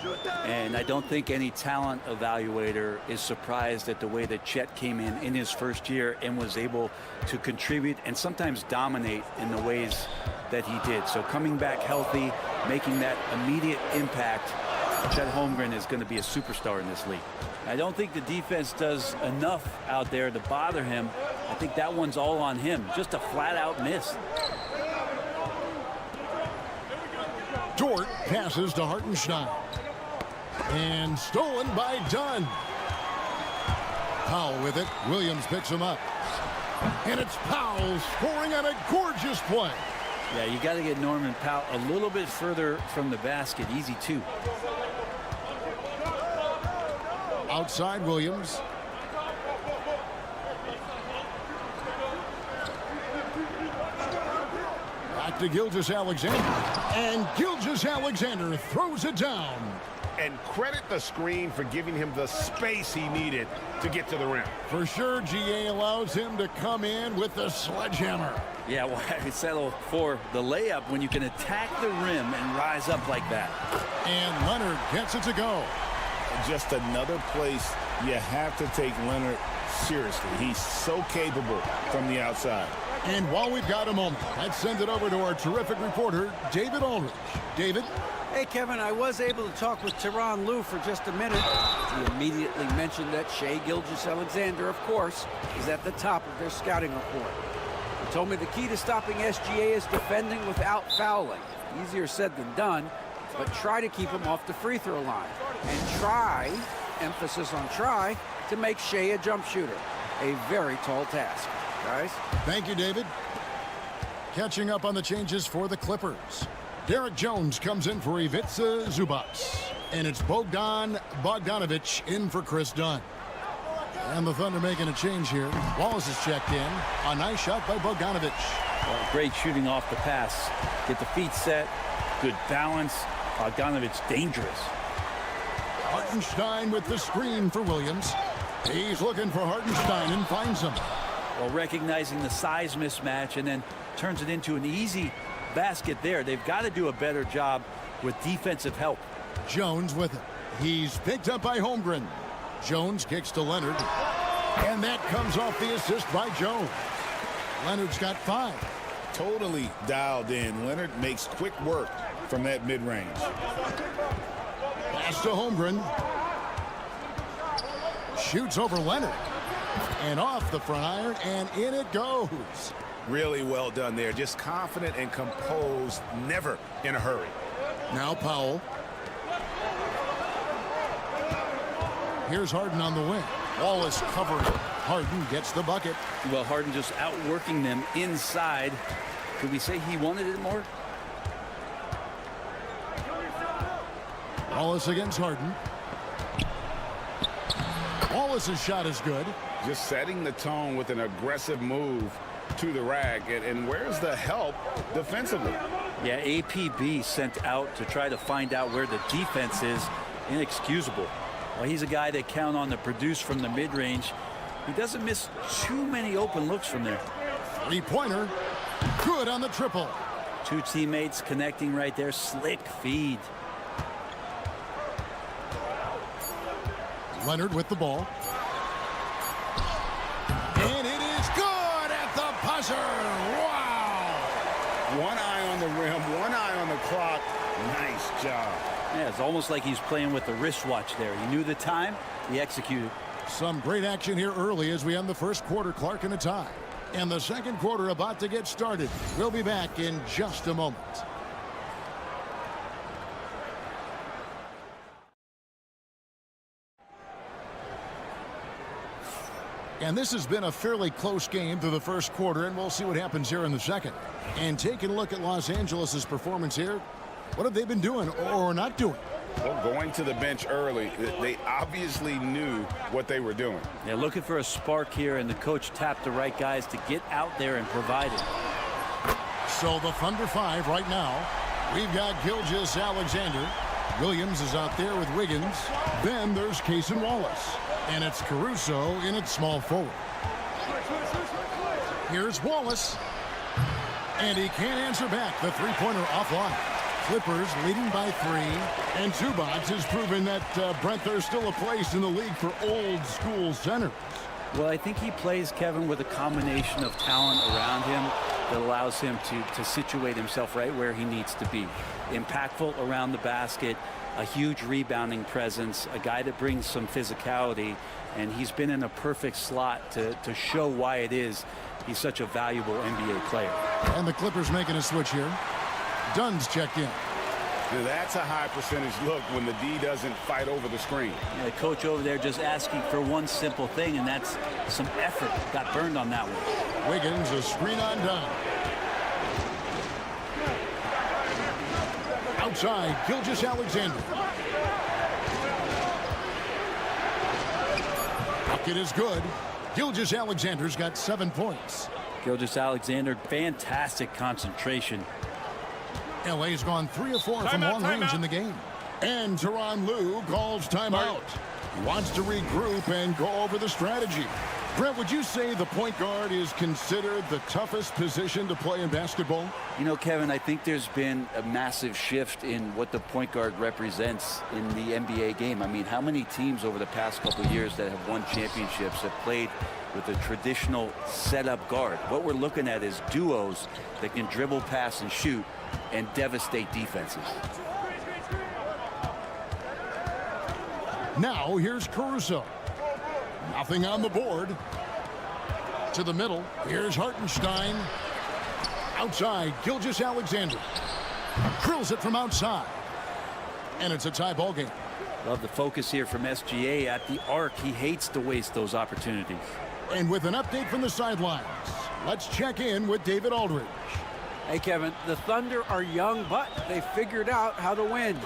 And I don't think any talent evaluator is surprised at the way that Chet came in his first year and was able to contribute and sometimes dominate in the ways that he did. So coming back healthy, making that immediate impact, Chet Holmgren is going to be a superstar in this league. I don't think the defense does enough out there to bother him. I think that one's all on him. Just a flat-out miss. Dort passes to Hartenstein. And stolen by Dunn. Powell with it. Williams picks him up. And it's Powell scoring on a gorgeous play. Yeah, you got to get Norman Powell a little bit further from the basket. Easy, too. Outside Williams. Back to Gilgeous-Alexander. And Gilgeous-Alexander throws it down. And credit the screen for giving him the space he needed to get to the rim. For sure, GA allows him to come in with the sledgehammer. Yeah, why settle for the layup when you can attack the rim and rise up like that? And Leonard gets it to go. Just another place you have to take Leonard seriously. He's so capable from the outside. And while we've got a moment, let's send it over to our terrific reporter, David Aldridge. David? Hey, Kevin, I was able to talk with Tyronn Lue for just a minute. He immediately mentioned that Shai Gilgeous-Alexander, of course, is at the top of their scouting report. He told me the key to stopping SGA is defending without fouling. Easier said than done, but try to keep him off the free throw line. and try, emphasis on try, to make Shea a jump shooter. A very tall task, guys. Thank you, David. Catching up on the changes for the Clippers. Derek Jones comes in for Ivica Zubac. And it's Bogdan Bogdanovic in for Chris Dunn. And the Thunder making a change here. Wallace is checked in. A nice shot by Bogdanovic. Well, great shooting off the pass. Get the feet set. Good balance. Bogdanovic dangerous. Hartenstein with the screen for Williams. He's looking for Hartenstein and finds him. Well, recognizing the size mismatch and then turns it into an easy basket there. They've got to do a better job with defensive help. Jones with it. He's picked up by Holmgren. Jones kicks to Leonard. And that comes off the assist by Jones. Leonard's got 5. Totally dialed in. Leonard makes quick work from that mid-range. Pass to Holmgren. Shoots over Leonard. And off the front iron, and in it goes. Really well done there. Just confident and composed, never in a hurry. Now Powell. Here's Harden on the wing. Wallace covering. Harden gets the bucket. Well, Harden just outworking them inside. Could we say he wanted it more? Wallace against Harden. Wallace's shot is good. Just setting the tone with an aggressive move to the rack. And where's the help defensively? Yeah, APB sent out to try to find out where the defense is. Inexcusable. Well, he's a guy they count on to produce from the mid-range. He doesn't miss too many open looks from there. 3-pointer. Good on the triple. 2 teammates connecting right there. Slick feed. Leonard with the ball. And it is good at the buzzer. Wow. One eye on the rim, one eye on the clock. Nice job. Yeah, it's almost like he's playing with the wristwatch there. He knew the time, he executed. Some great action here early as we end the first quarter. Clark in a tie. And the second quarter about to get started. We'll be back in just a moment. And this has been a fairly close game through the first quarter, and we'll see what happens here in the second. And taking a look at Los Angeles' performance here, what have they been doing or not doing? Well, going to the bench early, they obviously knew what they were doing. They're looking for a spark here, and the coach tapped the right guys to get out there and provide it. So the Thunder 5 right now. We've got Gilgeous-Alexander. Williams is out there with Wiggins. Then there's Cason Wallace. And it's Caruso in at small forward. Here's Wallace. And he can't answer back. The three-pointer offline. Clippers leading by 3. And Zubac has proven that, Brent, there's still a place in the league for old-school centers. Well, I think he plays, Kevin, with a combination of talent around him that allows him to situate himself right where he needs to be. Impactful around the basket, a huge rebounding presence, a guy that brings some physicality, and he's been in a perfect slot to show why it is he's such a valuable NBA player. And the Clippers making a switch here. Dunn's checked in. Now, that's a high percentage look when the D doesn't fight over the screen. Yeah, the coach over there just asking for one simple thing, and that's some effort. Got burned on that one. Wiggins, a screen on Dunn. Outside, Gilgeous-Alexander. Bucket is good. Gilgeous-Alexander's got 7 points. Gilgeous-Alexander, fantastic concentration. LA's gone 3 of 4 from long range in the game. And Tyronn Lue calls timeout. He wants to regroup and go over the strategy. Brent, would you say the point guard is considered the toughest position to play in basketball? You know, Kevin, I think there's been a massive shift in what the point guard represents in the NBA game. I mean, how many teams over the past couple of years that have won championships have played with a traditional setup guard? What we're looking at is duos that can dribble, pass, and shoot and devastate defenses. Now here's Caruso. Nothing on the board. To the middle. Here's Hartenstein. Outside, Gilgeous-Alexander. Drills it from outside. And it's a tie ball game. Love the focus here from SGA at the arc. He hates to waste those opportunities. And with an update from the sidelines, let's check in with David Aldridge. Hey, Kevin, the Thunder are young, but they figured out how to win.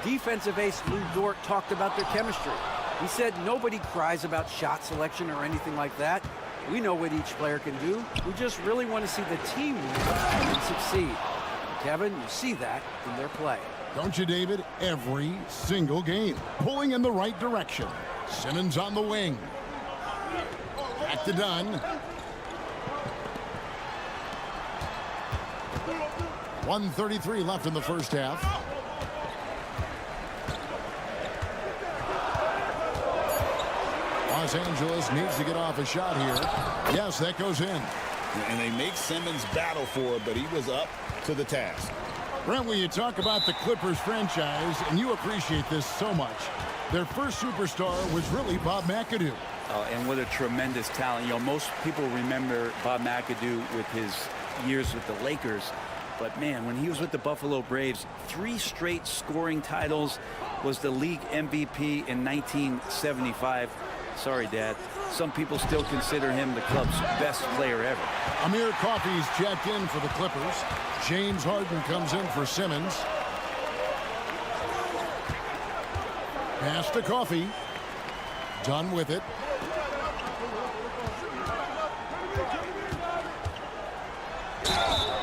Defensive ace Lou Dort talked about their chemistry. He said nobody cries about shot selection or anything like that. We know what each player can do. We just really want to see the team win and succeed. Kevin, you see that in their play. Don't you, David? Every single game. Pulling in the right direction. Simmons on the wing. Back to Dunn. 1:33 left in the first half. Los Angeles needs to get off a shot here. Yes, that goes in. And they make Simmons battle for it, but he was up to the task. Brent, when you talk about the Clippers franchise, and you appreciate this so much, their first superstar was really Bob McAdoo. And what a tremendous talent. You know, most people remember Bob McAdoo with his years with the Lakers. But, man, when he was with the Buffalo Braves, 3 straight scoring titles, was the league MVP in 1975. Sorry, Dad. Some people still consider him the club's best player ever. Amir Coffey's checked in for the Clippers. James Harden comes in for Simmons. Pass to Coffey. Done with it.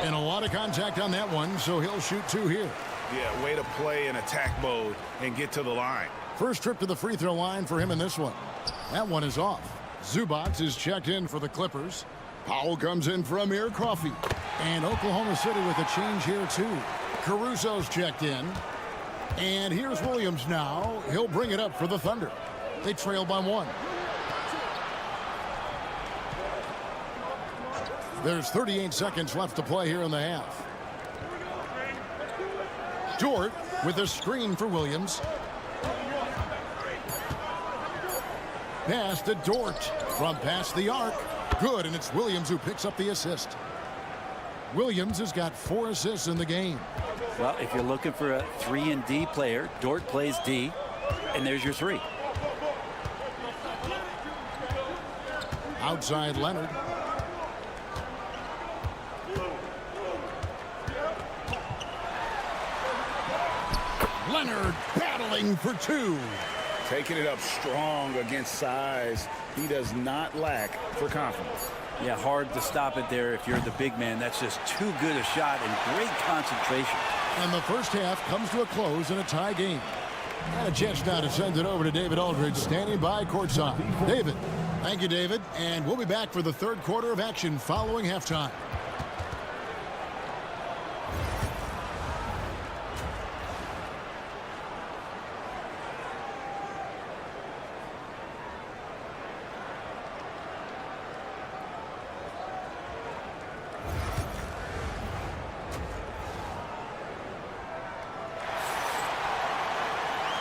And a lot of contact on that one, so he'll shoot 2 here. Yeah, way to play in attack mode and get to the line. First trip to the free throw line for him in this one. That one is off. Zubac is checked in for the Clippers. Powell comes in for Amir Coffey. And Oklahoma City with a change here, too. Caruso's checked in. And here's Williams now. He'll bring it up for the Thunder. They trail by 1. There's 38 seconds left to play here in the half. Dort with a screen for Williams. Pass to Dort from past the arc. Good, and it's Williams who picks up the assist. Williams has got 4 assists in the game. Well, if you're looking for a 3-and-D player, Dort plays D, and there's your 3. Outside Leonard. Leonard battling for 2. Taking it up strong against size. He does not lack for confidence. Yeah, hard to stop it there if you're the big man. That's just too good a shot and great concentration. And the first half comes to a close in a tie game. And a chance now to send it over to David Aldridge, standing by courtside. David. Thank you, David. And we'll be back for the third quarter of action following halftime.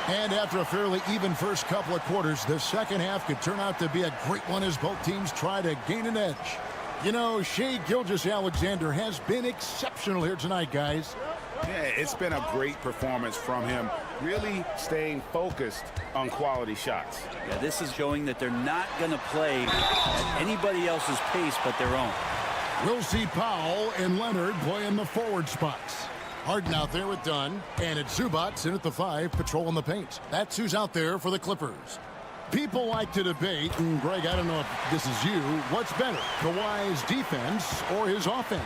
And after a fairly even first couple of quarters, the second half could turn out to be a great one as both teams try to gain an edge. You know, Shai Gilgeous-Alexander has been exceptional here tonight, guys. Yeah, it's been a great performance from him, really staying focused on quality shots. Yeah, this is showing that they're not going to play at anybody else's pace but their own. We'll see Powell and Leonard play in the forward spots. Harden out there with Dunn, and it's Zubac in at the 5, patrolling the paint. That's who's out there for the Clippers. People like to debate, and Greg, I don't know if this is you, what's better, Kawhi's defense or his offense?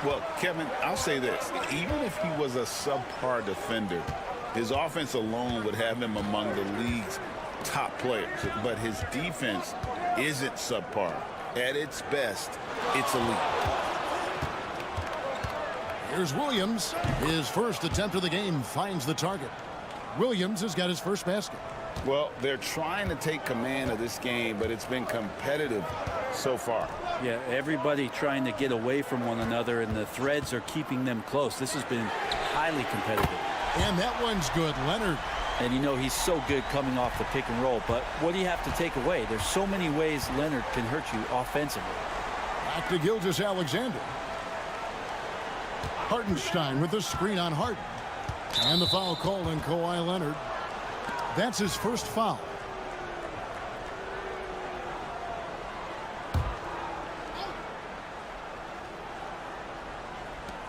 Well, Kevin, I'll say this. Even if he was a subpar defender, his offense alone would have him among the league's top players. But his defense isn't subpar. At its best, it's elite. Here's Williams. His first attempt of the game finds the target. Williams has got his first basket. Well, they're trying to take command of this game, but it's been competitive so far. Yeah, everybody trying to get away from one another, and the threads are keeping them close. This has been highly competitive. And that one's good, Leonard. And you know he's so good coming off the pick and roll, but what do you have to take away? There's so many ways Leonard can hurt you offensively. Back to Gilgeous-Alexander. Hartenstein with the screen on Harden. And the foul called on Kawhi Leonard. That's his first foul.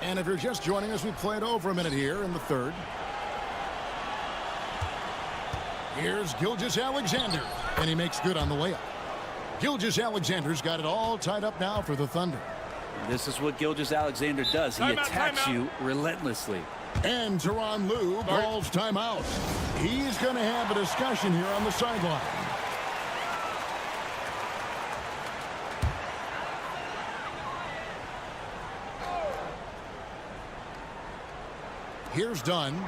And if you're just joining us, we played over a minute here in the third. Here's Gilgeous-Alexander, and he makes good on the layup. Gilgeous-Alexander's got it all tied up now for the Thunder. This is what Gilgeous-Alexander does. He attacks you relentlessly. And Tyronn Lue calls timeout. He's going to have a discussion here on the sideline. Here's Dunn.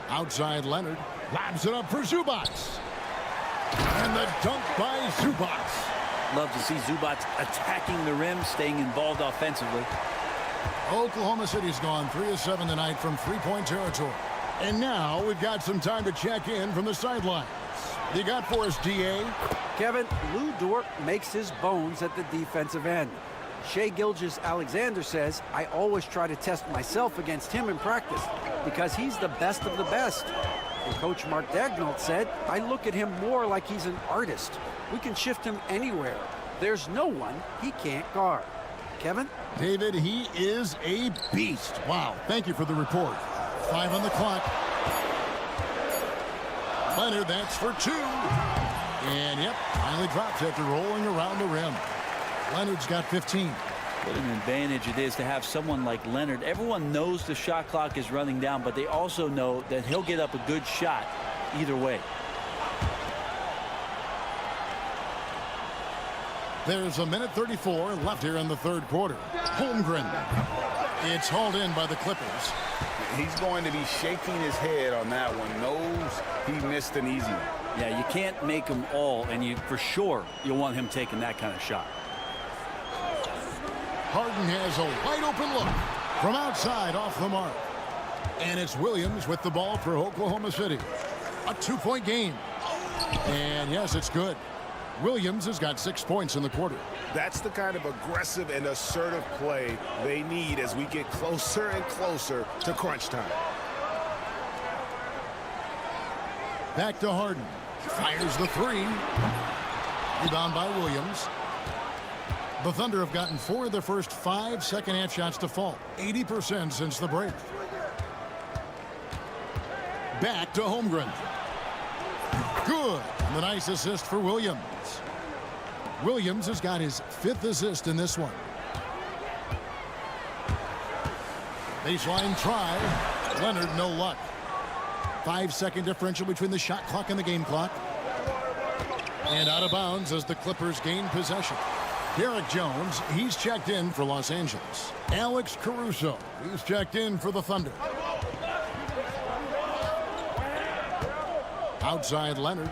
Outside Leonard. Lobs it up for Zubac. And the dunk by Zubac. Love to see Zubac attacking the rim, staying involved offensively. Oklahoma City's gone 3 of 7 tonight from three-point territory. And now we've got some time to check in from the sidelines. You got for us, D.A.? Kevin, Lou Dort makes his bones at the defensive end. Shai Gilgeous-Alexander says, I always try to test myself against him in practice because he's the best of the best. And Coach Mark Daigneault said, I look at him more like he's an artist. We can shift him anywhere. There's no one he can't guard. Kevin? David, he is a beast. Wow, thank you for the report. 5 on the clock. Leonard, that's for 2. And, yep, finally drops after rolling around the rim. Leonard's got 15. What an advantage it is to have someone like Leonard. Everyone knows the shot clock is running down, but they also know that he'll get up a good shot either way. There's a minute 34 left here in the third quarter. Holmgren. It's hauled in by the Clippers. He's going to be shaking his head on that one. Knows he missed an easy one. Yeah, you can't make them all, and for sure you'll want him taking that kind of shot. Harden has a wide open look from outside off the mark. And it's Williams with the ball for Oklahoma City. A 2-point game. And yes, it's good. Williams has got 6 points in the quarter. That's the kind of aggressive and assertive play they need as we get closer and closer to crunch time. Back to Harden. Fires the 3. Rebound by Williams. The Thunder have gotten 4 of their first 5 second-half shots to fall. 80% since the break. Back to Holmgren. Good. And the nice assist for Williams. Williams has got his 5th assist in this one. Baseline try. Leonard, no luck. 5-second differential between the shot clock and the game clock. And out of bounds as the Clippers gain possession. Derek Jones, he's checked in for Los Angeles. Alex Caruso, he's checked in for the Thunder. Outside Leonard.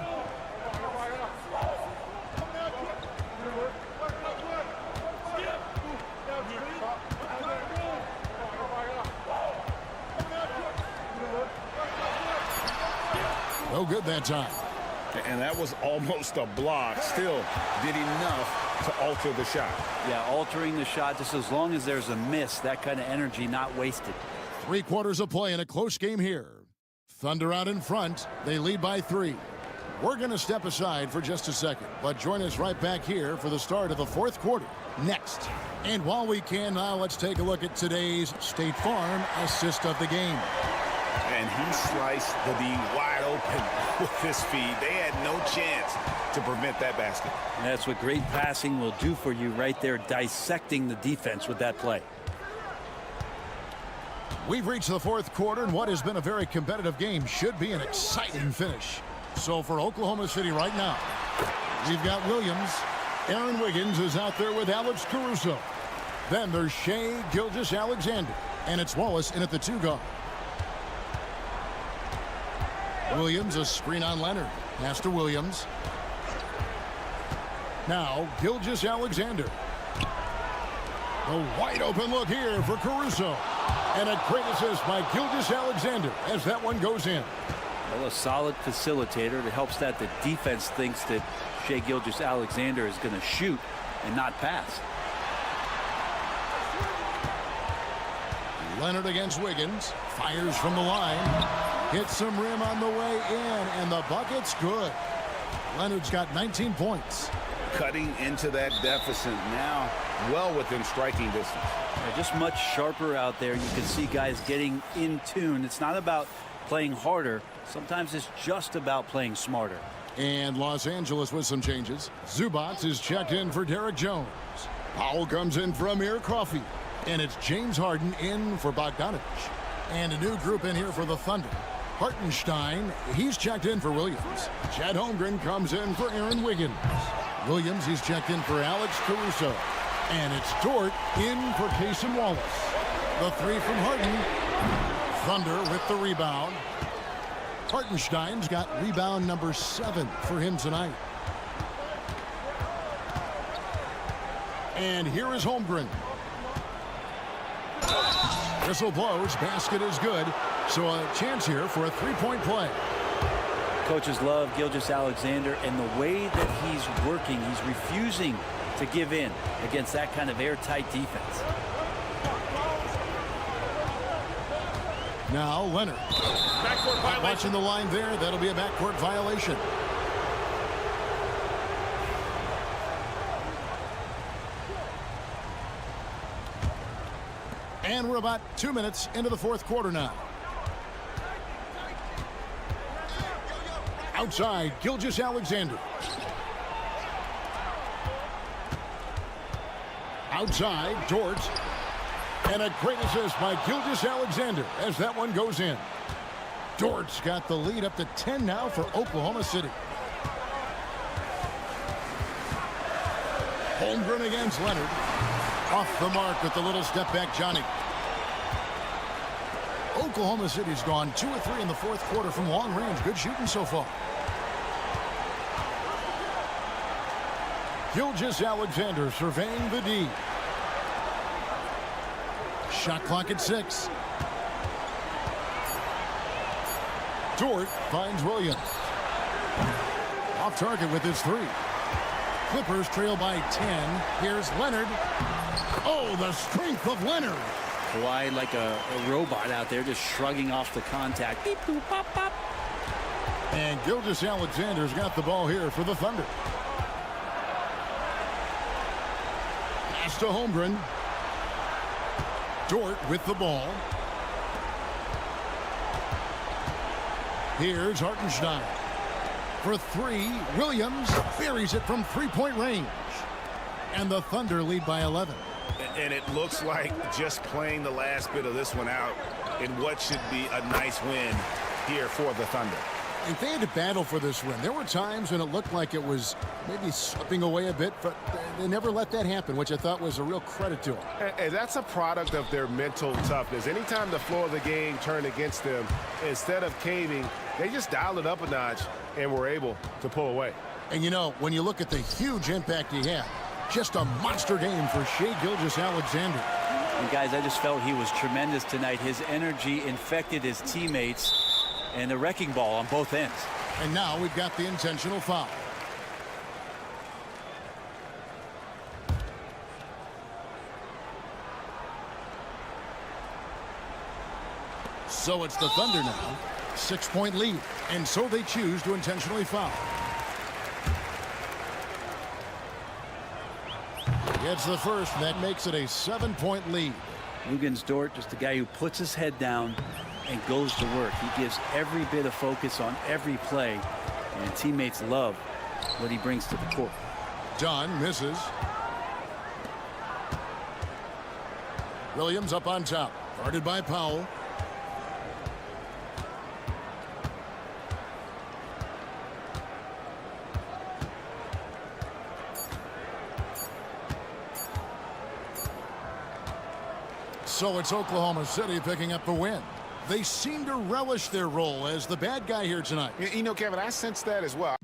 No good that time. And that was almost a block. Still did enough to alter the shot. Yeah, altering the shot just as long as there's a miss. That kind of energy not wasted. 3 quarters of play in a close game here. Thunder out in front. They lead by 3. We're going to step aside for just a second, but join us right back here for the start of the 4th quarter next. And while we can now, let's take a look at today's State Farm assist of the game. And he sliced the D wide open with his feed. They had no chance to prevent that basket. And that's what great passing will do for you right there, dissecting the defense with that play. We've reached the 4th quarter, and what has been a very competitive game should be an exciting finish. So for Oklahoma City right now, we've got Williams. Aaron Wiggins is out there with Alex Caruso. Then there's Shai Gilgeous-Alexander, and it's Wallace in at the 2 guard. Williams, a screen on Leonard. Pass to Williams. Now, Gilgeous-Alexander. A wide open look here for Caruso. And a great assist by Gilgeous-Alexander as that one goes in. Well, a solid facilitator that helps that the defense thinks that Shai Gilgeous-Alexander is going to shoot and not pass. Leonard against Wiggins. Fires from the line. Hits some rim on the way in, and the bucket's good. Leonard's got 19 points. Cutting into that deficit now, well within striking distance. Yeah, just much sharper out there. You can see guys getting in tune. It's not about playing harder. Sometimes it's just about playing smarter. And Los Angeles with some changes. Zubac is checked in for Derek Jones. Powell comes in for Amir Coffey. And it's James Harden in for Bogdanovic. And a new group in here for the Thunder. Hartenstein, he's checked in for Williams. Chad Holmgren comes in for Aaron Wiggins. Williams, he's checked in for Alex Caruso. And it's Dort in for Cason Wallace. The three from Harden. Thunder with the rebound. Hartenstein's got rebound number 7 for him tonight. And here is Holmgren. Whistle blows. Basket is good. So a chance here for a three-point play. Coaches love Gilgeous-Alexander, and the way that he's working, he's refusing to give in against that kind of airtight defense. Now Leonard. Watching the line there, that'll be a backcourt violation. And we're about 2 minutes into the fourth quarter now. Outside, Gilgeous-Alexander. Outside, Dort. And a great assist by Gilgeous-Alexander as that one goes in. Dort's got the lead up to 10 now for Oklahoma City. Holmgren against Leonard. Off the mark with the little step back Johnny. Oklahoma City's gone 2 of 3 in the fourth quarter from long range. Good shooting so far. Gilgeous-Alexander surveying the D. Shot clock at 6. Dort finds Williams. Off target with his 3. Clippers trail by 10. Here's Leonard. Oh, the strength of Leonard. Kawhi like a robot out there, just shrugging off the contact. Beep, boop, pop, pop. And Gilgeous-Alexander's got the ball here for the Thunder. Pass to Holmgren. Dort with the ball. Here's Hartenstein. For 3, Williams buries it from three-point range. And the Thunder lead by 11. And it looks like just playing the last bit of this one out in what should be a nice win here for the Thunder. If they had to battle for this win, there were times when it looked like it was maybe slipping away a bit, but they never let that happen, which I thought was a real credit to them. And that's a product of their mental toughness. Anytime the floor of the game turned against them, instead of caving, they just dialed it up a notch and were able to pull away. And you know, when you look at the huge impact he had, just a monster game for Shai Gilgeous-Alexander. And guys, I just felt he was tremendous tonight. His energy infected his teammates, and a wrecking ball on both ends. And now we've got the intentional foul. So it's the Thunder now. 6-point lead. And so they choose to intentionally foul. Gets the first, and that makes it a 7-point lead. Luguentz Dort, just a guy who puts his head down and goes to work. He gives every bit of focus on every play, and teammates love what he brings to the court. Dunn misses. Williams up on top, guarded by Powell. So it's Oklahoma City picking up the win. They seem to relish their role as the bad guy here tonight. You know, Kevin, I sense that as well.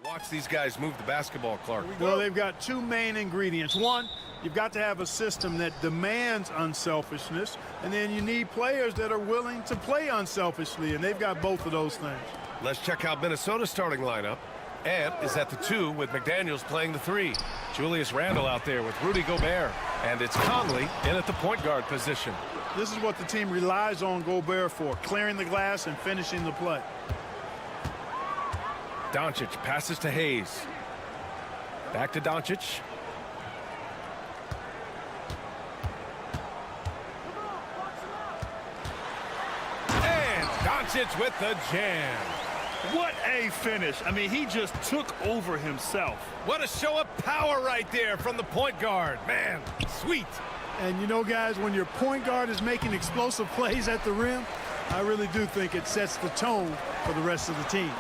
Watch these guys move the basketball, Clark. Well, they've got two main ingredients. One, you've got to have a system that demands unselfishness, and then you need players that are willing to play unselfishly, and they've got both of those things. Let's check out Minnesota's starting lineup. Ant is at the 2 with McDaniels playing the 3. Julius Randle out there with Rudy Gobert. And it's Conley in at the point guard position. This is what the team relies on Gobert for, clearing the glass and finishing the play. Doncic passes to Hayes. Back to Doncic. And Doncic with the jam. What a finish. I mean, he just took over himself. What a show of power right there from the point guard. Man, sweet. And you know, guys, when your point guard is making explosive plays at the rim, I really do think it sets the tone for the rest of the team.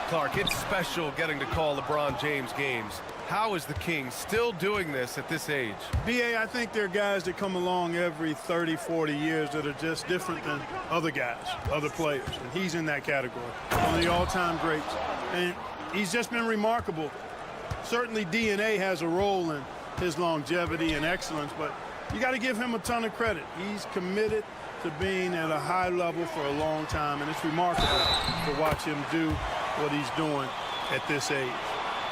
Clark, it's special getting to call LeBron James games. How is the King still doing this at this age? B.A., I think there are guys that come along every 30, 40 years that are just different than other guys, other players. And he's in that category. One of the all-time greats. And he's just been remarkable. Certainly DNA has a role in his longevity and excellence, but You got to give him a ton of credit. He's committed to being at a high level for a long time, and it's remarkable to watch him do what he's doing at this age.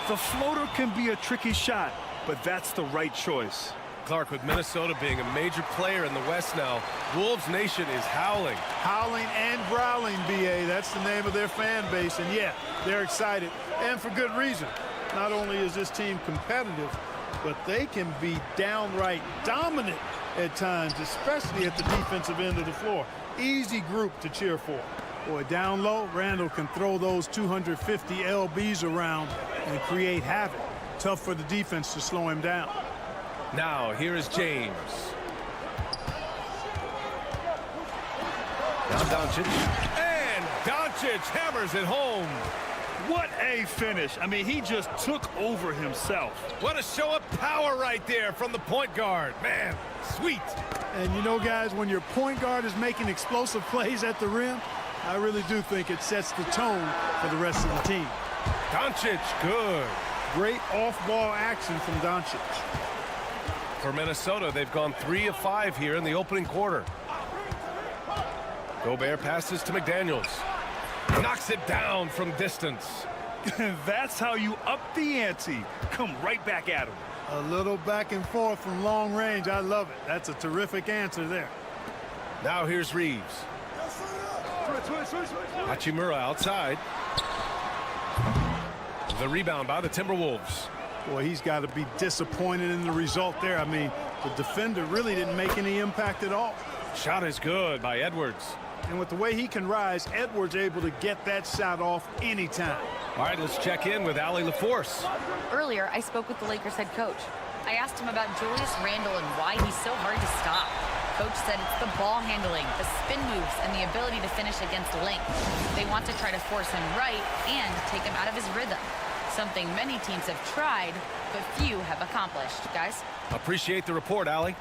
The floater can be a tricky shot, but that's the right choice. Clark, with Minnesota being a major player in the West now, Wolves Nation is howling. Howling and growling, B.A. That's the name of their fan base. And, yeah, they're excited, and for good reason. Not only is this team competitive, but they can be downright dominant at times, especially at the defensive end of the floor. Easy group to cheer for. Boy, down low, Randall can throw those 250 LBs around and create havoc. Tough for the defense to slow him down. Now, here is James. Now Doncic. And Doncic hammers it home. What a finish. I mean, he just took over himself. What a show of power right there from the point guard. Man, sweet. And you know, guys, when your point guard is making explosive plays at the rim, I really do think it sets the tone for the rest of the team. Doncic, good. Great off-ball action from Doncic. For Minnesota, they've gone 3 of 5 here in the opening quarter. Gobert passes to McDaniels. Knocks it down from distance. That's how you up the ante. Come right back at him. A little back and forth from long range. I love it. That's a terrific answer there. Now here's Reeves. Hachimura outside. The rebound by the Timberwolves. Boy, he's got to be disappointed in the result there. I mean, the defender really didn't make any impact at all. Shot is good by Edwards. And with the way he can rise, Edwards able to get that shot off anytime. All right, let's check in with Allie LaForce. Earlier, I spoke with the Lakers head coach. I asked him about Julius Randle and why he's so hard to stop. Coach said it's the ball handling, the spin moves, and the ability to finish against length. They want to try to force him right and take him out of his rhythm. Something many teams have tried, but few have accomplished. Guys? Appreciate the report, Allie.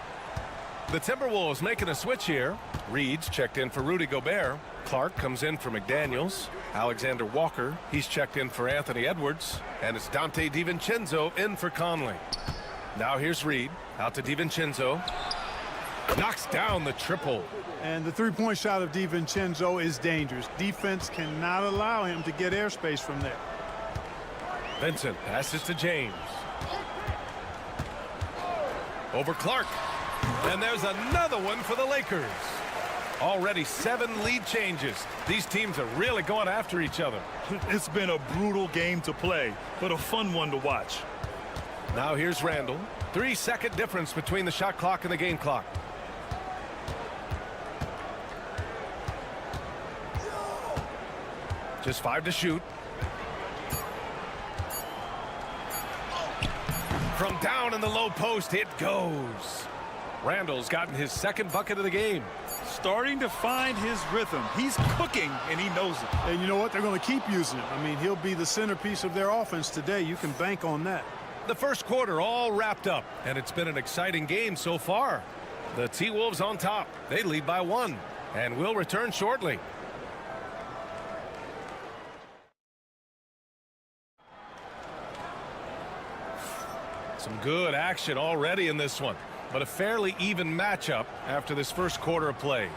The Timberwolves making a switch here. Reed's checked in for Rudy Gobert. Clark comes in for McDaniels. Alexander Walker, he's checked in for Anthony Edwards. And it's Dante DiVincenzo in for Conley. Now here's Reed. Out to DiVincenzo. Knocks down the triple. And the three-point shot of DiVincenzo is dangerous. Defense cannot allow him to get airspace from there. Vincent passes to James. Over Clark. And there's another one for the Lakers. Already 7 lead changes. These teams are really going after each other. It's been a brutal game to play, but a fun one to watch. Now here's Randall. 3-second difference between the shot clock and the game clock. Just 5 to shoot. From down in the low post, it goes. Randall's gotten his second bucket of the game. Starting to find his rhythm. He's cooking, and he knows it. And you know what? They're going to keep using it. I mean, he'll be the centerpiece of their offense today. You can bank on that. The first quarter all wrapped up, and it's been an exciting game so far. The T-Wolves on top. They lead by 1, and will return shortly. Some good action already in this one, but a fairly even matchup after this first quarter of play.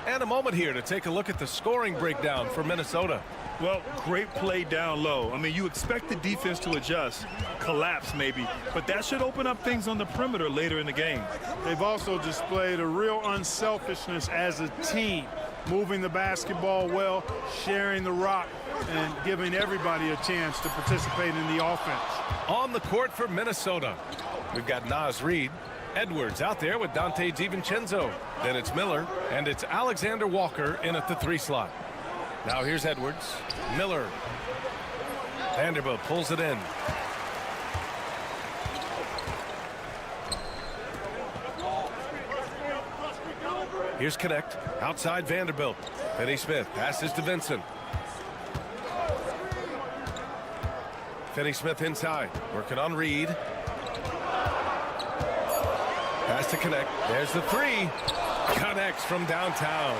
And a moment here to take a look at the scoring breakdown for Minnesota. Well, great play down low. I mean, you expect the defense to adjust, collapse maybe, but that should open up things on the perimeter later in the game. They've also displayed a real unselfishness as a team, moving the basketball well, sharing the rock, and giving everybody a chance to participate in the offense. On the court for Minnesota, we've got Naz Reid. Edwards out there with Dante DiVincenzo. Then it's Miller, and it's Alexander Walker in at the 3 slot. Now here's Edwards. Miller. Vanderbilt pulls it in. Here's Connect. Outside Vanderbilt. Finney Smith passes to Vincent. Finney Smith inside. Working on Reed. Pass to Connect. There's the 3. Connects from downtown.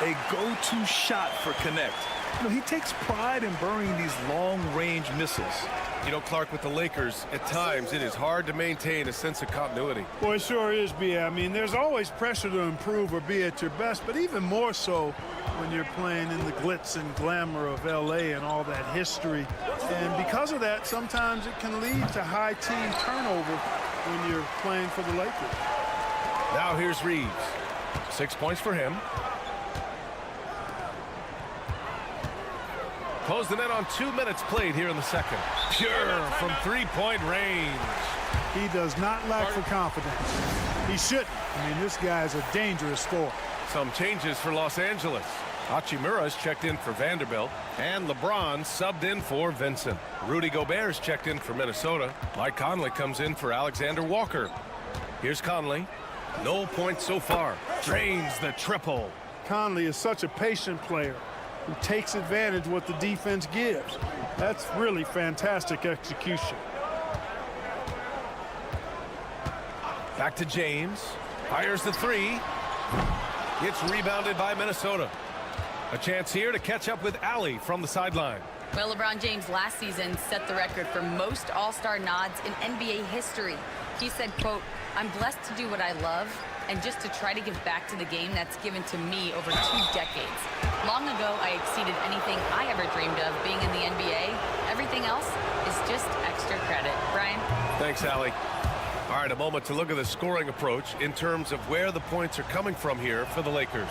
a go-to shot for Connect. You know, he takes pride in burying these long-range missiles. You know, Clark, with the Lakers, at times it is hard to maintain a sense of continuity. Well, it sure is, B.A. I mean, there's always pressure to improve or be at your best, but even more so when you're playing in the glitz and glamour of L.A. and all that history. And because of that, sometimes it can lead to high team turnover when you're playing for the Lakers. Now here's Reeves. 6 points for him. Close the net on 2 minutes played here in the second. Pure from three-point range. He does not lack for confidence. He shouldn't. I mean, this guy's a dangerous scorer. Some changes for Los Angeles. Hachimura's checked in for Vanderbilt, and LeBron subbed in for Vincent. Rudy Gobert's checked in for Minnesota. Mike Conley comes in for Alexander Walker. Here's Conley. No points so far. Drains the triple. Conley is such a patient player who takes advantage of what the defense gives. That's really fantastic execution. Back to James. Fires the three. It's rebounded by Minnesota. A chance here to catch up with Allie from the sideline. Well, LeBron James last season set the record for most All-Star nods in NBA history. He said, quote, "I'm blessed to do what I love and just to try to give back to the game that's given to me over 2 decades. Long ago, I exceeded anything I ever dreamed of being in the NBA. Everything else is just extra credit." Brian? Thanks, Allie. All right, a moment to look at the scoring approach in terms of where the points are coming from here for the Lakers.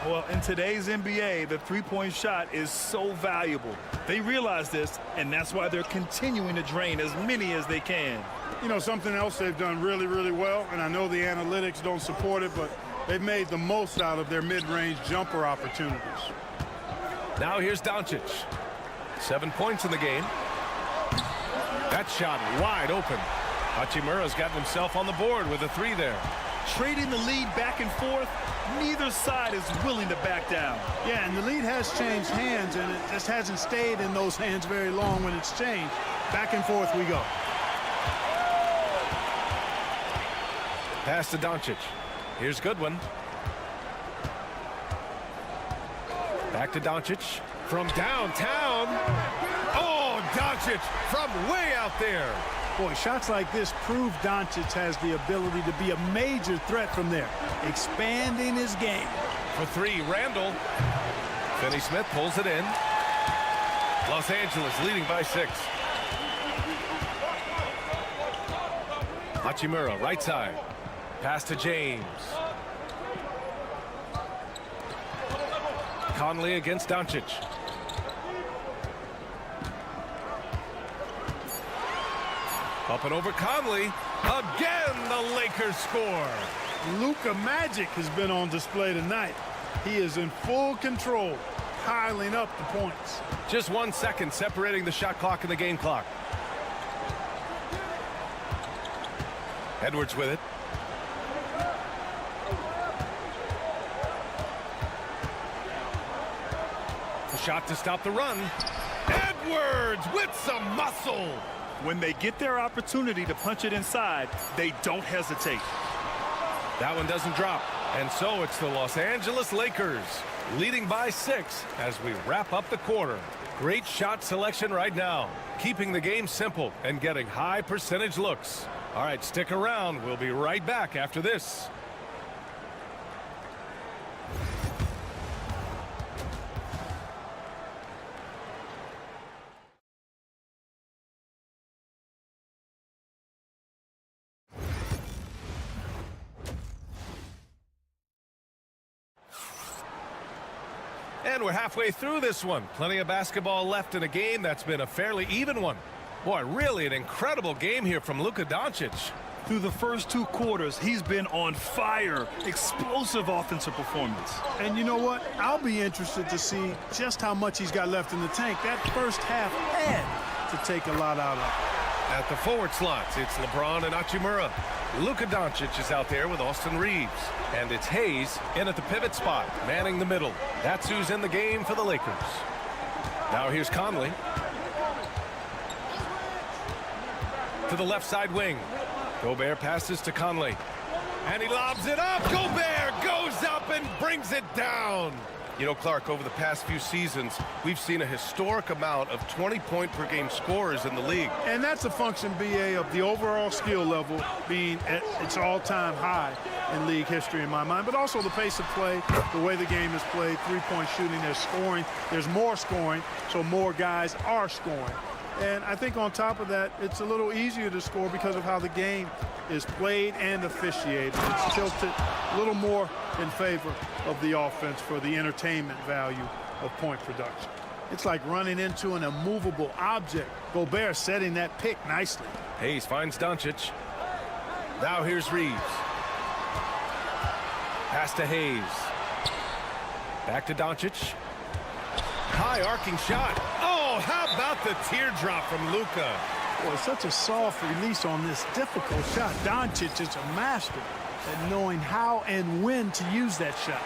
Well, in today's NBA, the three-point shot is so valuable. They realize this, and that's why they're continuing to drain as many as they can. You know, something else they've done really, really well, and I know the analytics don't support it, but they've made the most out of their mid-range jumper opportunities. Now here's Doncic. 7 points in the game. That shot wide open. Hachimura's gotten himself on the board with a three there. Trading the lead back and forth, neither side is willing to back down. Yeah, and the lead has changed hands, and it just hasn't stayed in those hands very long when it's changed. Back and forth we go. Pass to Doncic. Here's Goodwin. Back to Doncic from downtown. Oh, Doncic from way out there. Boy, shots like this prove Doncic has the ability to be a major threat from there, expanding his game. For three, Randall. Finney-Smith pulls it in. Los Angeles leading by 6. Hachimura, right side. Pass to James. Conley against Doncic. Up and over Conley. Again, the Lakers score. Luka Magic has been on display tonight. He is in full control, piling up the points. Just 1 second separating the shot clock and the game clock. Edwards with it. A shot to stop the run. Edwards with some muscle. When they get their opportunity to punch it inside, they don't hesitate. That one doesn't drop. And so it's the Los Angeles Lakers leading by 6 as we wrap up the quarter. Great shot selection right now, keeping the game simple and getting high percentage looks. All right, stick around. We'll be right back after this. And we're halfway through this one. Plenty of basketball left in a game that's been a fairly even one. Boy, really an incredible game here from Luka Doncic. Through the first 2 quarters, he's been on fire. Explosive offensive performance. And you know what? I'll be interested to see just how much he's got left in the tank. That first half had to take a lot out of it. At the forward slots, it's LeBron and Hachimura. Luka Doncic is out there with Austin Reeves. And it's Hayes in at the pivot spot, manning the middle. That's who's in the game for the Lakers. Now here's Conley. To the left side wing. Gobert passes to Conley. And he lobs it up. Gobert goes up and brings it down. You know, Clark, over the past few seasons, we've seen a historic amount of 20-point-per-game scorers in the league. And that's a function, BA, of the overall skill level being at its all-time high in league history in my mind, but also the pace of play, the way the game is played, three-point shooting, there's scoring, there's more scoring, so more guys are scoring. And I think on top of that, it's a little easier to score because of how the game is played and officiated. It's tilted a little more in favor of the offense for the entertainment value of point production. It's like running into an immovable object. Gobert setting that pick nicely. Hayes finds Doncic. Now here's Reeves. Pass to Hayes. Back to Doncic. High arcing shot. Oh, how about the teardrop from Luka? Boy, such a soft release on this difficult shot. Doncic is a master at knowing how and when to use that shot.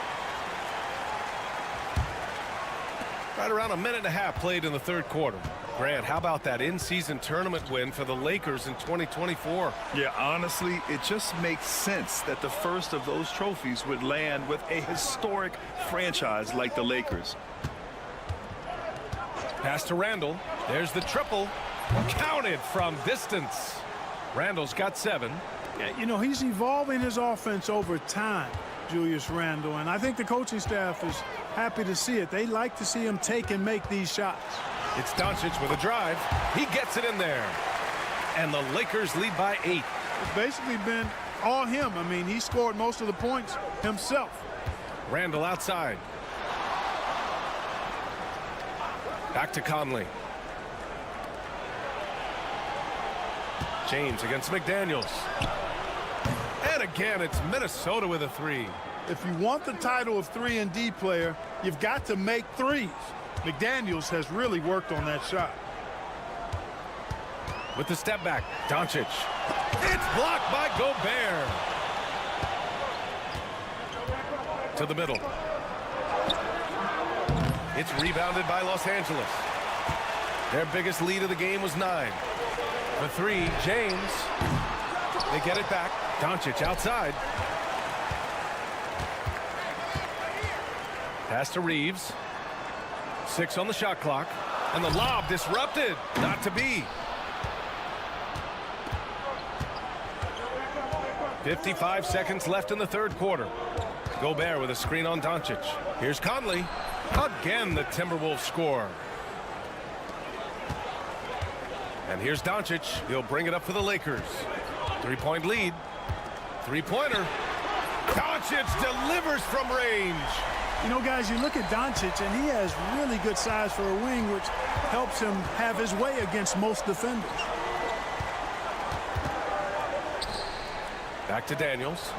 Right around a minute and a half played in the third quarter. Grant, how about that in-season tournament win for the Lakers in 2024? Yeah, honestly, it just makes sense that the first of those trophies would land with a historic franchise like the Lakers. Pass to Randall. There's the triple. Counted from distance. Randall's got 7. Yeah, you know, he's evolving his offense over time, Julius Randle, and I think the coaching staff is happy to see it. They like to see him take and make these shots. It's Doncic with a drive. He gets it in there. And the Lakers lead by 8. It's basically been all him. I mean, he scored most of the points himself. Randall outside. Back to Conley. James against McDaniels. And again, it's Minnesota with a 3. If you want the title of 3-and-D player, you've got to make threes. McDaniels has really worked on that shot. With the step back, Doncic. It's blocked by Gobert. To the middle. It's rebounded by Los Angeles. Their biggest lead of the game was 9. For 3, James. They get it back. Doncic outside. Pass to Reeves. 6 on the shot clock. And the lob disrupted. Not to be. 55 seconds left in the third quarter. Gobert with a screen on Doncic. Here's Conley. Again, the Timberwolves score. And here's Doncic. He'll bring it up for the Lakers. 3-point lead. Three-pointer. Doncic delivers from range. You know, guys, you look at Doncic, and he has really good size for a wing, which helps him have his way against most defenders. Back to Daniels.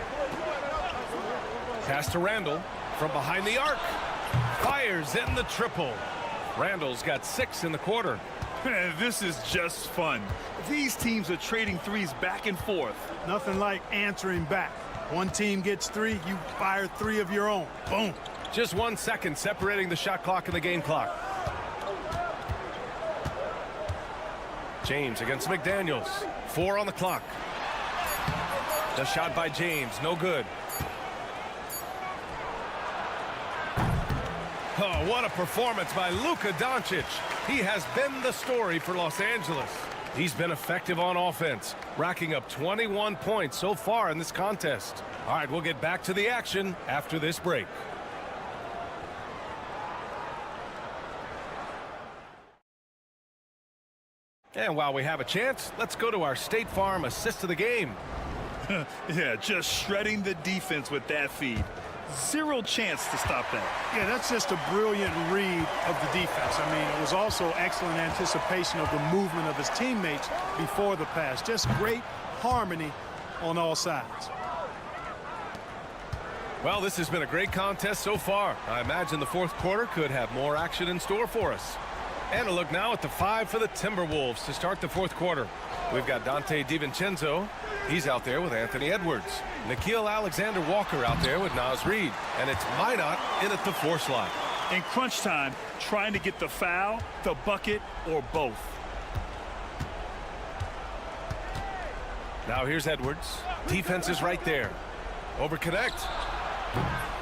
Pass to Randall from behind the arc. Fires in the triple. Randall's got 6 in the quarter. This is just fun. These teams are trading threes back and forth. Nothing like answering back. One team gets 3, you fire 3 of your own. Boom. Just 1 second separating the shot clock and the game clock. James against McDaniels. 4 on the clock. The shot by James, no good. Oh, what a performance by Luka Doncic. He has been the story for Los Angeles. He's been effective on offense, racking up 21 points so far in this contest. All right, we'll get back to the action after this break. And while we have a chance, let's go to our State Farm assist of the game. Yeah, just shredding the defense with that feed. Zero chance to stop that. Yeah, that's just a brilliant read of the defense. I mean, it was also excellent anticipation of the movement of his teammates before the pass. Just great harmony on all sides. Well, this has been a great contest so far. I imagine the fourth quarter could have more action in store for us. And a look now at the 5 for the Timberwolves to start the fourth quarter. We've got Dante DiVincenzo. He's out there with Anthony Edwards. Nickeil Alexander-Walker out there with Naz Reid. And it's Minot in at the 4 slot. In crunch time, trying to get the foul, the bucket, or both. Now here's Edwards. Defense is right there. Over connect.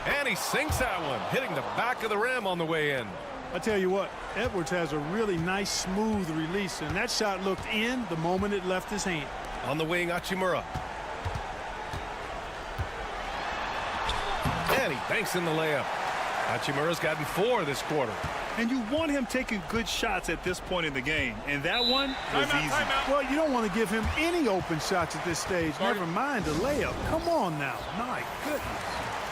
And he sinks that one, hitting the back of the rim on the way in. I tell you what, Edwards has a really nice, smooth release, and that shot looked in the moment it left his hand. On the wing, Hachimura. And he banks in the layup. Hachimura's gotten 4 this quarter. And you want him taking good shots at this point in the game. And that one was easy. Well, you don't want to give him any open shots at this stage. Never mind a layup. Come on now. My goodness.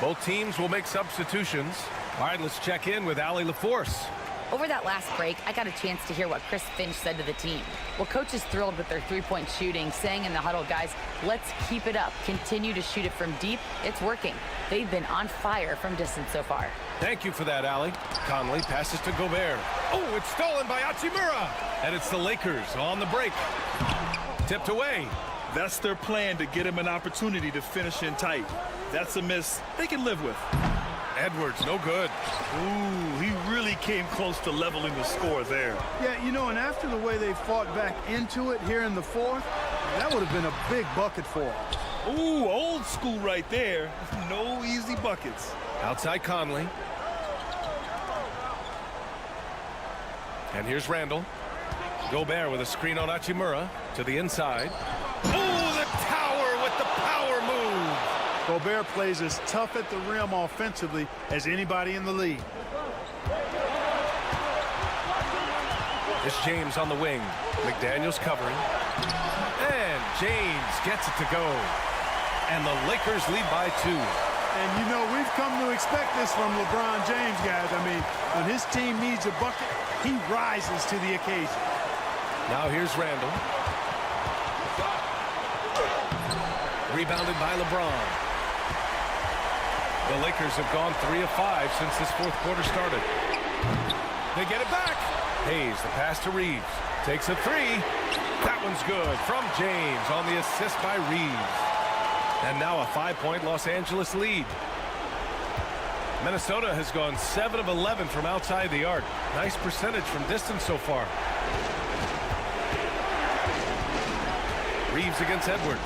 Both teams will make substitutions. All right, let's check in with Allie LaForce. Over that last break, I got a chance to hear what Chris Finch said to the team. Well, coach is thrilled with their three-point shooting, saying in the huddle, guys, let's keep it up. Continue to shoot it from deep. It's working. They've been on fire from distance so far. Thank you for that, Allie. Conley passes to Gobert. Oh, it's stolen by Hachimura. And it's the Lakers on the break. Tipped away. That's their plan, to get him an opportunity to finish in tight. That's a miss they can live with. Edwards, no good. Ooh, he really came close to leveling the score there. Yeah, you know, and after the way they fought back into it here in the fourth, that would have been a big bucket for them. Ooh, old school right there. No easy buckets. Outside Conley. And here's Randall. Gobert with a screen on Hachimura to the inside. Oh, the tower with the power move. Gobert plays as tough at the rim offensively as anybody in the league. It's James on the wing. McDaniels covering. And James gets it to go. And the Lakers lead by 2. And, you know, we've come to expect this from LeBron James, guys. I mean, when his team needs a bucket, he rises to the occasion. Now here's Randall. Rebounded by LeBron. The Lakers have gone 3 of 5 since this fourth quarter started. They get it back. Hayes, the pass to Reeves. Takes a 3. That one's good from James on the assist by Reeves. And now a 5-point Los Angeles lead. Minnesota has gone 7 of 11 from outside the arc. Nice percentage from distance so far. Reeves against Edwards.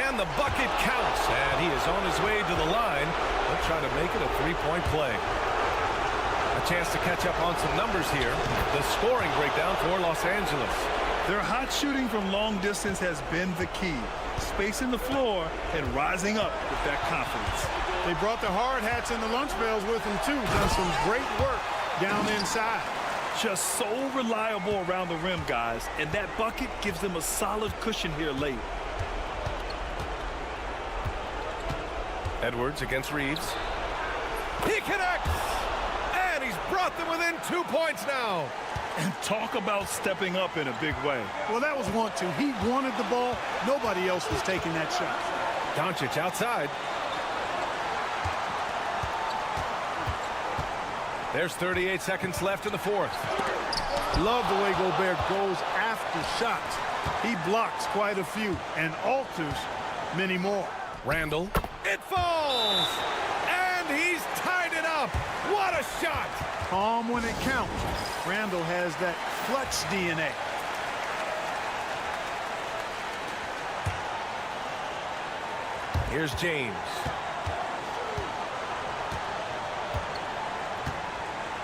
And the bucket counts. And he is on his way to the line. They'll try to make it a 3-point play. A chance to catch up on some numbers here. The scoring breakdown for Los Angeles. Their hot shooting from long distance has been the key. Spacing the floor and rising up with that confidence. They brought the hard hats and the lunch bells with them, too. Done some great work down inside. Just so reliable around the rim, guys. And that bucket gives them a solid cushion here late. Edwards against Reeves. He connects! And he's brought them within 2 points now. And talk about stepping up in a big way. Well, that was 1-2. He wanted the ball. Nobody else was taking that shot. Doncic outside. There's 38 seconds left in the fourth. Love the way Gobert goes after shots. He blocks quite a few and alters many more. Randall. It falls! And he's tied it up. What a shot! Calm when it counts. Randall has that clutch DNA. Here's James.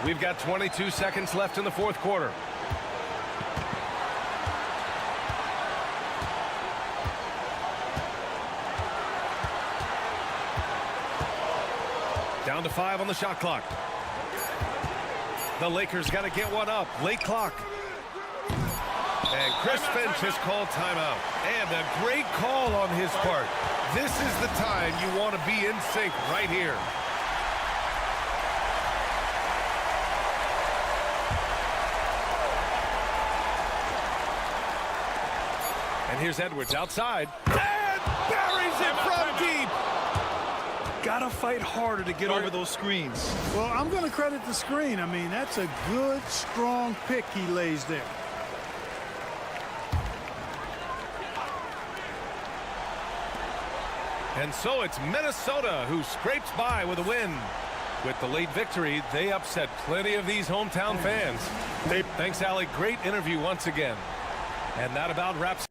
We've got 22 seconds left in the fourth quarter. Down to 5 on the shot clock. The Lakers got to get one up. Late clock. And Chris Finch has called timeout. And a great call on his part. This is the time you want to be in sync right here. And here's Edwards outside. And buries it from deep. Gotta fight harder to get over those screens. Well, I'm going to credit the screen. I mean, that's a good, strong pick he lays there. And so it's Minnesota who scrapes by with a win. With the late victory, they upset plenty of these hometown fans. Thanks, Allie. Great interview once again. And that about wraps